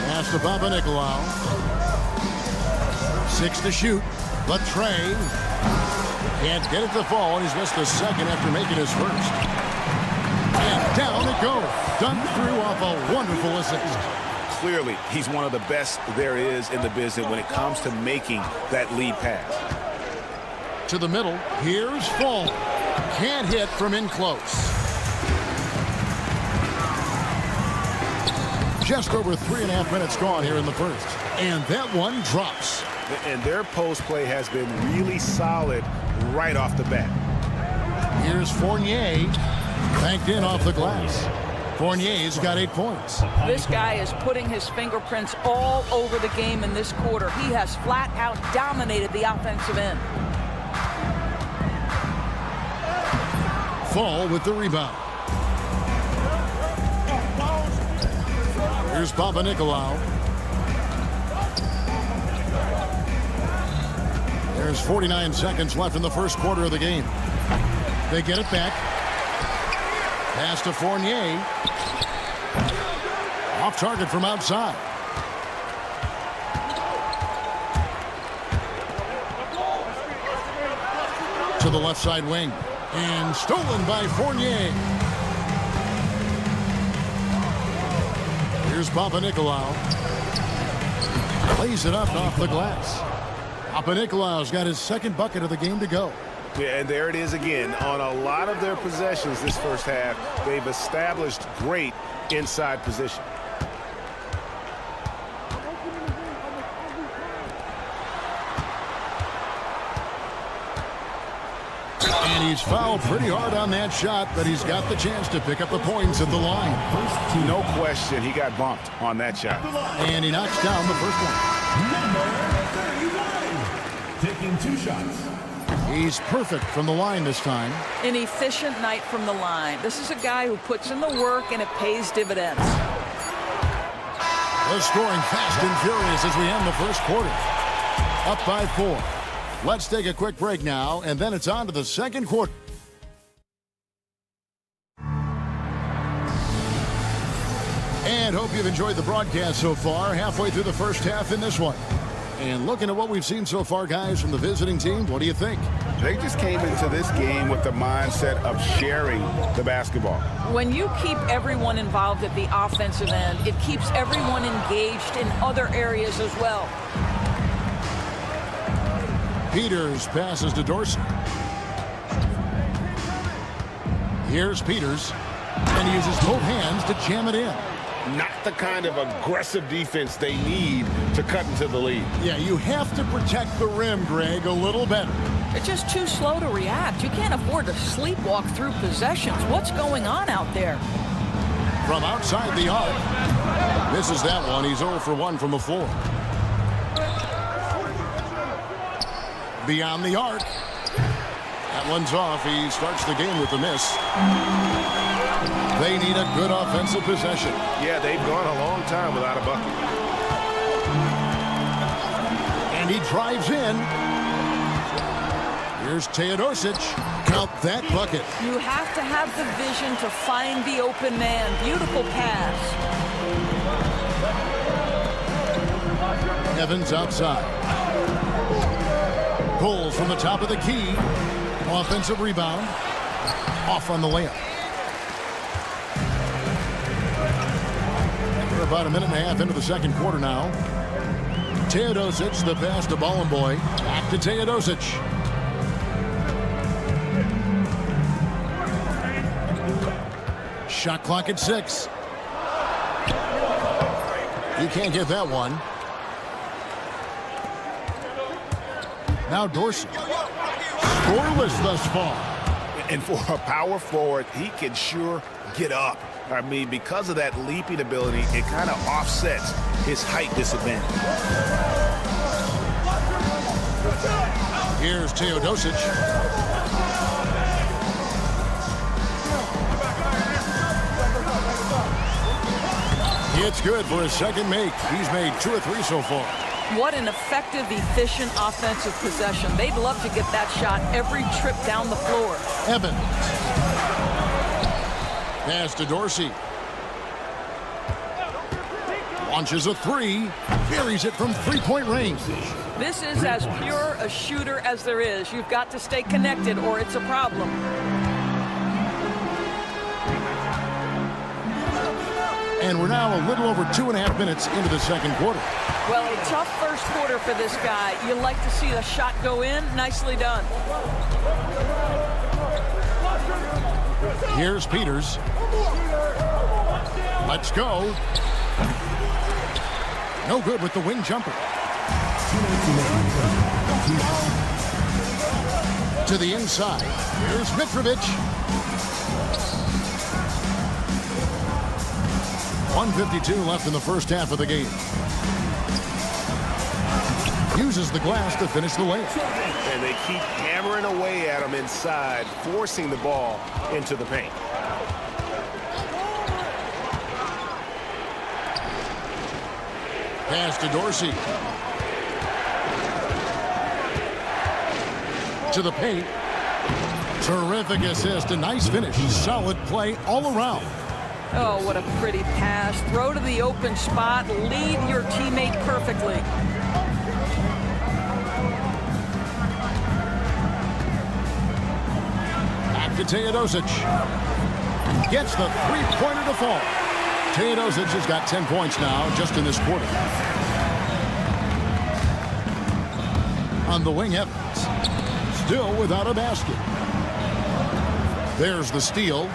Pass to Papa Nicolau. 6 to shoot. Latrey can't get it to fall, and he's missed the second after making his first. And down it goes. Done through off a wonderful assist. Clearly, he's one of the best there is in the business when it comes to making that lead pass. To the middle. Here's Fall. Can't hit from in close. Just over 3.5 minutes gone here in the first. And that one drops. And their post play has been really solid right off the bat. Here's Fournier. Banked in off the glass. Fournier's got 8 points. This guy is putting his fingerprints all over the game in this quarter. He has flat out dominated the offensive end. Fall with the rebound. Here's Papanikolaou. There's 49 seconds left in the first quarter of the game. They get it back. Pass to Fournier. Off target from outside. To the left side wing. And stolen by Fournier. Here's Papanikolaou. Lays it up off the glass. Papanikolaou's got his second bucket of the game to go. Yeah, and there it is again. On a lot of their possessions this first half, they've established great inside position. And he's fouled pretty hard on that shot, but he's got the chance to pick up the points at the line. No question, he got bumped on that shot. And he knocks down the first one. Number 39, taking 2 shots. He's perfect from the line this time. An efficient night from the line. This is a guy who puts in the work and it pays dividends. The scoring fast and furious as we end the first quarter. Up by 4. Let's take a quick break now, and then it's on to the second quarter. And hope you've enjoyed the broadcast so far. Halfway through the first half in this one. And looking at what we've seen so far, guys, from the visiting team, what do you think? They just came into this game with the mindset of sharing the basketball. When you keep everyone involved at the offensive end, it keeps everyone engaged in other areas as well. Peters passes to Dorsey. Here's Peters. And he uses both hands to jam it in. Not the kind of aggressive defense they need to cut into the lead. Yeah, you have to protect the rim, Greg, a little better. They're just too slow to react. You can't afford to sleepwalk through possessions. What's going on out there? From outside the arc. Misses that one. He's 0 for 1 from the floor. Beyond the arc. That one's off. He starts the game with a miss. They need a good offensive possession. Yeah, they've gone a long time without a bucket. And he drives in. Here's Teodosic. Count that bucket. You have to have the vision to find the open man. Beautiful pass. Evans outside. Pulls from the top of the key. Offensive rebound. Off on the layup. We're about a minute and a half into the second quarter now. Teodosic, the pass to Bollenboy. Back to Teodosic. Shot clock at 6. He can't get that one. Now Dorsey. Scoreless thus far. And for a power forward, he can sure get up. I mean, because of that leaping ability, it kind of offsets his height disadvantage. Here's Teodosic. It's good for his second make. He's made 2 or 3 so far. What an effective, efficient offensive possession. They'd love to get that shot every trip down the floor. Evans. Pass to Dorsey. Launches a 3. Carries it from 3-point range. This is as pure a shooter as there is. You've got to stay connected or it's a problem. And we're now a little over 2.5 minutes into the second quarter. Well, a tough first quarter for this guy. You like to see the shot go in. Nicely done. Here's Peters. Let's go. No good with the wing jumper. To the inside. Here's Mitrovic. 1:52 left in the first half of the game. Uses the glass to finish the layup. And they keep hammering away at him inside, forcing the ball into the paint. Pass to Dorsey. To the paint. Terrific assist. A nice finish. Solid play all around. Oh, what a pretty pass. Throw to the open spot. Lead your teammate perfectly. Back to Teodosic. Gets the three-pointer to fall. Teodosic has got 10 points now just in this quarter. On the wing, Evans. Still without a basket. There's the steal.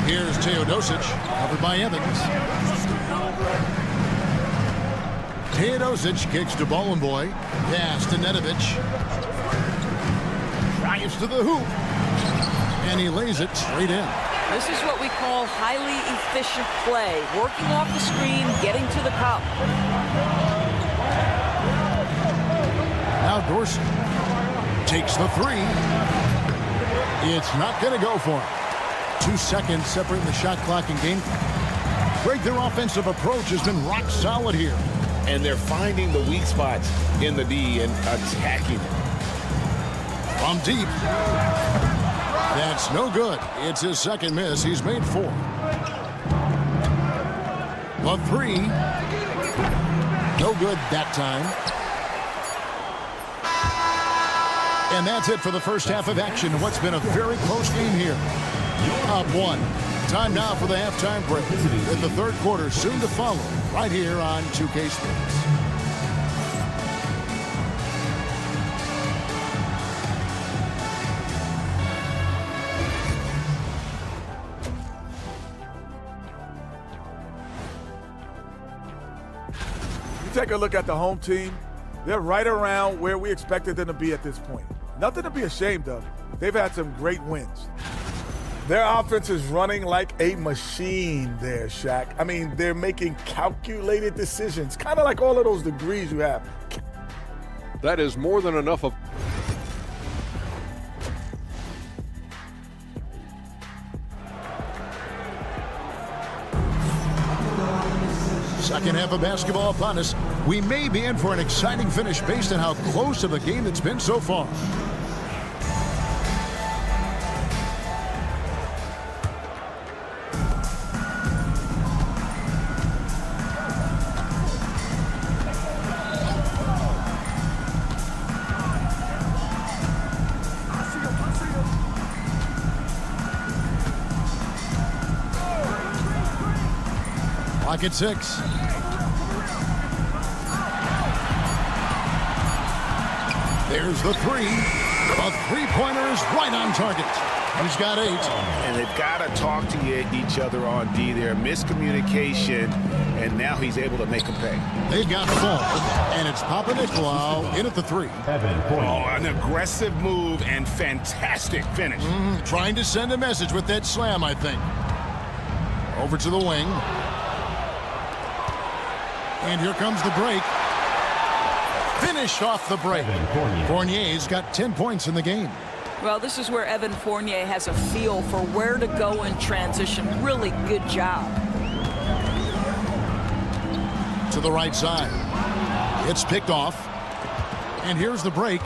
Here's Teodosic, covered by Evans. Teodosic kicks to Boy. Pass to Nedovic. Drives to the hoop. And he lays it straight in. This is what we call highly efficient play. Working off the screen, getting to the cup. Now Dorsey takes the three. It's not going to go for him. 2 seconds separating the shot clock and game clock. Greg, their offensive approach has been rock solid here. And they're finding the weak spots in the D and attacking it. From deep. That's no good. It's his second miss. He's made 4. The three. No good that time. And that's it for the first half of action. What's been a very close game here. Up 1. Time now for the halftime break. With the third quarter soon to follow right here on 2K Sports. Take a look at the home team. They're right around where we expected them to be at this point. Nothing to be ashamed of. They've had some great wins. Their offense is running like a machine there, Shaq. I mean, they're making calculated decisions, kind of like all of those degrees you have. That is more than enough of... Second half of basketball upon us. We may be in for an exciting finish based on how close of a game it's been so far. Clock at 6. There's the three. A three-pointer is right on target. He's got 8. And they've got to talk to each other on D there. Miscommunication, and now he's able to make them pay. They've got 4, and it's Papa Nicolau in at the 3. Oh, an aggressive move and fantastic finish. Trying to send a message with that slam, I think. Over to the wing. And here comes the break. Finished off the break. Fournier's got 10 points in the game. Well, this is where Evan Fournier has a feel for where to go in transition. Really good job. To the right side. It's picked off. And here's the break.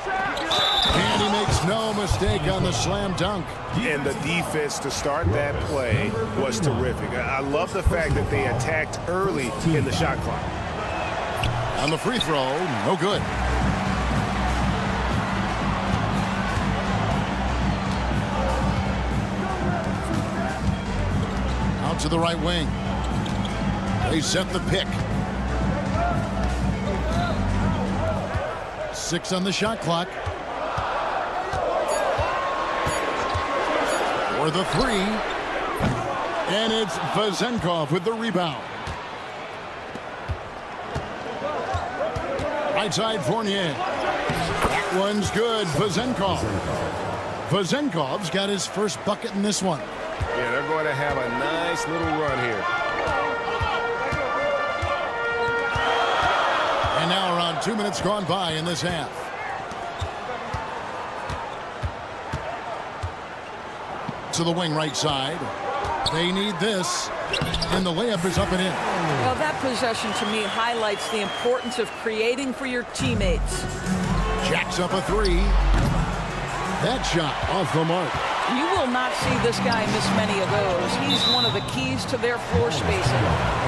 And he makes no mistake on the slam dunk. And the defense to start that play was terrific. I love the fact that they attacked early in the shot clock. On the free throw, no good. Out to the right wing. They set the pick. 6 on the shot clock. For the 3. And it's Vezenkov with the rebound. Right side, Fournier. That one's good. Vezenkov's got his first bucket in this one. Yeah, they're going to have a nice little run here. And now around 2 minutes gone by in this half. To the wing right side. They need this. And the layup is up and in. Well, that possession to me highlights the importance of creating for your teammates. Jacks up a three. That shot off the mark. You will not see this guy miss many of those. He's one of the keys to their floor spacing.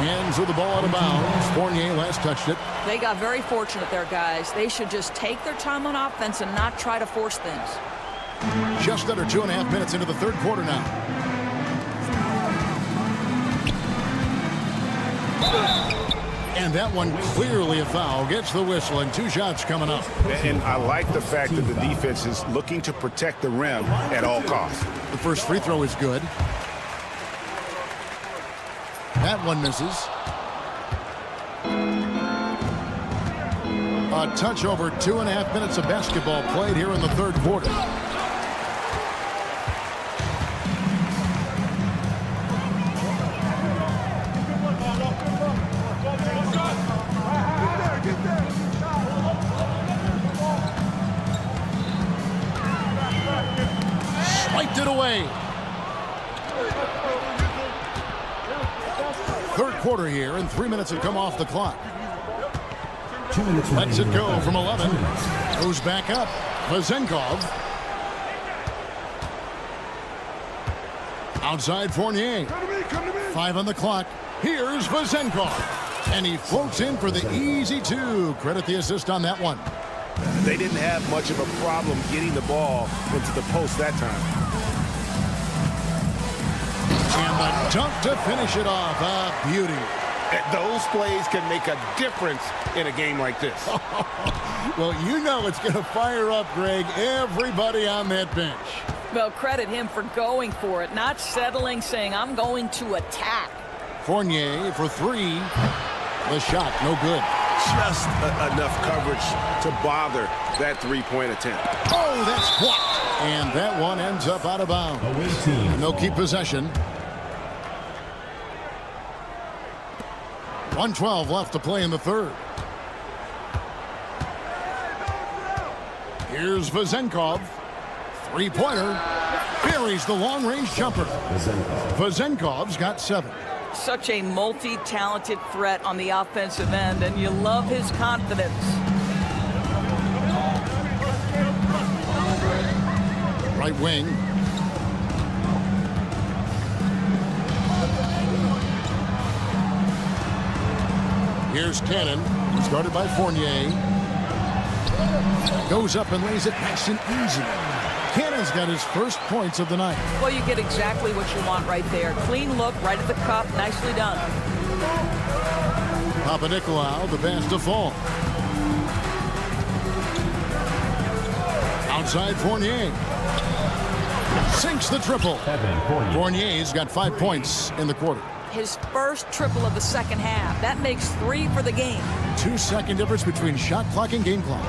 Hands with the ball out of bounds. Fournier last touched it. They got very fortunate there, guys. They should just take their time on offense and not try to force things. Just under 2.5 minutes into the third quarter now. And that one clearly a foul. Gets the whistle and 2 shots coming up. And I like the fact that the defense is looking to protect the rim at all costs. The first free throw is good. That one misses. A touch over 2.5 minutes of basketball played here in the third quarter. Swiped it away. Third quarter here, and 3 minutes have come off the clock. 2 minutes. Lets it go from 11. Goes back up. Vazenkov. Outside Fournier. 5 on the clock. Here's Vazenkov. And he floats in for the easy 2. Credit the assist on that one. They didn't have much of a problem getting the ball into the post that time. And the dunk to finish it off. A beauty. Those plays can make a difference in a game like this. Well, you know it's going to fire up, Greg, everybody on that bench. Well, credit him for going for it, not settling, saying, I'm going to attack. Fournier for 3. The shot, no good. Just enough coverage to bother that three-point attempt. Oh, that's blocked. And that one ends up out of bounds. And they'll keep possession. 1:12 left to play in the third. Here's Vazenkov. Three-pointer. Buries the long-range jumper. Vazenkov's got 7. Such a multi-talented threat on the offensive end, and you love his confidence. Right wing. Here's Cannon, who's guarded by Fournier. Goes up and lays it nice and easy. Cannon's got his first points of the night. Well, you get exactly what you want right there. Clean look, right at the cup, nicely done. Papanikolaou, the pass to Fall. Outside Fournier. Sinks the triple. Fournier's got 5 points in the quarter. His first triple of the second half. That makes 3 for the game. 2-second difference between shot clock and game clock.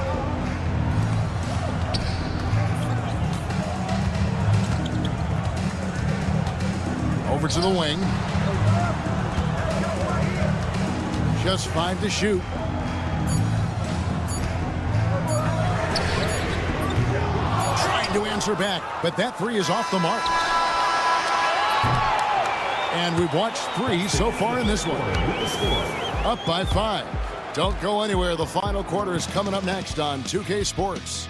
Over to the wing. Just 5 to shoot. Trying to answer back, but that 3 is off the mark. And we've watched 3 so far in this one. Up by 5. Don't go anywhere. The final quarter is coming up next on 2K Sports.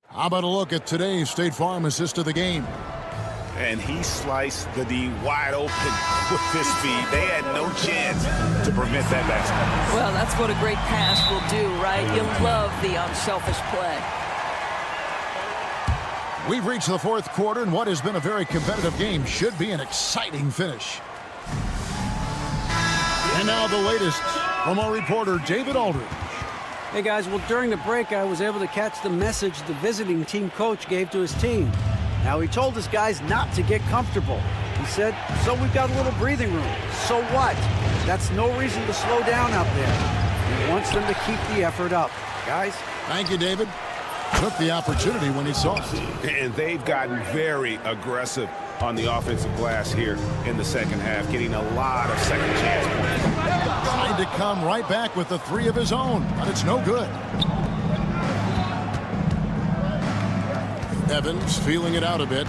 How about a look at today's State Farm assist of the game? And he sliced the D wide open with his speed. They had no chance to prevent that basket. Well, that's what a great pass will do, right? You love the unselfish play. We've reached the fourth quarter, and what has been a very competitive game should be an exciting finish. And now the latest from our reporter, David Aldridge. Hey guys, well during the break I was able to catch the message the visiting team coach gave to his team. Now he told his guys not to get comfortable. He said, so we've got a little breathing room. So what? That's no reason to slow down out there. He wants them to keep the effort up. Guys? Thank you, David. Took the opportunity when he saw it. And they've gotten very aggressive on the offensive glass here in the second half, getting a lot of second chance points. Tried to come right back with the 3 of his own, but it's no good. Evans feeling it out a bit.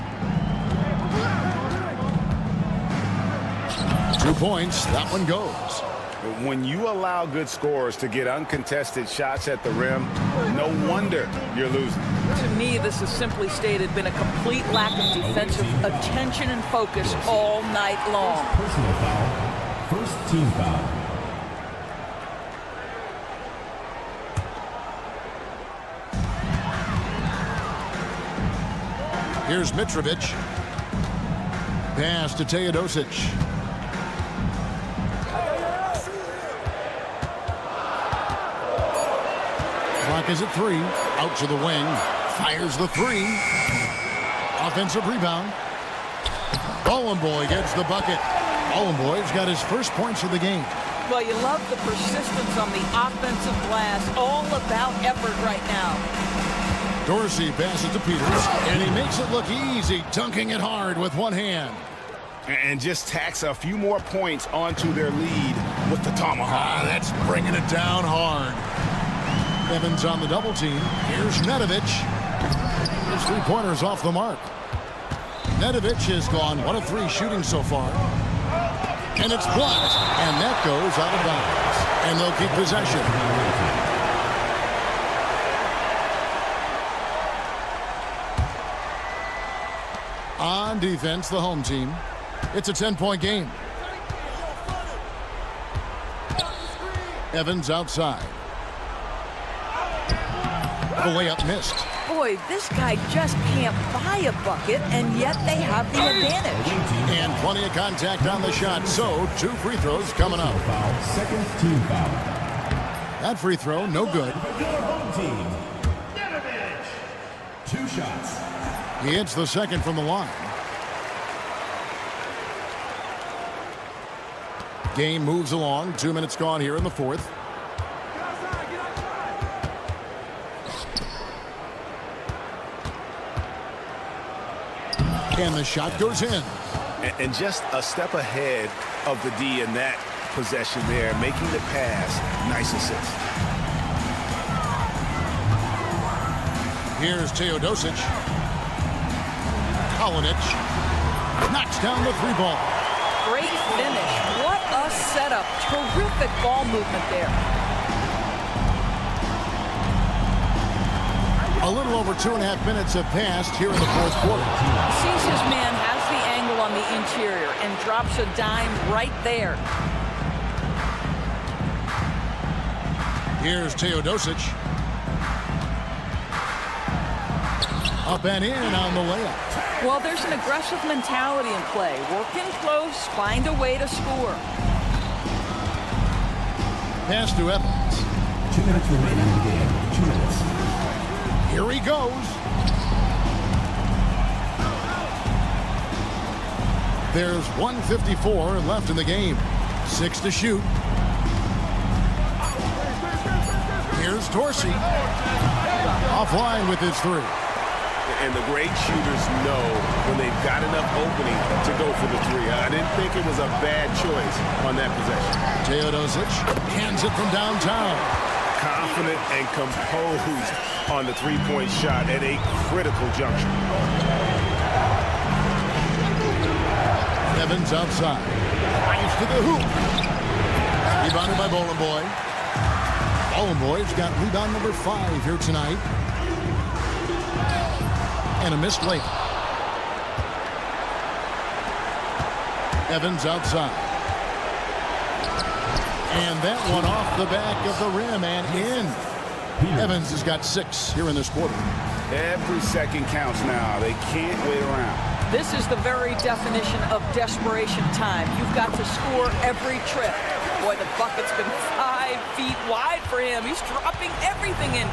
2 points. That one goes. When you allow good scorers to get uncontested shots at the rim, no wonder you're losing. To me, this has simply stated been a complete lack of defensive attention and focus all night long. Personal foul. First team foul. Here's Mitrovic. Pass to Teodosic. Clock is at 3. Out to the wing. Fires the 3. Offensive rebound. Boy gets the bucket. Boy's got his first points of the game. Well, you love the persistence on the offensive glass. All about effort right now. Dorsey passes to Peters, and he makes it look easy, dunking it hard with one hand. And just tacks a few more points onto their lead with the tomahawk. That's bringing it down hard. Evans on the double team. Here's Nedovic. His three-pointers off the mark. Nedovic has gone 1 of 3 shooting so far. And it's blocked, and that goes out of bounds. And they'll keep possession. On defense, the home team. It's a 10-point game. Evans outside. The layup missed. Boy, this guy just can't buy a bucket, and yet they have the advantage. And plenty of contact on the shot, so 2 free throws coming up. Second team foul. That free throw, no good. Your home team. 2 shots. He hits the second from the line. Game moves along. 2 minutes gone here in the fourth. And the shot goes in. And just a step ahead of the D in that possession there, making the pass. Nice assist. Here's Teodosic. Kalinic knocks down the 3 ball. Great finish. What a setup. Terrific ball movement there. A little over 2.5 minutes have passed here in the fourth quarter. Sees his man, has the angle on the interior, and drops a dime right there. Here's Teodosic. Up and in on the layup. Well, there's an aggressive mentality in play. Work in close, find a way to score. Pass to Evans. 2 minutes remaining in the game. 2 minutes. Here he goes. There's 1:54 left in the game. 6 to shoot. Here's Dorsey. Offline with his 3. And the great shooters know when they've got enough opening to go for the 3. I didn't think it was a bad choice on that possession. Teodosic hands it from downtown. Confident and composed on the 3-point shot at a critical juncture. Evans outside. Drives to the hoop. Rebounded by Boy. Boy's got rebound number 5 here tonight. And a missed layup. Evans outside. And that one off the back of the rim and in. Evans has got 6 here in this quarter. Every second counts now. They can't wait around. This is the very definition of desperation time. You've got to score every trip. Boy, the bucket's been 5 feet wide for him. He's dropping everything in.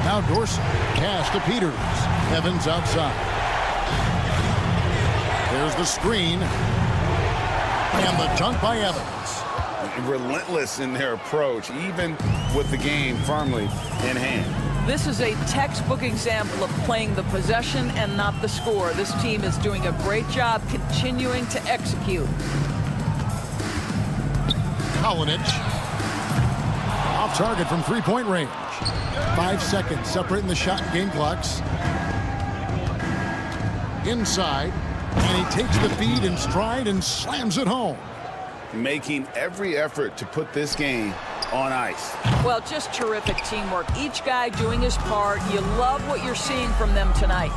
Now Dorsey. Pass to Peters. Evans outside. There's the screen. And the dunk by Evans. Relentless in their approach, even with the game firmly in hand. This is a textbook example of playing the possession and not the score. This team is doing a great job continuing to execute. Kalinic. Off target from 3-point range. 5 seconds separating the shot and game clocks. Inside. And he takes the feed in stride and slams it home. Making every effort to put this game on ice. Well, just terrific teamwork. Each guy doing his part. You love what you're seeing from them tonight.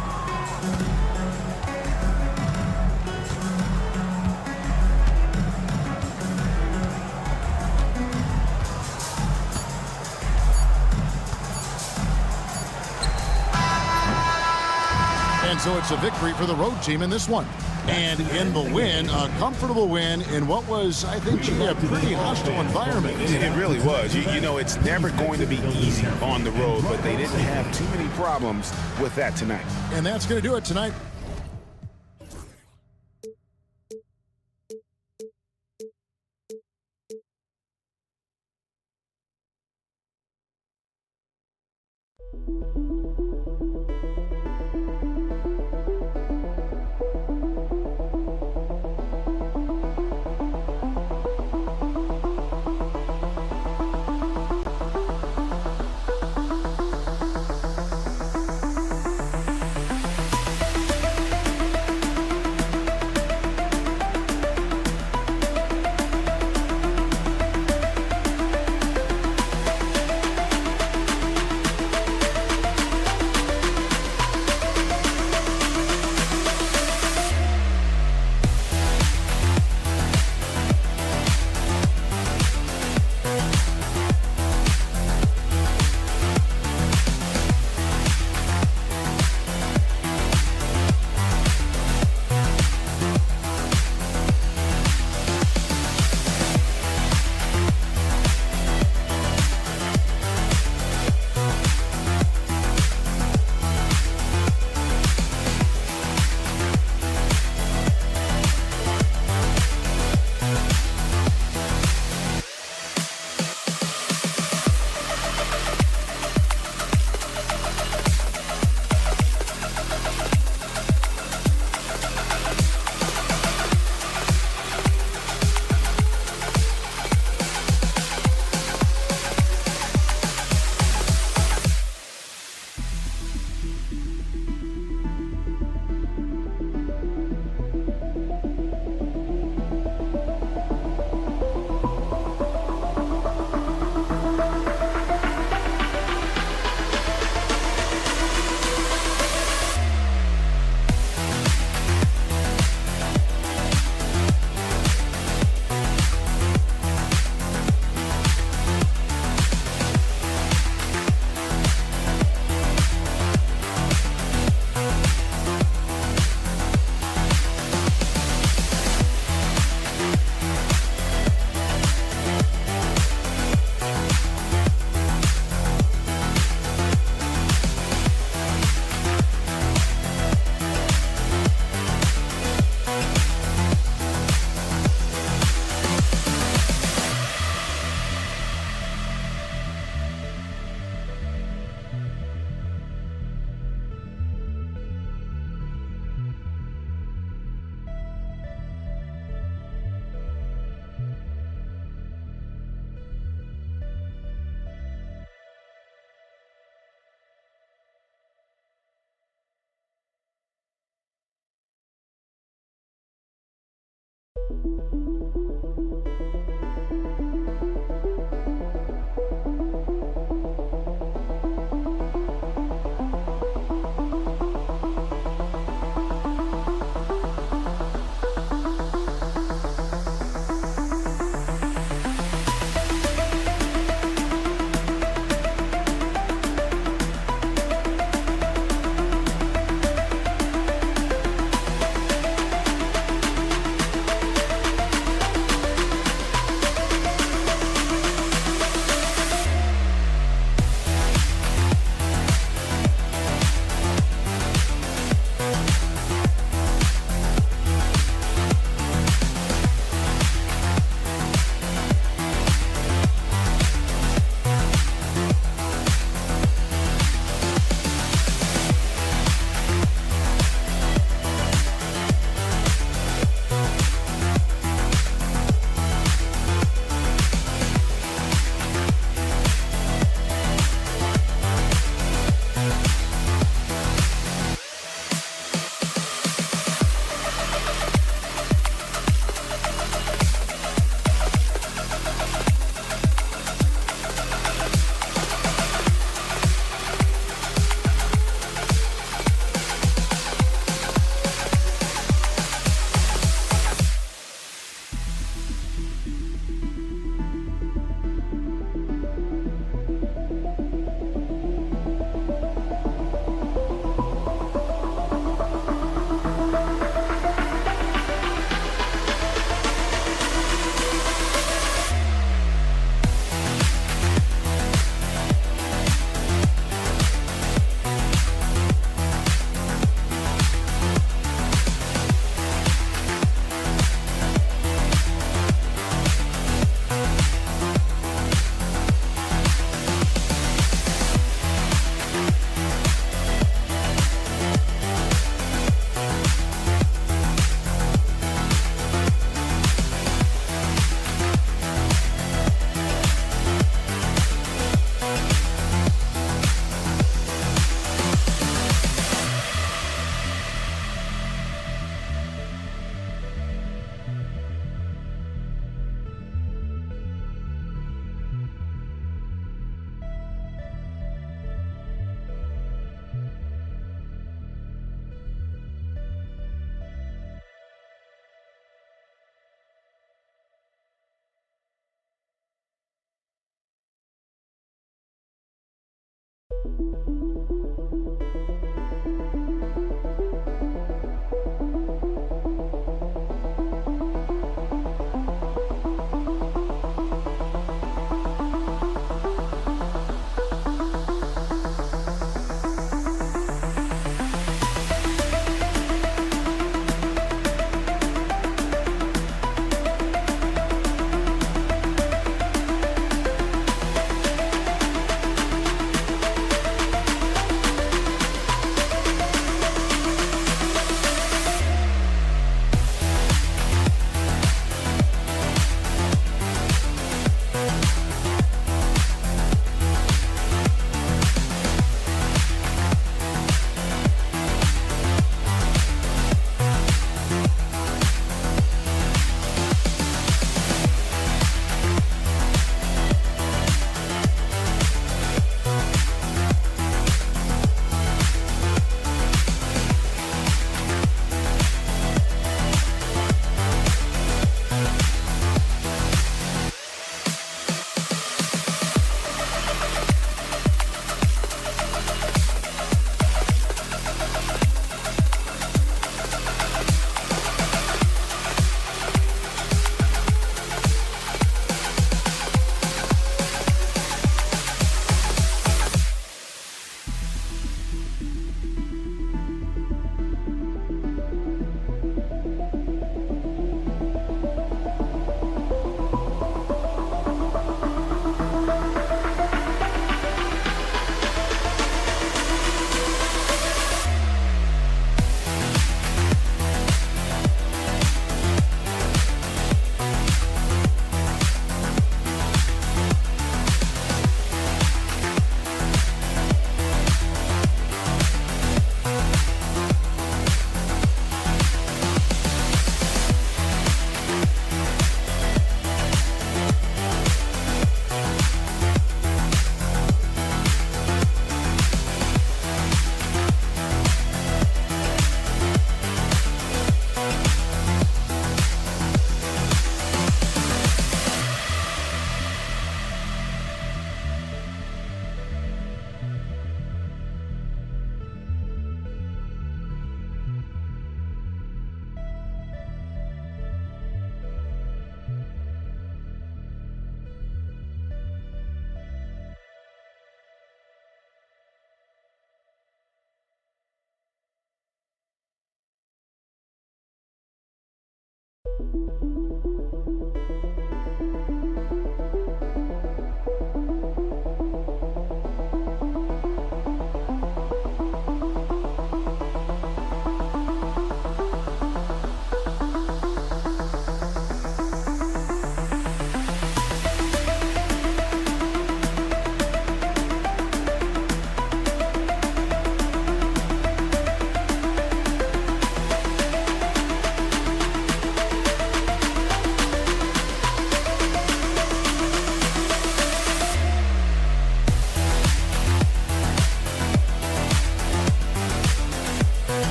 And so it's a victory for the road team in this one. And in the win, a comfortable win in what was, I think, a pretty hostile environment. It really was. You know, it's never going to be easy on the road, but they didn't have too many problems with that tonight. And that's going to do it tonight.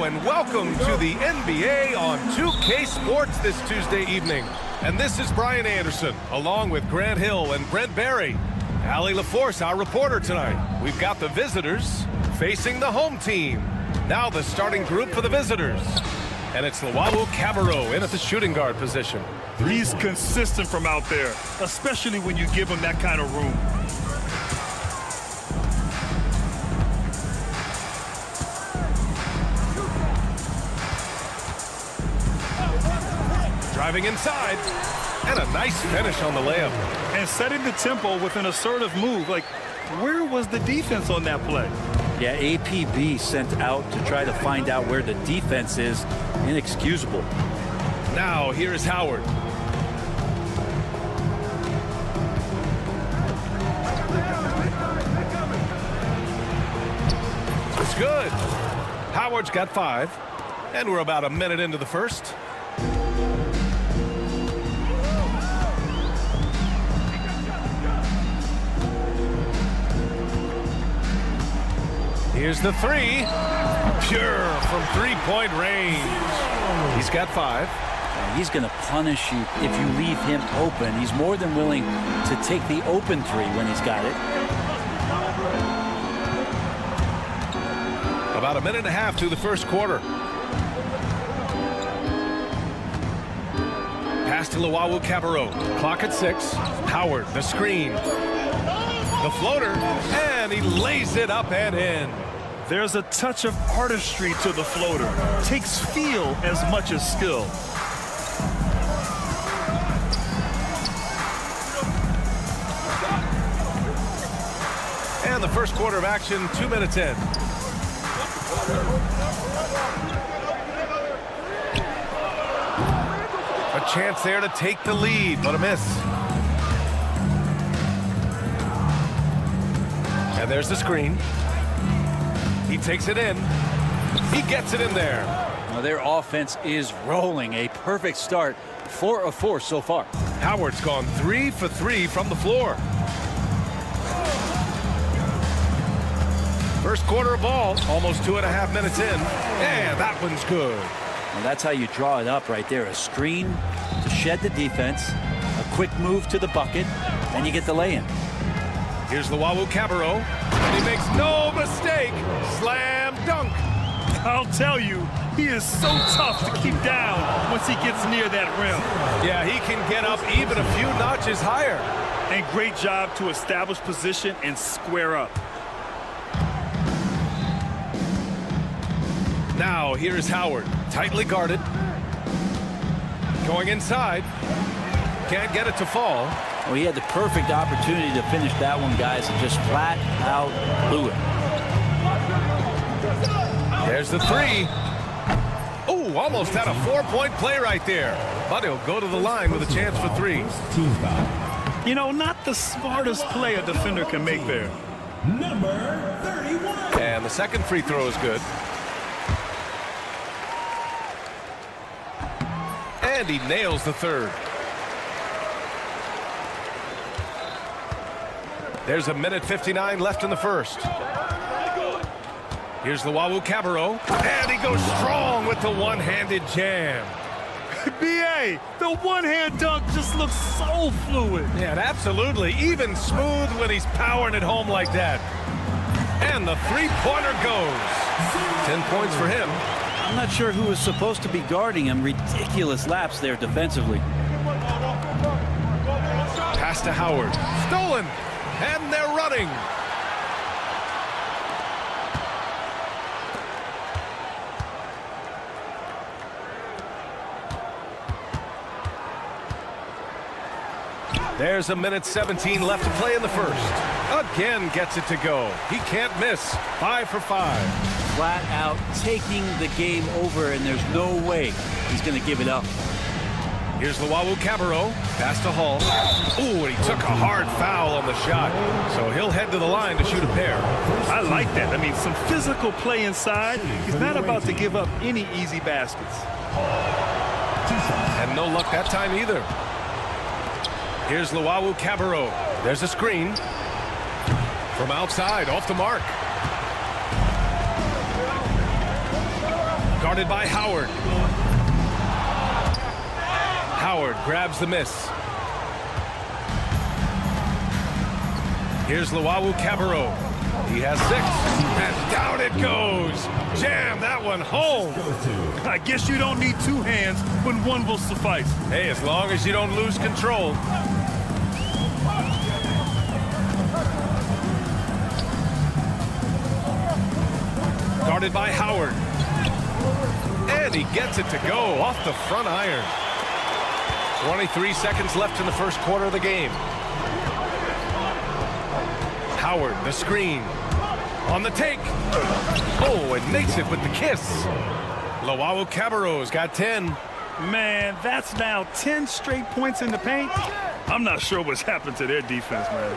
and welcome to the NBA on 2K Sports this Tuesday evening. And this is Brian Anderson, along with Grant Hill and Brent Barry. Allie LaForce, our reporter tonight. We've got the visitors facing the home team. Now the starting group for the visitors. And it's Luau Cabarro in at the shooting guard position. He's consistent from out there, especially when you give him that kind of room. Driving inside, and a nice finish on the layup. And setting the tempo with an assertive move. Like, where was the defense on that play? Yeah, APB sent out to try to find out where the defense is. Inexcusable. Now, here is Howard. It's good. Howard's got 5, and we're about a minute into the first. Here's the 3. Pure from three-point range. He's got 5. He's going to punish you if you leave him open. He's more than willing to take the open 3 when he's got it. About a minute and a half to the first quarter. Pass to Luau Cabarro. Clock at 6. Howard, the screen. The floater, and he lays it up and in. There's a touch of artistry to the floater. Takes feel as much as skill. And the first quarter of action, 2 minutes in. A chance there to take the lead, but a miss. And there's the screen. He takes it in. He gets it in there. Now their offense is rolling. A perfect start. 4 of 4 so far. Howard's gone 3 for 3 from the floor. First quarter of ball, almost 2.5 minutes in. And that one's good. And that's how you draw it up right there. A screen to shed the defense. A quick move to the bucket. And you get the lay-in. Here's Luau Cabarro, and he makes no mistake. Slam dunk. I'll tell you, he is so tough to keep down once he gets near that rim. Yeah, he can get up even a few notches higher. And great job to establish position and square up. Now, here's Howard, tightly guarded. Going inside. Can't get it to fall. Well, he had the perfect opportunity to finish that one, guys, and just flat out blew it. There's the 3. Oh, almost had a 4-point play right there. But he'll go to the line with a chance for 3. You know, not the smartest play a defender can make there. Number 31. And the second free throw is good. And he nails the 3rd. There's a minute 59 left in the first. Here's Luau Cabarro, and he goes strong with the one-handed jam. B.A., the one-hand dunk just looks so fluid. Yeah, absolutely. Even smooth when he's powering it home like that. And the three-pointer goes. 10 points for him. I'm not sure who was supposed to be guarding him. Ridiculous lapse there defensively. Pass to Howard. Stolen. And they're running. There's a minute 17 left to play in the first. Again gets it to go. He can't miss. 5 for 5. Flat out taking the game over, and there's no way he's going to give it up. Here's Luau Cabarro. Pass to Hall. Ooh, and he took a hard foul on the shot. So he'll head to the line to shoot a pair. I like that. I mean, some physical play inside. He's not about to give up any easy baskets. And no luck that time either. Here's Luau Cabarro. There's a screen. From outside, off the mark. Guarded by Howard. Howard grabs the miss. Here's Luau Cabarro. He has 6. And down it goes. Jam that one home. I guess you don't need 2 hands when one will suffice. Hey, as long as you don't lose control. Guarded by Howard. And he gets it to go off the front iron. 23 seconds left in the first quarter of the game. Howard, the screen. On the take. Oh, and makes it with the kiss. Loahu Cabarro's got 10. Man, that's now 10 straight points in the paint. I'm not sure what's happened to their defense, man.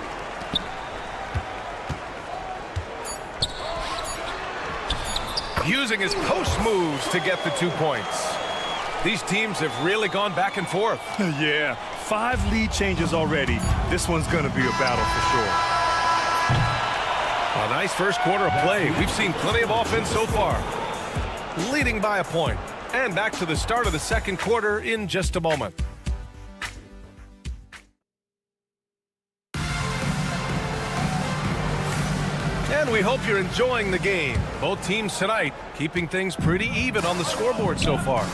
Using his post moves to get the 2 points. These teams have really gone back and forth. Yeah, 5 lead changes already. This one's going to be a battle for sure. A nice first quarter of play. We've seen plenty of offense so far. Leading by a point. And back to the start of the second quarter in just a moment. And we hope you're enjoying the game. Both teams tonight keeping things pretty even on the scoreboard so far.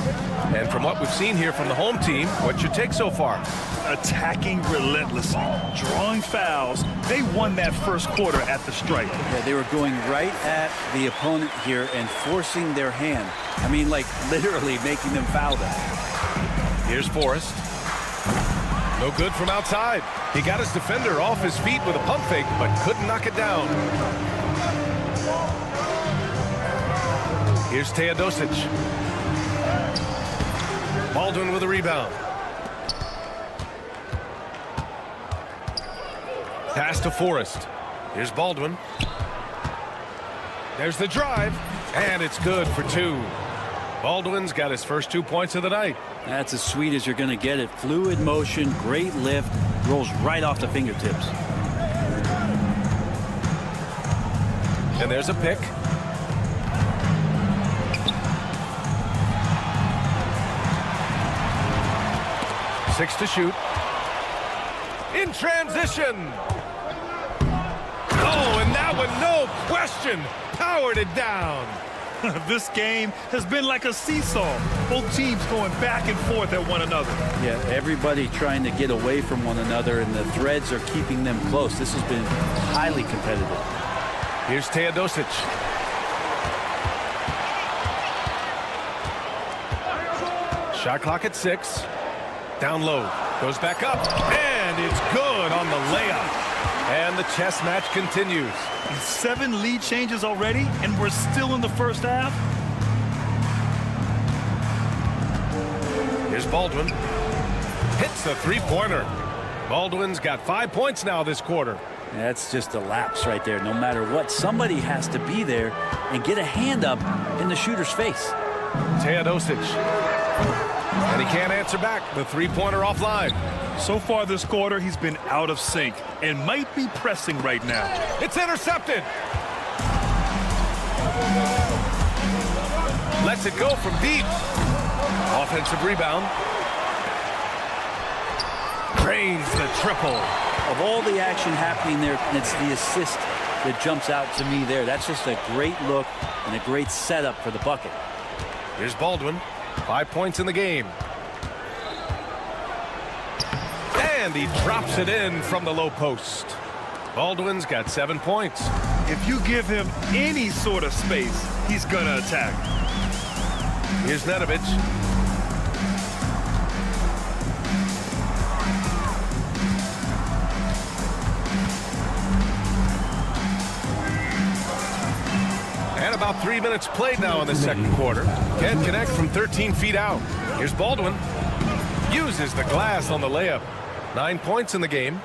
And from what we've seen here from the home team, what's your take so far? Attacking relentlessly, drawing fouls. They won that first quarter at the stripe. Yeah, they were going right at the opponent here and forcing their hand. I mean, like literally making them foul them. Here's Forrest. No good from outside. He got his defender off his feet with a pump fake, but couldn't knock it down. Here's Teodosic. Baldwin with a rebound. Pass to Forrest. Here's Baldwin. There's the drive, and it's good for 2. Baldwin's got his first 2 points of the night. That's as sweet as you're going to get it. Fluid motion, great lift, rolls right off the fingertips. And there's a pick. Six to shoot. In transition. Oh, and that one, no question, powered it down. This game has been like a seesaw. Both teams going back and forth at one another. Yeah, everybody trying to get away from one another, and the threads are keeping them close. This has been highly competitive. Here's Teodosic. Shot clock at 6. Down low. Goes back up. And it's good on the layup. And the chess match continues. 7 lead changes already, and we're still in the first half. Here's Baldwin. Hits the three-pointer. Baldwin's got 5 points now this quarter. That's just a lapse right there. No matter what, somebody has to be there and get a hand up in the shooter's face. Teodosic. And he can't answer back. The three-pointer offline. So far this quarter, he's been out of sync and might be pressing right now. It's intercepted. Lets it go from deep. Offensive rebound. Drains the triple. Of all the action happening there, it's the assist that jumps out to me there. That's just a great look and a great setup for the bucket. Here's Baldwin. 5 points in the game. And he drops it in from the low post. Baldwin's got 7 points. If you give him any sort of space, he's going to attack. Here's Nedovic. And about 3 minutes played now in the second quarter. Can't connect from 13 feet out. Here's Baldwin. Uses the glass on the layup. 9 points in the game.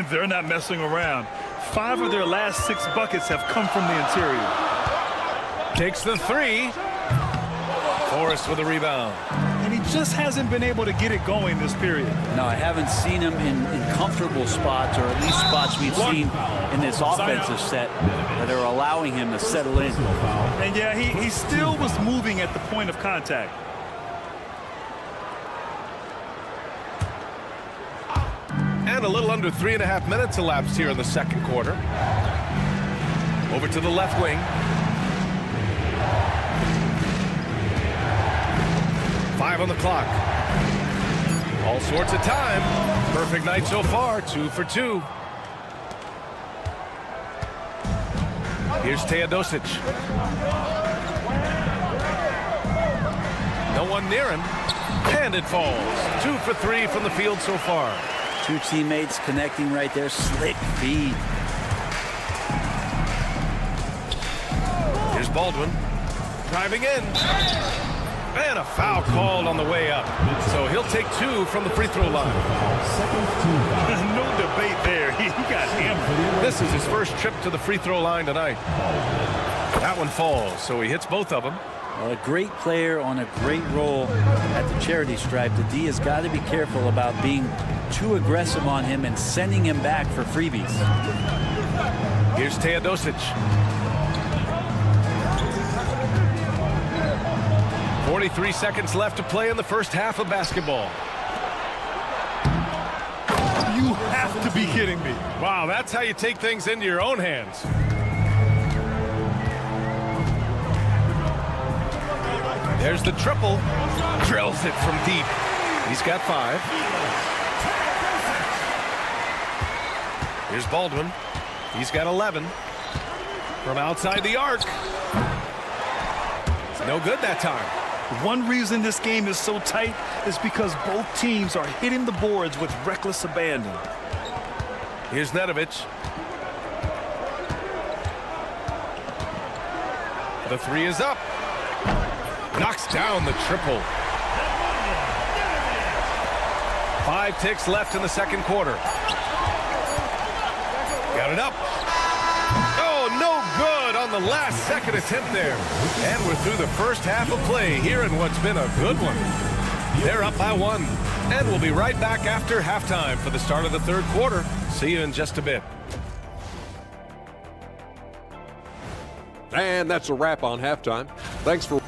They're not messing around. 5 of their last 6 buckets have come from the interior. Takes the 3. Forrest with a rebound. And he just hasn't been able to get it going this period. No, I haven't seen him in comfortable spots, or at least spots we've seen in this offensive set that are allowing him to settle in. And yeah, he still was moving at the point of contact. And a little under 3.5 minutes elapsed here in the second quarter. Over to the left wing. 5 on the clock. All sorts of time. Perfect night so far. 2 for 2. Here's Teodosic. No one near him. And it falls. 2 for 3 from the field so far. Two teammates connecting right there. Slick feed. Here's Baldwin. Driving in. And a foul called on the way up. So he'll take 2 from the free throw line. No debate there. He got hammered. This is his first trip to the free throw line tonight. That one falls, so he hits both of them. Well, a great player on a great roll at the charity stripe. The D has got to be careful about being too aggressive on him and sending him back for freebies. Here's Teodosic. 43 seconds left to play in the first half of basketball. You have to be kidding me. Wow, that's how you take things into your own hands. There's the triple. Drills it from deep. He's got 5. Here's Baldwin. He's got 11. From outside the arc. It's no good that time. One reason this game is so tight is because both teams are hitting the boards with reckless abandon. Here's Nedovic. The 3 is up. Knocks down the triple. 5 ticks left in the second quarter. Got it up. Oh, no good on the last second attempt there. And we're through the first half of play here in what's been a good one. They're up by 1. And we'll be right back after halftime for the start of the third quarter. See you in just a bit. And that's a wrap on halftime. Thanks for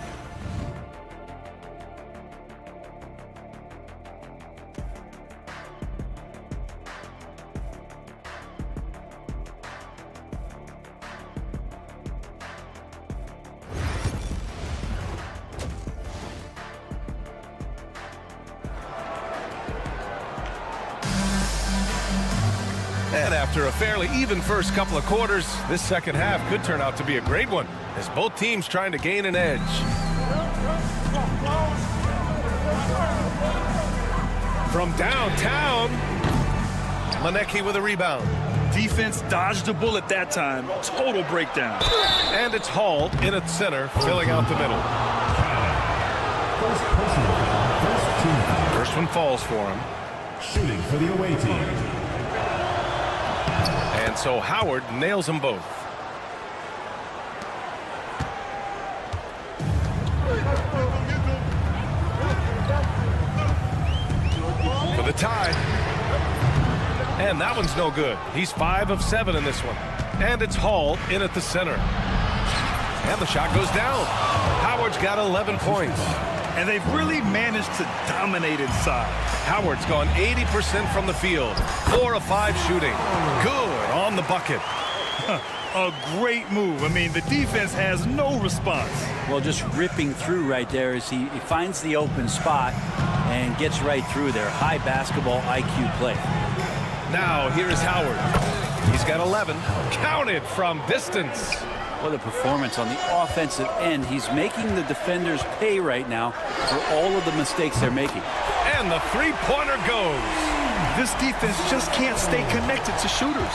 And after a fairly even first couple of quarters, this second half could turn out to be a great one, as both teams trying to gain an edge. From downtown, Maneki with a rebound. Defense dodged a bullet that time. Total breakdown. And it's hauled in at center, filling out the middle. First one falls for him. Shooting for the away team. And so Howard nails them both. For the tie. And that one's no good. He's 5 of 7 in this one. And it's hauled in at the center. And the shot goes down. Howard's got 11 points. And they've really managed to dominate inside. Howard's gone 80% from the field. 4 of 5 shooting. Good on the bucket. A great move. I mean, the defense has no response. Well, just ripping through right there as he finds the open spot and gets right through there. High basketball IQ play. Now, here is Howard. He's got 11. Counted from distance. What a performance on the offensive end. He's making the defenders pay right now for all of the mistakes they're making. And the three-pointer goes. This defense just can't stay connected to shooters.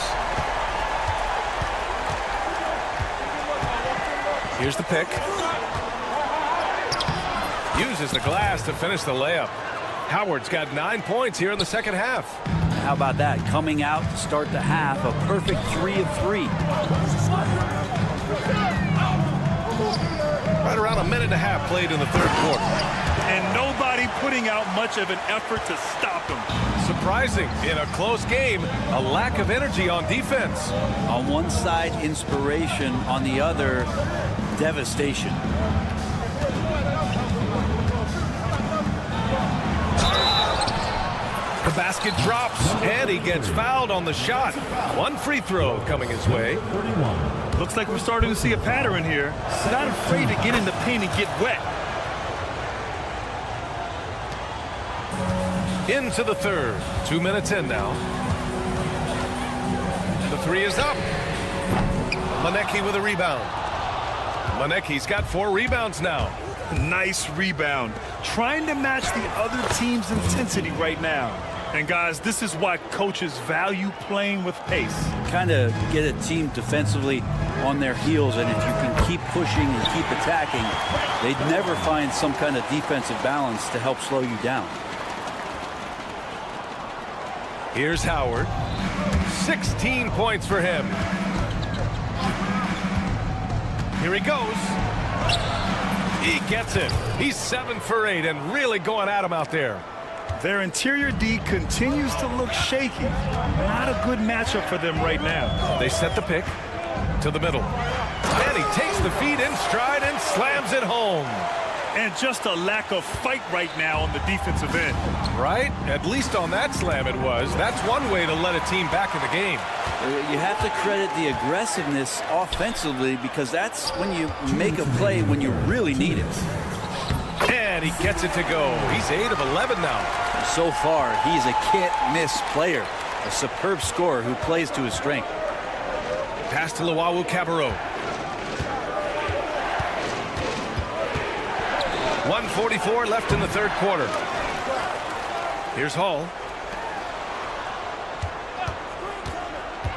Here's the pick. Uses the glass to finish the layup. Howard's got 9 points here in the second half. How about that? Coming out to start the half, a perfect 3 of 3. Right around a minute and a half played in the third quarter. And nobody putting out much of an effort to stop him. Surprising in a close game, a lack of energy on defense. On one side, inspiration. On the other, devastation. The basket drops, and he gets fouled on the shot. One free throw coming his way. 31. Looks like we're starting to see a pattern here. Not afraid to get in the paint and get wet. Into the third. 2 minutes in now. The three is up. Manecki with a rebound. Manecki's got 4 rebounds now. Nice rebound. Trying to match the other team's intensity right now. And guys, this is why coaches value playing with pace. Kind of get a team defensively on their heels, and if you can keep pushing and keep attacking, they'd never find some kind of defensive balance to help slow you down. Here's Howard. 16 points for him. Here he goes. He gets it. He's 7 for 8 and really going at him out there. Their interior D continues to look shaky. Not a good matchup for them right now. They set the pick to the middle. And he takes the feed in stride and slams it home. And just a lack of fight right now on the defensive end. Right? At least on that slam it was. That's one way to let a team back in the game. You have to credit the aggressiveness offensively, because that's when you make a play when you really need it. And he gets it to go. He's 8 of 11 now. So far, he's a can't-miss player. A superb scorer who plays to his strength. Pass to Luwawu-Cabarrot. 1:44 left in the third quarter. Here's Hall.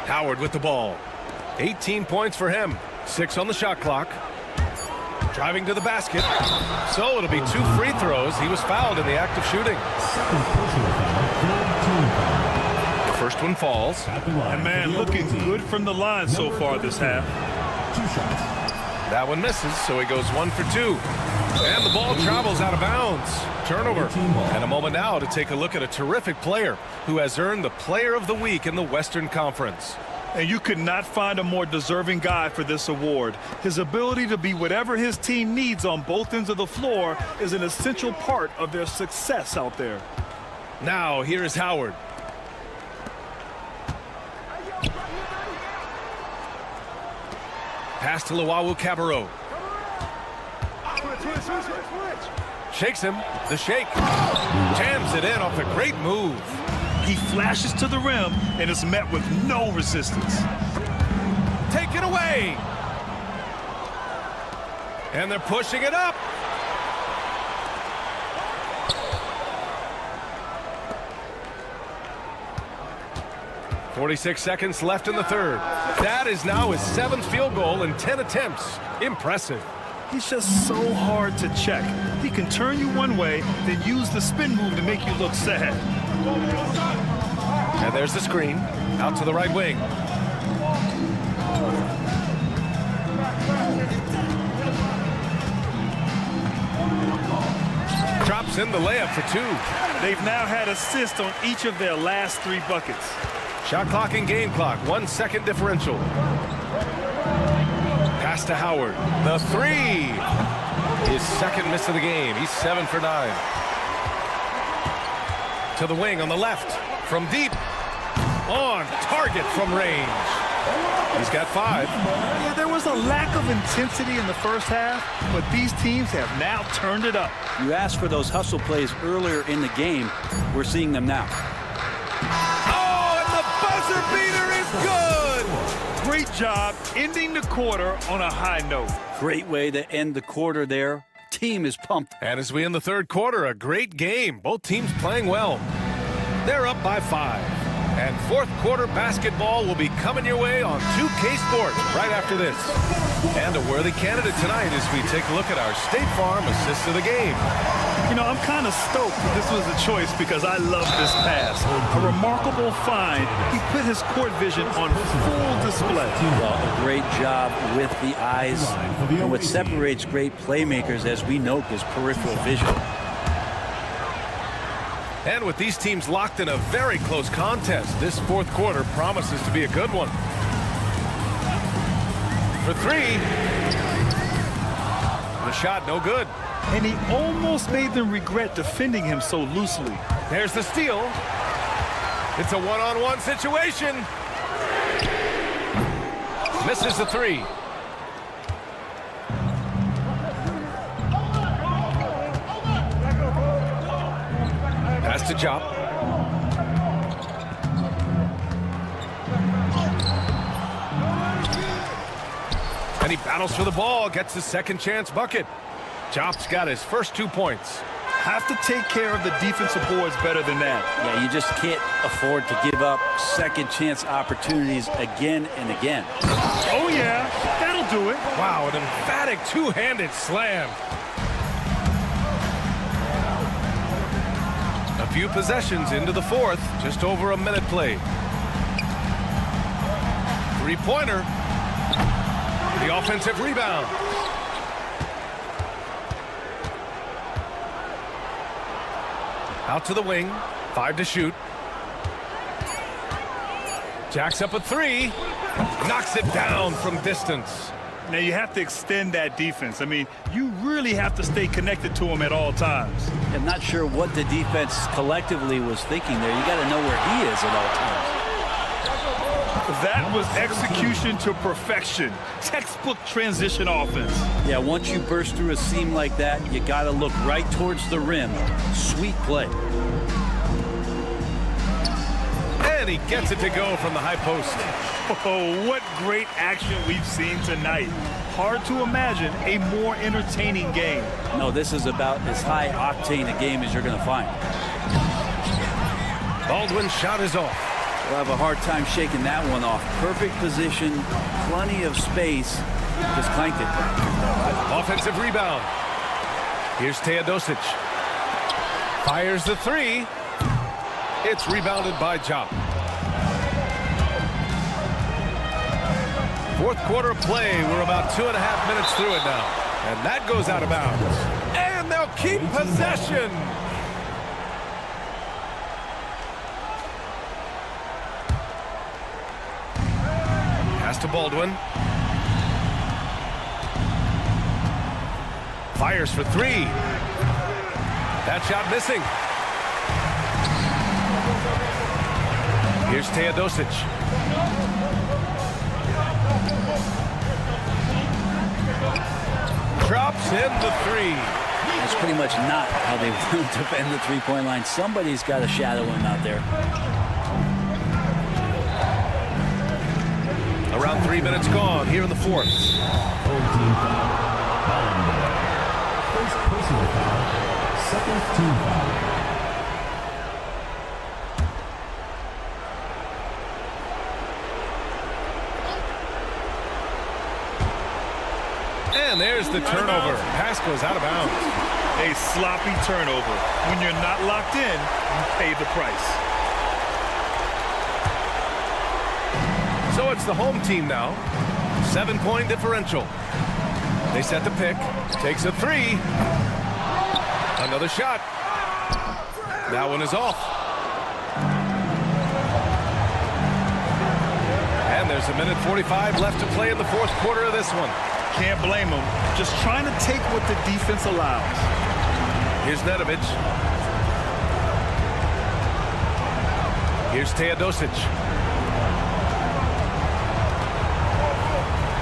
Howard with the ball. 18 points for him. 6 on the shot clock. Driving to the basket. So it'll be 2 free throws. He was fouled in the act of shooting. The first one falls. And man, looking good from the line so far this half. That one misses, so he goes 1 for 2. And the ball travels out of bounds. Turnover. And a moment now to take a look at a terrific player who has earned the Player of the Week in the Western Conference. And you could not find a more deserving guy for this award. His ability to be whatever his team needs on both ends of the floor is an essential part of their success out there. Now, here is Howard. Pass to Luwawu-Cabarrot. Shakes him. The shake. Jams it in off a great move. He flashes to the rim and is met with no resistance. Take it away. And they're pushing it up. .46 seconds left in the third. That is now his 7th field goal in 10 attempts. Impressive. He's just so hard to check. He can turn you one way, then use the spin move to make you look sad. And there's the screen. Out to the right wing. Drops in the layup for 2. They've now had assists on each of their last 3 buckets. Shot clock and game clock. 1 second differential. Pass to Howard. The 3. His second miss of the game. He's 7 for 9. To the wing on the left. From deep. On target from range. He's got 5. Yeah, there was a lack of intensity in the first half, but these teams have now turned it up. You asked for those hustle plays earlier in the game. We're seeing them now. Oh, and the buzzer beater is good! Great job ending the quarter on a high note. Great way to end the quarter there. Team is pumped. And as we end the third quarter, a great game. Both teams playing well. They're up by 5. And fourth quarter basketball will be coming your way on 2K Sports right after this. And a worthy candidate tonight as we take a look at our State Farm assist of the game. You know, I'm kind of stoked that this was a choice because I love this pass. A remarkable find. He put his court vision on full display. Well, a great job with the eyes. And what separates great playmakers, as we note, is peripheral vision. And with these teams locked in a very close contest, this fourth quarter promises to be a good one. For 3. The shot no good. And he almost made them regret defending him so loosely. There's the steal. It's a one-on-one situation. Misses the three. Pass to Jop. And he battles for the ball, gets his second chance bucket. Jop's got his first 2 points. Have to take care of the defensive boards better than that. Yeah, you just can't afford to give up second chance opportunities again and again. Oh, yeah, that'll do it. Wow, an emphatic two-handed slam. A few possessions into the fourth, just over a minute played. Three-pointer. The offensive rebound. Out to the wing, 5 to shoot. Jacks up a three, knocks it down from distance. Now you have to extend that defense. I mean, you really have to stay connected to him at all times. I'm not sure what the defense collectively was thinking there. You got to know where he is at all times. That was execution to perfection. Textbook transition offense. Yeah, once you burst through a seam like that, you got to look right towards the rim. Sweet play. And he gets it to go from the high post. Oh, what great action we've seen tonight. Hard to imagine a more entertaining game. No, this is about as high-octane a game as you're going to find. Baldwin's shot is off. We'll have a hard time shaking that one off. Perfect position, plenty of space. Just clanked it. Offensive rebound. Here's Teodosic. Fires the three. It's rebounded by Jop. Fourth quarter play. We're about 2.5 minutes through it now. And that goes out of bounds. And they'll keep possession. Pass to Baldwin. Fires for three. That shot missing. Here's Teodosic. Drops in the three. That's pretty much not how they want to defend the three-point line. Somebody's got to shadow him out there. Around 3 minutes gone here in the fourth. First personal foul, second team foul. And there's the turnover. Pass goes out of bounds. A sloppy turnover. When you're not locked in, you pay the price. So it's the home team now. 7-point differential. They set the pick. Takes a three. Another shot. That one is off. And there's 1:45 left to play in the fourth quarter of this one. Can't blame them. Just trying to take what the defense allows. Here's Nedovic. Here's Teodosic.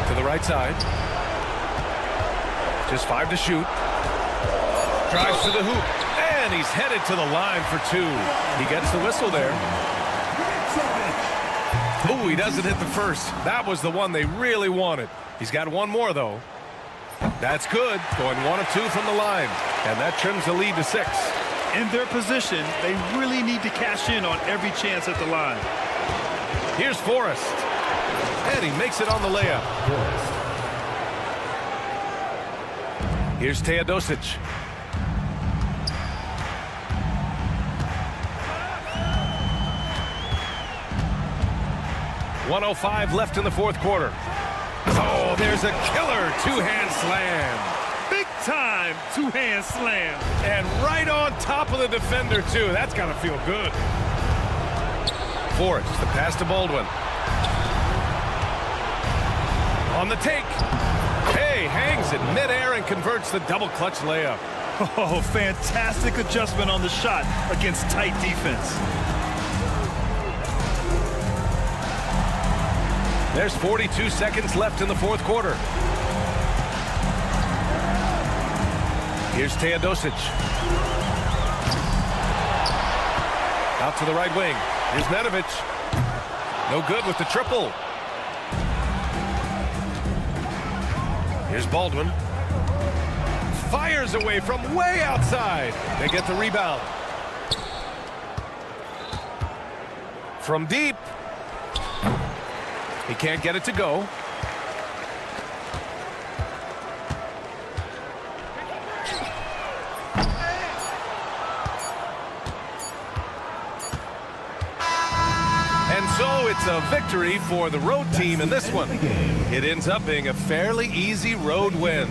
To the right side. Just 5 to shoot. Drives to the hoop. And he's headed to the line for two. He gets the whistle there. Ooh, he doesn't hit the first. That was the one they really wanted. He's got one more, though. That's good. Going 1 of 2 from the line. And that trims the lead to 6. In their position, they really need to cash in on every chance at the line. Here's Forrest. And he makes it on the layup. Here's Teodosic. .105 left in the fourth quarter. Oh, there's a killer two-hand slam. Big time two-hand slam. And right on top of the defender, too. That's got to feel good. Forrest, the pass to Baldwin. On the take. Hey, hangs it midair and converts the double clutch layup. Oh, fantastic adjustment on the shot against tight defense. There's 42 seconds left in the fourth quarter. Here's Teodosic. Out to the right wing. Here's Nedovic. No good with the triple. Here's Baldwin. Fires away from way outside. They get the rebound. From deep. He can't get it to go. And so it's a victory for the road team in this one. It ends up being a fairly easy road win.